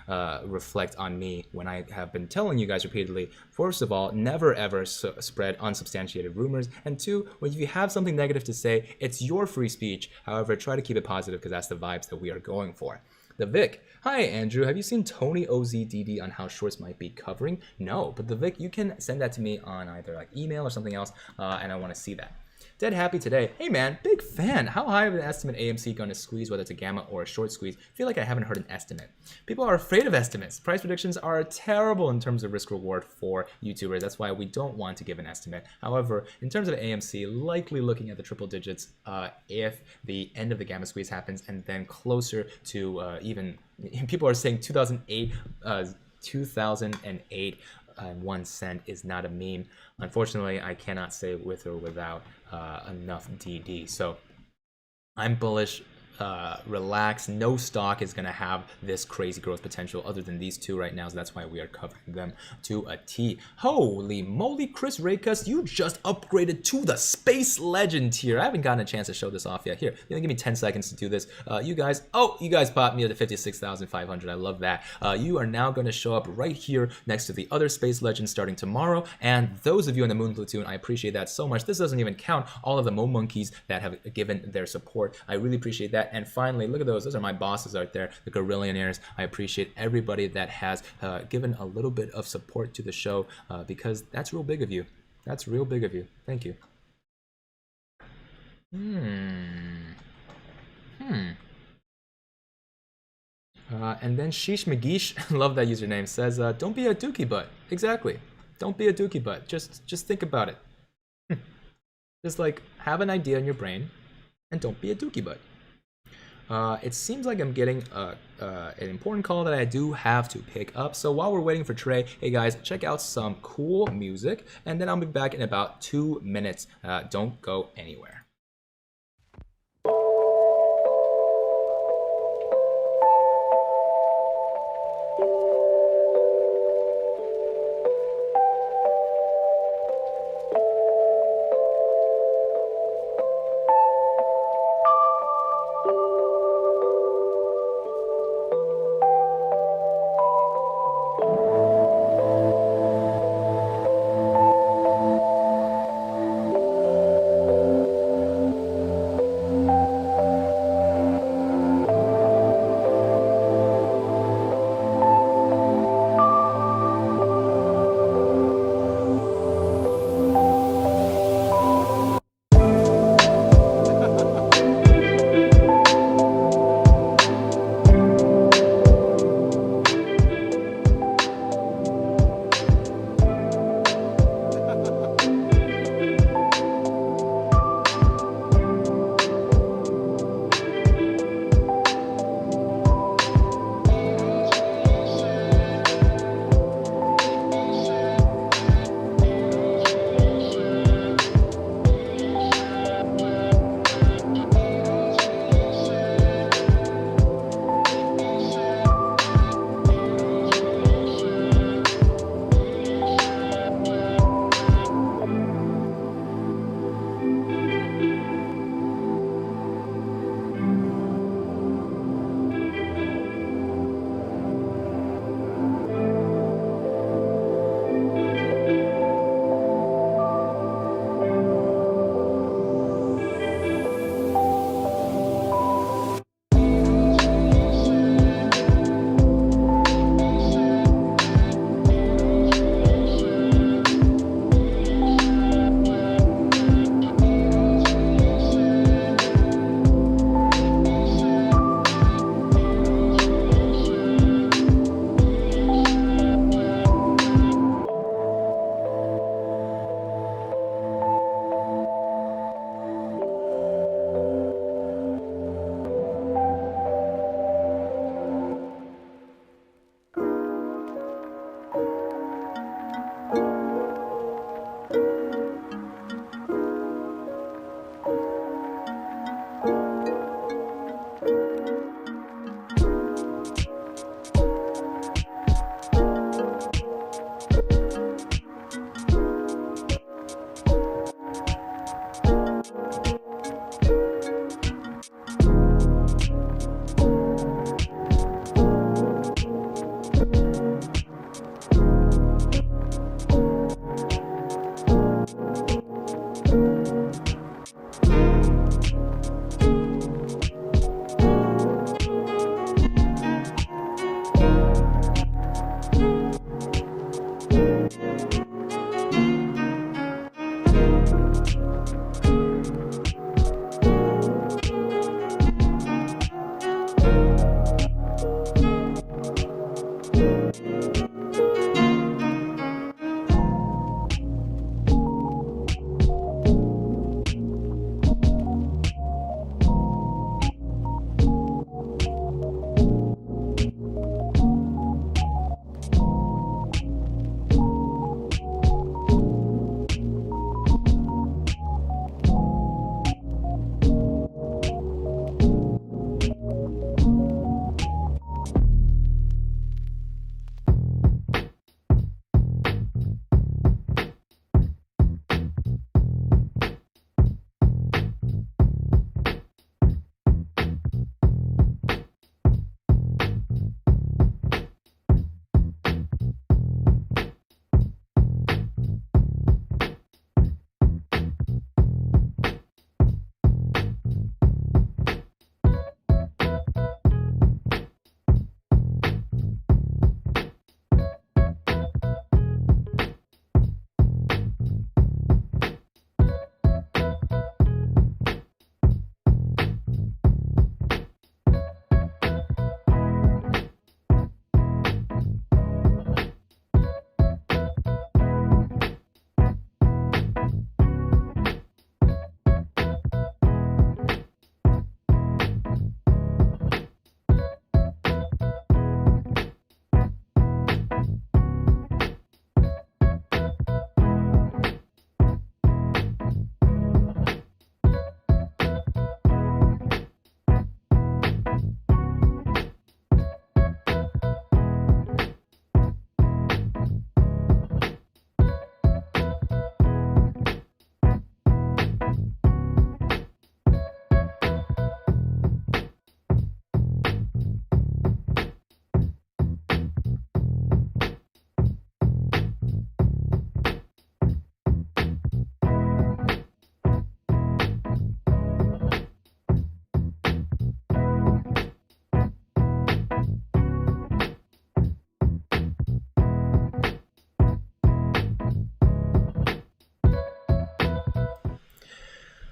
reflect on me when I have been telling you guys repeatedly. First of all, never ever spread unsubstantiated rumors. And two, when you have something negative to say, it's your free speech. However, try to keep it positive because that's the vibes that we are going for. The Vic. Hi, Andrew. Have you seen Tony OZDD on how shorts might be covering? No, but the Vic, you can send that to me on either like email or something else, and I want to see that. Dead happy today. Hey man, big fan. How high of an estimate AMC going to squeeze, whether it's a gamma or a short squeeze? Feel like I haven't heard an estimate. People are afraid of estimates. Price predictions are terrible in terms of risk reward for YouTubers. That's why we don't want to give an estimate. However, in terms of AMC, likely looking at the triple digits if the end of the gamma squeeze happens, and then closer to even people are saying 2008 and 1 cent is not a meme. Unfortunately, I cannot say with or without enough DD. So I'm bullish. Relax. No stock is going to have this crazy growth potential other than these two right now, so that's why we are covering them to a T. Holy moly, Chris Raycus, you just upgraded to the Space Legend tier. I haven't gotten a chance to show this off yet. Here, give me 10 seconds to do this. You guys popped me at the 56,500. I love that. You are now going to show up right here next to the other Space Legends starting tomorrow, and those of you in the Moon Platoon, I appreciate that so much. This doesn't even count all of the Mo Monkeys that have given their support. I really appreciate that. And finally, look at those. Those are my bosses right there, the Gorillionaires. I appreciate everybody that has given a little bit of support to the show because that's real big of you. That's real big of you. Thank you. And then Sheesh McGeesh, love that username, says, don't be a dookie butt. Exactly. Don't be a dookie butt. Just think about it. Just like have an idea in your brain and don't be a dookie butt. It seems like I'm getting an important call that I do have to pick up. So while we're waiting for Trey, hey guys, check out some cool music, and then I'll be back in about 2 minutes. Don't go anywhere.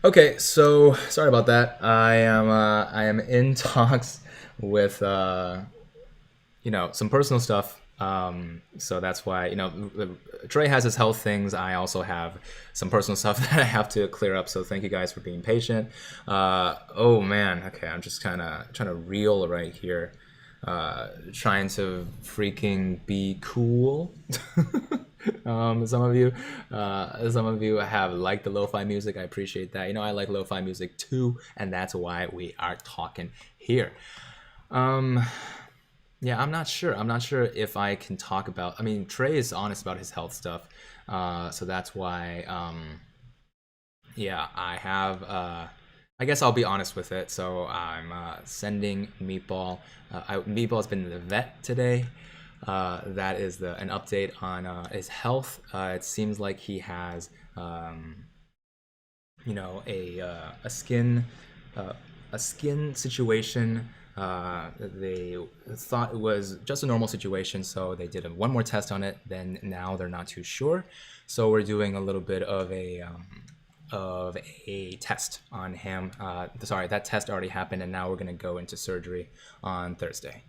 Okay, so sorry about that. I am in talks with some personal stuff. So that's why Trey has his health things. I also have some personal stuff that I have to clear up. So thank you guys for being patient. Oh man, okay, I'm just kind of trying to reel right here. Trying to freaking be cool. Some of you have liked the lo-fi music. I appreciate that. I like lo-fi music too, and that's why we are talking here. Yeah, I'm not sure. I'm not sure if I can talk about. I mean, Trey is honest about his health stuff, so that's why. Yeah, I have. I guess I'll be honest with it. So I'm sending Meatball. Meatball's been to the vet today. That is an update on his health. It seems like he has, a skin situation. They thought it was just a normal situation, so they did one more test on it. Then now they're not too sure, so we're doing a little bit of a test on him. Sorry, that test already happened, and now we're gonna go into surgery on Thursday.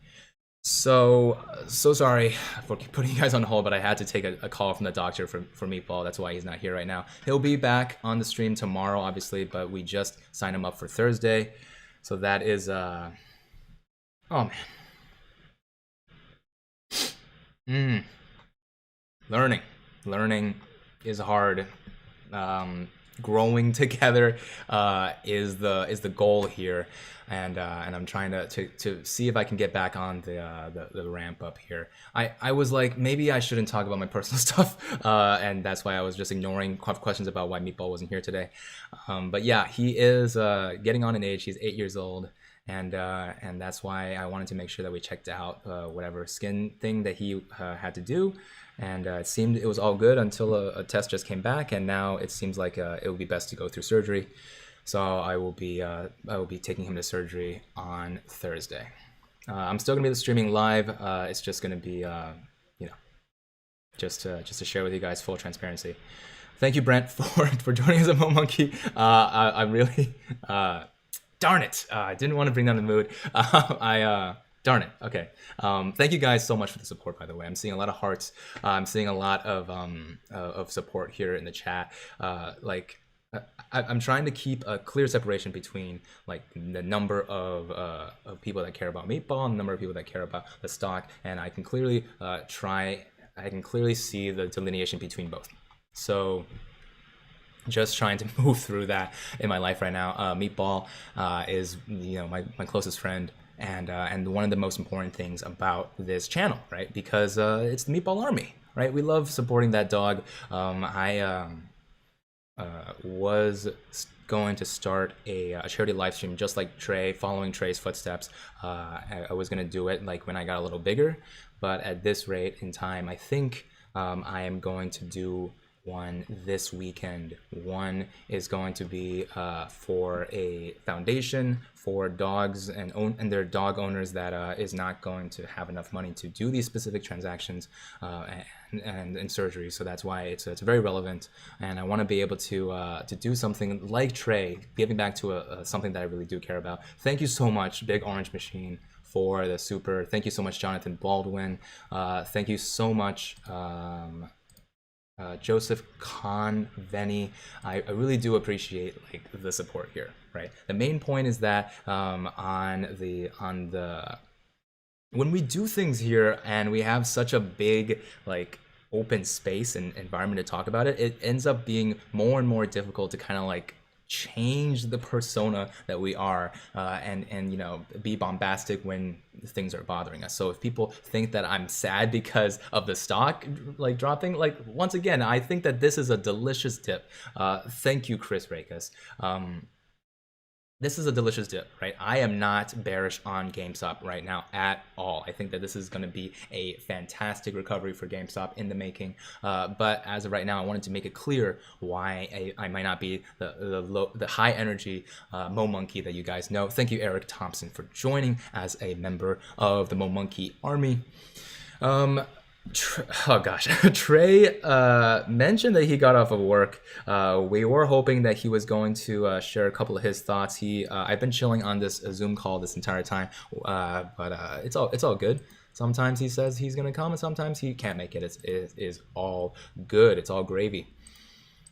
So sorry for putting you guys on hold, but I had to take a call from the doctor for Meatball. That's why he's not here right now. He'll be back on the stream tomorrow, obviously, but we just signed him up for Thursday. So that is oh man. Learning is hard. Growing together is the goal here, and I'm trying to see if I can get back on the ramp up here. I was like, maybe I shouldn't talk about my personal stuff, and that's why I was just ignoring questions about why Meatball wasn't here today. But yeah, he is getting on in age. He's 8 years old, and that's why I wanted to make sure that we checked out whatever skin thing that he had to do, and it seemed it was all good until a test just came back, and now it seems like it would be best to go through surgery. So I will be taking him to surgery on Thursday. I'm still gonna be streaming live. It's just gonna be just to share with you guys full transparency. Thank you, Brent, for joining us at Mo Monkey. I really darn it, I didn't want to bring down the mood. Darn it. Okay. Thank you guys so much for the support, by the way. I'm seeing a lot of hearts. I'm seeing a lot of support here in the chat. I'm trying to keep a clear separation between like the number of people that care about Meatball and the number of people that care about the stock, and I can clearly see the delineation between both. So just trying to move through that in my life right now. Meatball is my closest friend, and one of the most important things about this channel, right? Because it's the Meatball Army, right? We love supporting that dog. I was going to start a charity live stream just like Trey, following Trey's footsteps. I was going to do it like when I got a little bigger, but at this rate in time, I think I am going to do one this weekend. One is going to be for a foundation for dogs and their dog owners that is not going to have enough money to do these specific transactions and surgery. So that's why it's very relevant, and I want to be able to do something like Trey, giving back to something that I really do care about. Thank you so much, Big Orange Machine, for the super. Thank you so much, Jonathan Baldwin. Thank you so much, Joseph Conveni. I really do appreciate like the support here, right? The main point is that when we do things here and we have such a big like open space and environment to talk about it, it ends up being more and more difficult to kind of like change the persona that we are and be bombastic when things are bothering us. So if people think that I'm sad because of the stock like dropping, like once again, I think that this is a delicious dip. Thank you, Chris Rakus. This is a delicious dip, right? I am not bearish on GameStop right now at all. I think that this is going to be a fantastic recovery for GameStop in the making. But as of right now, I wanted to make it clear why I might not be the high energy Mo Monkey that you guys know. Thank you, Eric Thompson, for joining as a member of the Mo Monkey Army. Oh gosh, Trey mentioned that he got off of work. We were hoping that he was going to share a couple of his thoughts. I've been chilling on this Zoom call this entire time, but it's all good. Sometimes he says he's gonna come, and sometimes he can't make it. It is all good. It's all gravy.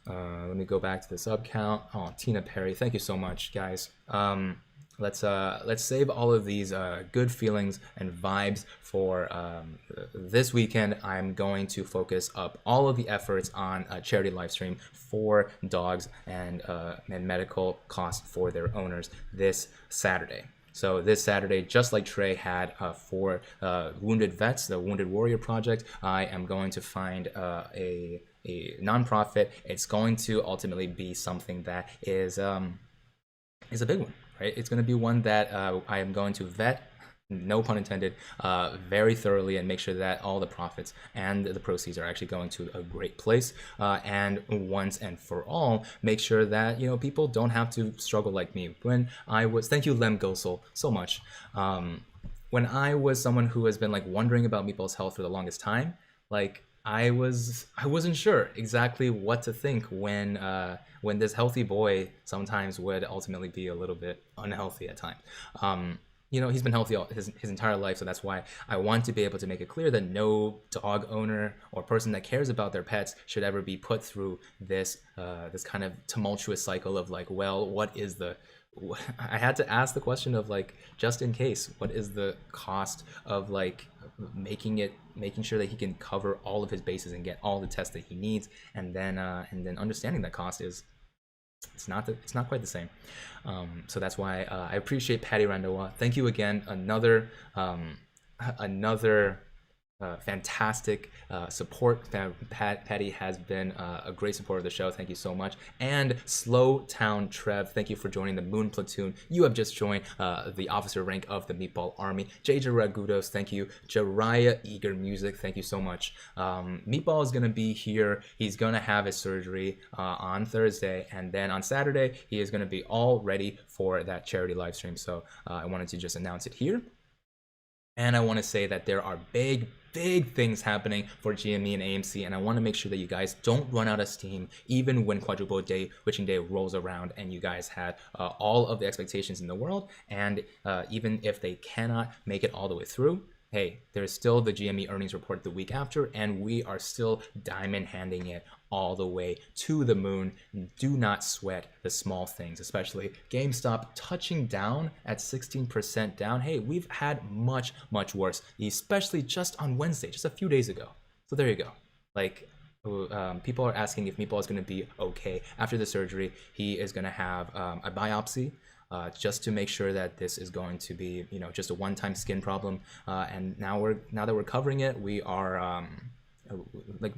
Let me go back to the sub count. Oh, Tina Perry, thank you so much, guys. Let's save all of these good feelings and vibes for this weekend. I'm going to focus up all of the efforts on a charity live stream for dogs and medical costs for their owners this Saturday. So this Saturday, just like Trey had for Wounded Vets, the Wounded Warrior Project, I am going to find a nonprofit. It's going to ultimately be something that is a big one. Right? It's going to be one that I am going to vet, no pun intended, very thoroughly, and make sure that all the profits and the proceeds are actually going to a great place. And once and for all, make sure that people don't have to struggle like me. Thank you, Lem Gosel, so much. When I was someone who has been like wondering about Meatball's health for the longest time, like I wasn't sure exactly what to think when this healthy boy sometimes would ultimately be a little bit unhealthy at times. He's been healthy his entire life, so that's why I want to be able to make it clear that no dog owner or person that cares about their pets should ever be put through this kind of tumultuous cycle of like, well, what is the I had to ask the question of like, just in case, what is the cost of like making sure that he can cover all of his bases and get all the tests that he needs, and then understanding that cost is it's not quite the same. So that's why I appreciate Patty Randoa. Thank you again. Another fantastic support. Patty has been a great supporter of the show. Thank you so much. And Slow Town Trev, thank you for joining the Moon Platoon. You have just joined the officer rank of the Meatball Army. JJ Ragudos, thank you. Jariah Eager Music, thank you so much. Meatball is going to be here. He's going to have his surgery on Thursday, and then on Saturday, he is going to be all ready for that charity live stream. So I wanted to just announce it here. And I want to say that there are big things happening for GME and AMC, and I want to make sure that you guys don't run out of steam even when quadruple witching day rolls around and you guys had all of the expectations in the world, and even if they cannot make it all the way through, hey, there's still the GME earnings report the week after, and we are still diamond handing it all the way to the moon. Do not sweat the small things, especially GameStop touching down at 16% down. Hey, we've had much worse, especially just on Wednesday, just a few days ago. So there you go. Like, people are asking if Meatball is going to be okay after the surgery. He is going to have a biopsy. Just to make sure that this is going to be, you know, just a one-time skin problem. And now that we're covering it, we are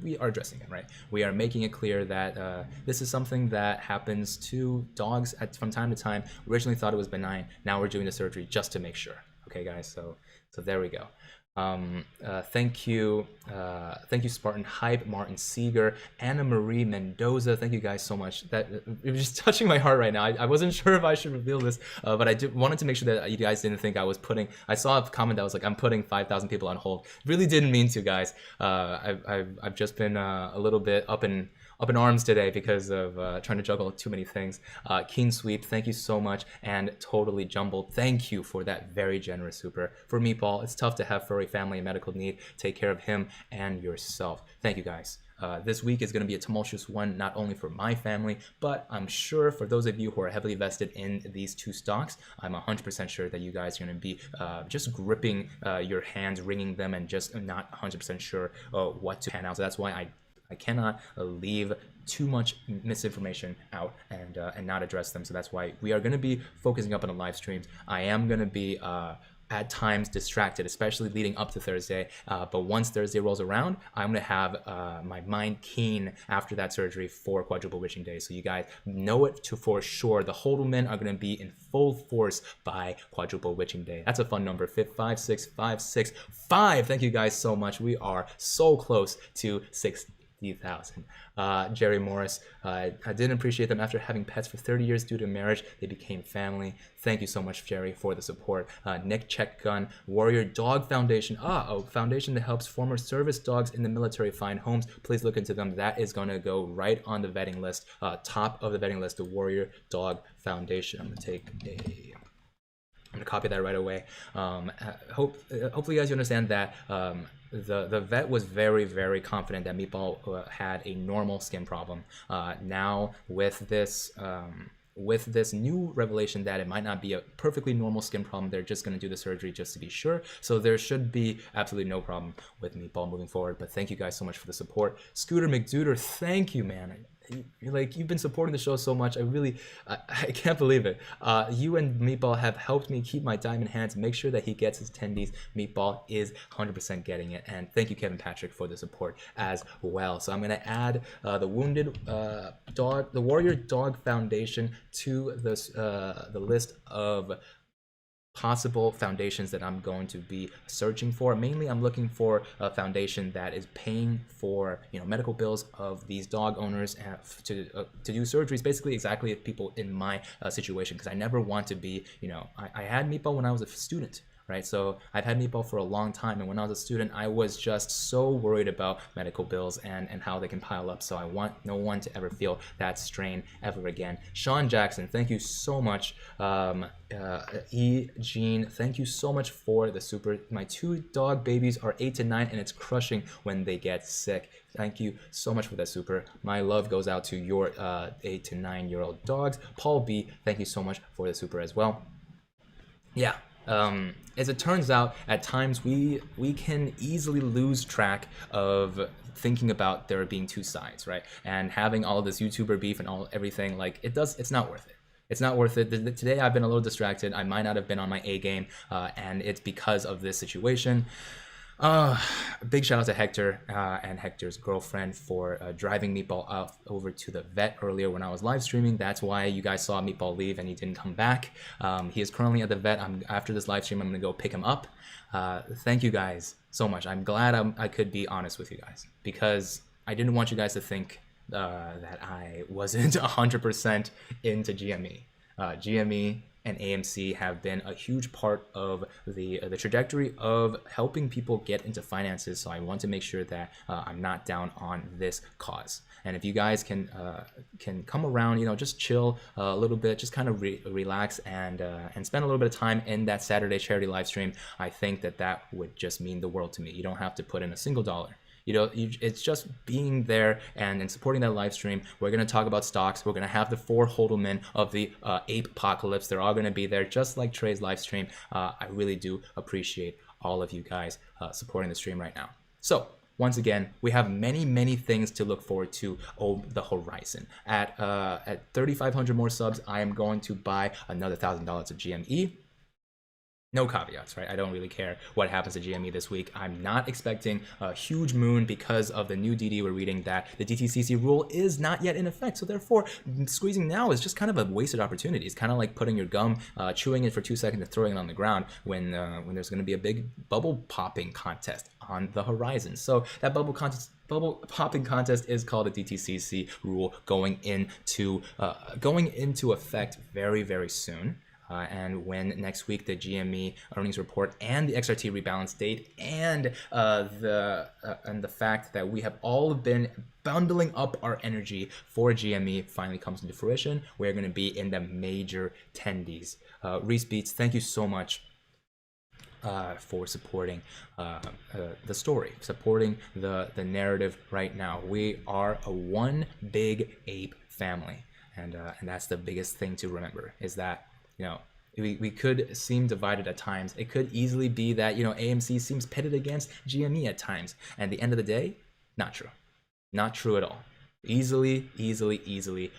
we are addressing it, right? We are making it clear that this is something that happens to dogs from time to time. Originally thought it was benign. Now we're doing the surgery just to make sure. Okay, guys. So there we go. Thank you Spartan Hype, Martin Seeger, Anna Marie Mendoza. Thank you guys so much. That it was just touching my heart right now. I wasn't sure if I should reveal this, but I wanted to make sure that you guys didn't think I was putting. I saw a comment that was like, I'm putting 5,000 people on hold. Really didn't mean to, guys. I've just been a little bit up in arms today because of trying to juggle too many things. Keen Sweep, thank you so much. And Totally Jumbled, thank you for that very generous super. For Meatball, it's tough to have furry family and medical need. Take care of him and yourself. Thank you, guys. This week is going to be a tumultuous one, not only for my family, but I'm sure for those of you who are heavily vested in these two stocks, I'm 100% sure that you guys are going to be just gripping your hands, wringing them, and just not 100% sure what to pan out. So that's why I cannot leave too much misinformation out and not address them. So that's why we are going to be focusing up on the live streams. I am going to be at times distracted, especially leading up to Thursday. But once Thursday rolls around, I'm going to have my mind keen after that surgery for quadruple witching day. So you guys know it for sure. The Hodelmen are going to be in full force by quadruple witching day. That's a fun number. 56565. Thank you guys so much. We are so close to 60,000. Jerry Morris, I didn't appreciate them after having pets for 30 years due to marriage. They became family. Thank you so much, Jerry, for the support. Nick Checkgun, Warrior Dog Foundation. A foundation that helps former service dogs in the military find homes. Please look into them. That is going to go right on the vetting list, top of the vetting list, the Warrior Dog Foundation. I'm gonna copy that right away. Hopefully you guys understand that the vet was very confident that Meatball had a normal skin problem. Now with this new revelation that it might not be a perfectly normal skin problem, they're just going to do the surgery just to be sure. So there should be absolutely no problem with Meatball moving forward. But thank you guys so much for the support. Scooter McDuder, thank you, man. You've been supporting the show so much. I can't believe it. You and Meatball have helped me keep my diamond hands, make sure that he gets his tendies. Meatball is 100% getting it. And thank you, Kevin Patrick, for the support as well. So I'm going to add the Warrior Dog Foundation to this, the list of possible foundations that I'm going to be searching for. Mainly, I'm looking for a foundation that is paying for, you know, medical bills of these dog owners to do surgeries, basically exactly people in my situation, because I never want to be, you know, I had Meatball when I was a student. Right, so I've had Meatball for a long time, and when I was a student, I was just so worried about medical bills and how they can pile up. So I want no one to ever feel that strain ever again. Sean Jackson, thank you so much. Jean, thank you so much for the super. My 2 dog babies are 8 to 9, and it's crushing when they get sick. Thank you so much for that super. My love goes out to your 8 to 9-year-old dogs. Paul B, thank you so much for the super as well. Yeah. As it turns out, at times we can easily lose track of thinking about there being two sides, right? And having all of this YouTuber beef and everything, like it's not worth it. It's not worth it. Today I've been a little distracted. I might not have been on my A game, and it's because of this situation. Big shout out to Hector and Hector's girlfriend for driving Meatball out over to the vet earlier when I was live streaming. That's why you guys saw Meatball leave and he didn't come back. He is currently at the vet. After this live stream, I'm going to go pick him up. Thank you guys so much. I'm glad I could be honest with you guys because I didn't want you guys to think that I wasn't 100% into GME. GME and AMC have been a huge part of the trajectory of helping people get into finances. So I want to make sure that I'm not down on this cause. And if you guys can come around, you know, just chill a little bit, just kind of relax and spend a little bit of time in that Saturday charity live stream, I think that would just mean the world to me. You don't have to put in a single dollar. You know, it's just being there and supporting that live stream. We're going to talk about stocks. We're going to have the 4 hodlmen of the ape apocalypse. They're all going to be there, just like Trey's live stream. I really do appreciate all of you guys supporting the stream right now. So once again, we have many things to look forward to on the horizon. At 3,500 more subs, I am going to buy another $1,000 of GME. No caveats, right? I don't really care what happens to GME this week. I'm not expecting a huge moon because of the new DD we're reading that the DTCC rule is not yet in effect. So therefore, squeezing now is just kind of a wasted opportunity. It's kind of like putting your gum, chewing it for 2 seconds and throwing it on the ground when there's going to be a big bubble popping contest on the horizon. So that bubble popping contest is called the DTCC rule going into effect very soon. And when next week the GME earnings report and the XRT rebalance date and the fact that we have all been bundling up our energy for GME finally comes into fruition, we're going to be in the major tendies. Reese Beats, thank you so much for supporting the story, supporting the narrative right now. We are a one big ape family, and that's the biggest thing to remember is that, you know, we could seem divided at times. It could easily be that, you know, AMC seems pitted against GME at times. And at the end of the day, not true. Not true at all. Easily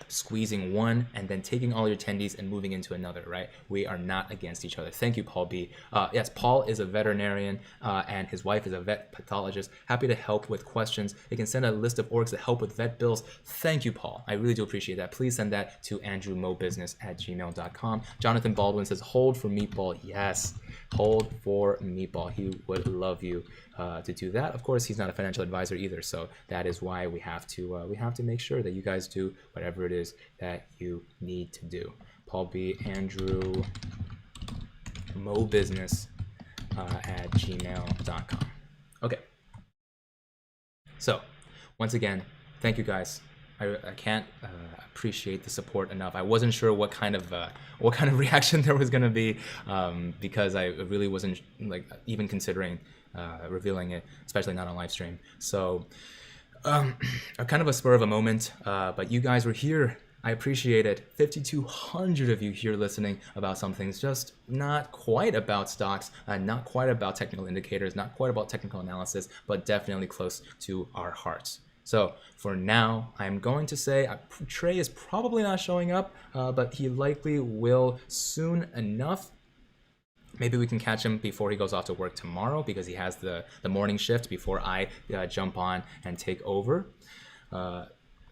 squeezing one and then taking all your attendees and moving into another, right? We are not against each other. Thank you, Paul B. Yes, Paul is a veterinarian and his wife is a vet pathologist. Happy to help with questions. They can send a list of orgs that help with vet bills. Thank you, Paul. I really do appreciate that. Please send that to andrewmobusiness@gmail.com. Jonathan Baldwin says, hold for Meatball. Yes, hold for Meatball. He would love you to do that. Of course, he's not a financial advisor either, so that is why we have to make sure that you guys do whatever it is that you need to do. Paul B. Andrew Mobusiness at gmail.com. Okay. So, once again, thank you guys. I can't appreciate the support enough. I wasn't sure what kind of reaction there was gonna be because I really wasn't like even considering revealing it, especially not on live stream. So a kind of a spur of a moment, but you guys were here. I appreciate it. 5,200 of you here listening about some things, just not quite about stocks, not quite about technical indicators, not quite about technical analysis, but definitely close to our hearts. So for now, I'm going to say Trey is probably not showing up, but he likely will soon enough. Maybe we can catch him before he goes off to work tomorrow because he has the morning shift before I jump on and take over.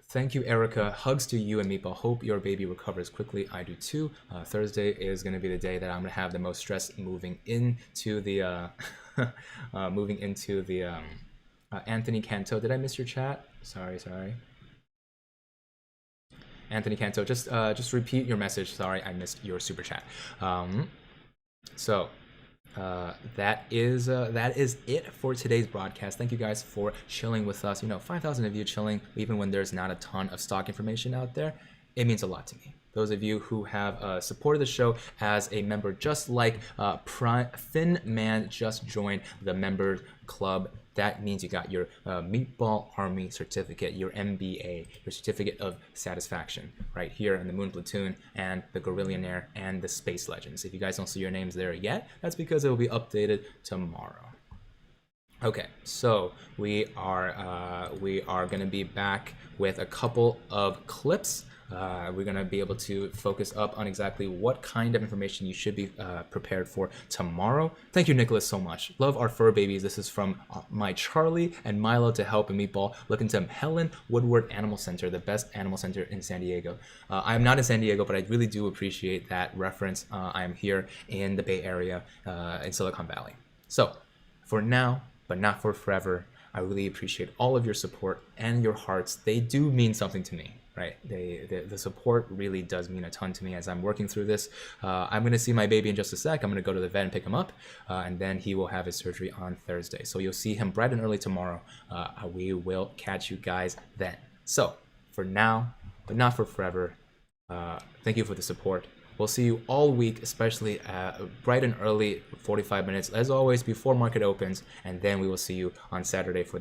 Thank you, Erica. Hugs to you and Meatball. Hope your baby recovers quickly. I do too. Thursday is going to be the day that I'm going to have the most stress moving into the Anthony Canto. Did I miss your chat? Sorry. Anthony Canto, just repeat your message. Sorry, I missed your super chat. So that is it for today's broadcast. Thank you guys for chilling with us. You know, 5,000 of you chilling, even when there's not a ton of stock information out there. It means a lot to me. Those of you who have supported the show as a member, just like Finn Man just joined the member club. That means you got your Meatball Army certificate, your MBA, your certificate of satisfaction, right here in the Moon Platoon and the Gorillionaire and the Space Legends. If you guys don't see your names there yet, that's because it will be updated tomorrow. Okay, so we are going to be back with a couple of clips We're going to be able to focus up on exactly what kind of information you should be prepared for tomorrow. Thank you, Nicholas, so much. Love our fur babies. This is from my Charlie and Milo to help and Meatball. Look into Helen Woodward Animal Center, the best animal center in San Diego. I am not in San Diego, but I really do appreciate that reference. I am here in the Bay Area, in Silicon Valley. So for now, but not for forever, I really appreciate all of your support and your hearts. They do mean something to me, right? The support really does mean a ton to me as I'm working through this. I'm going to see my baby in just a sec. I'm going to go to the vet and pick him up, and then he will have his surgery on Thursday. So you'll see him bright and early tomorrow. We will catch you guys then. So for now, but not for forever, thank you for the support. We'll see you all week, especially bright and early, 45 minutes, as always, before market opens, and then we will see you on Saturday for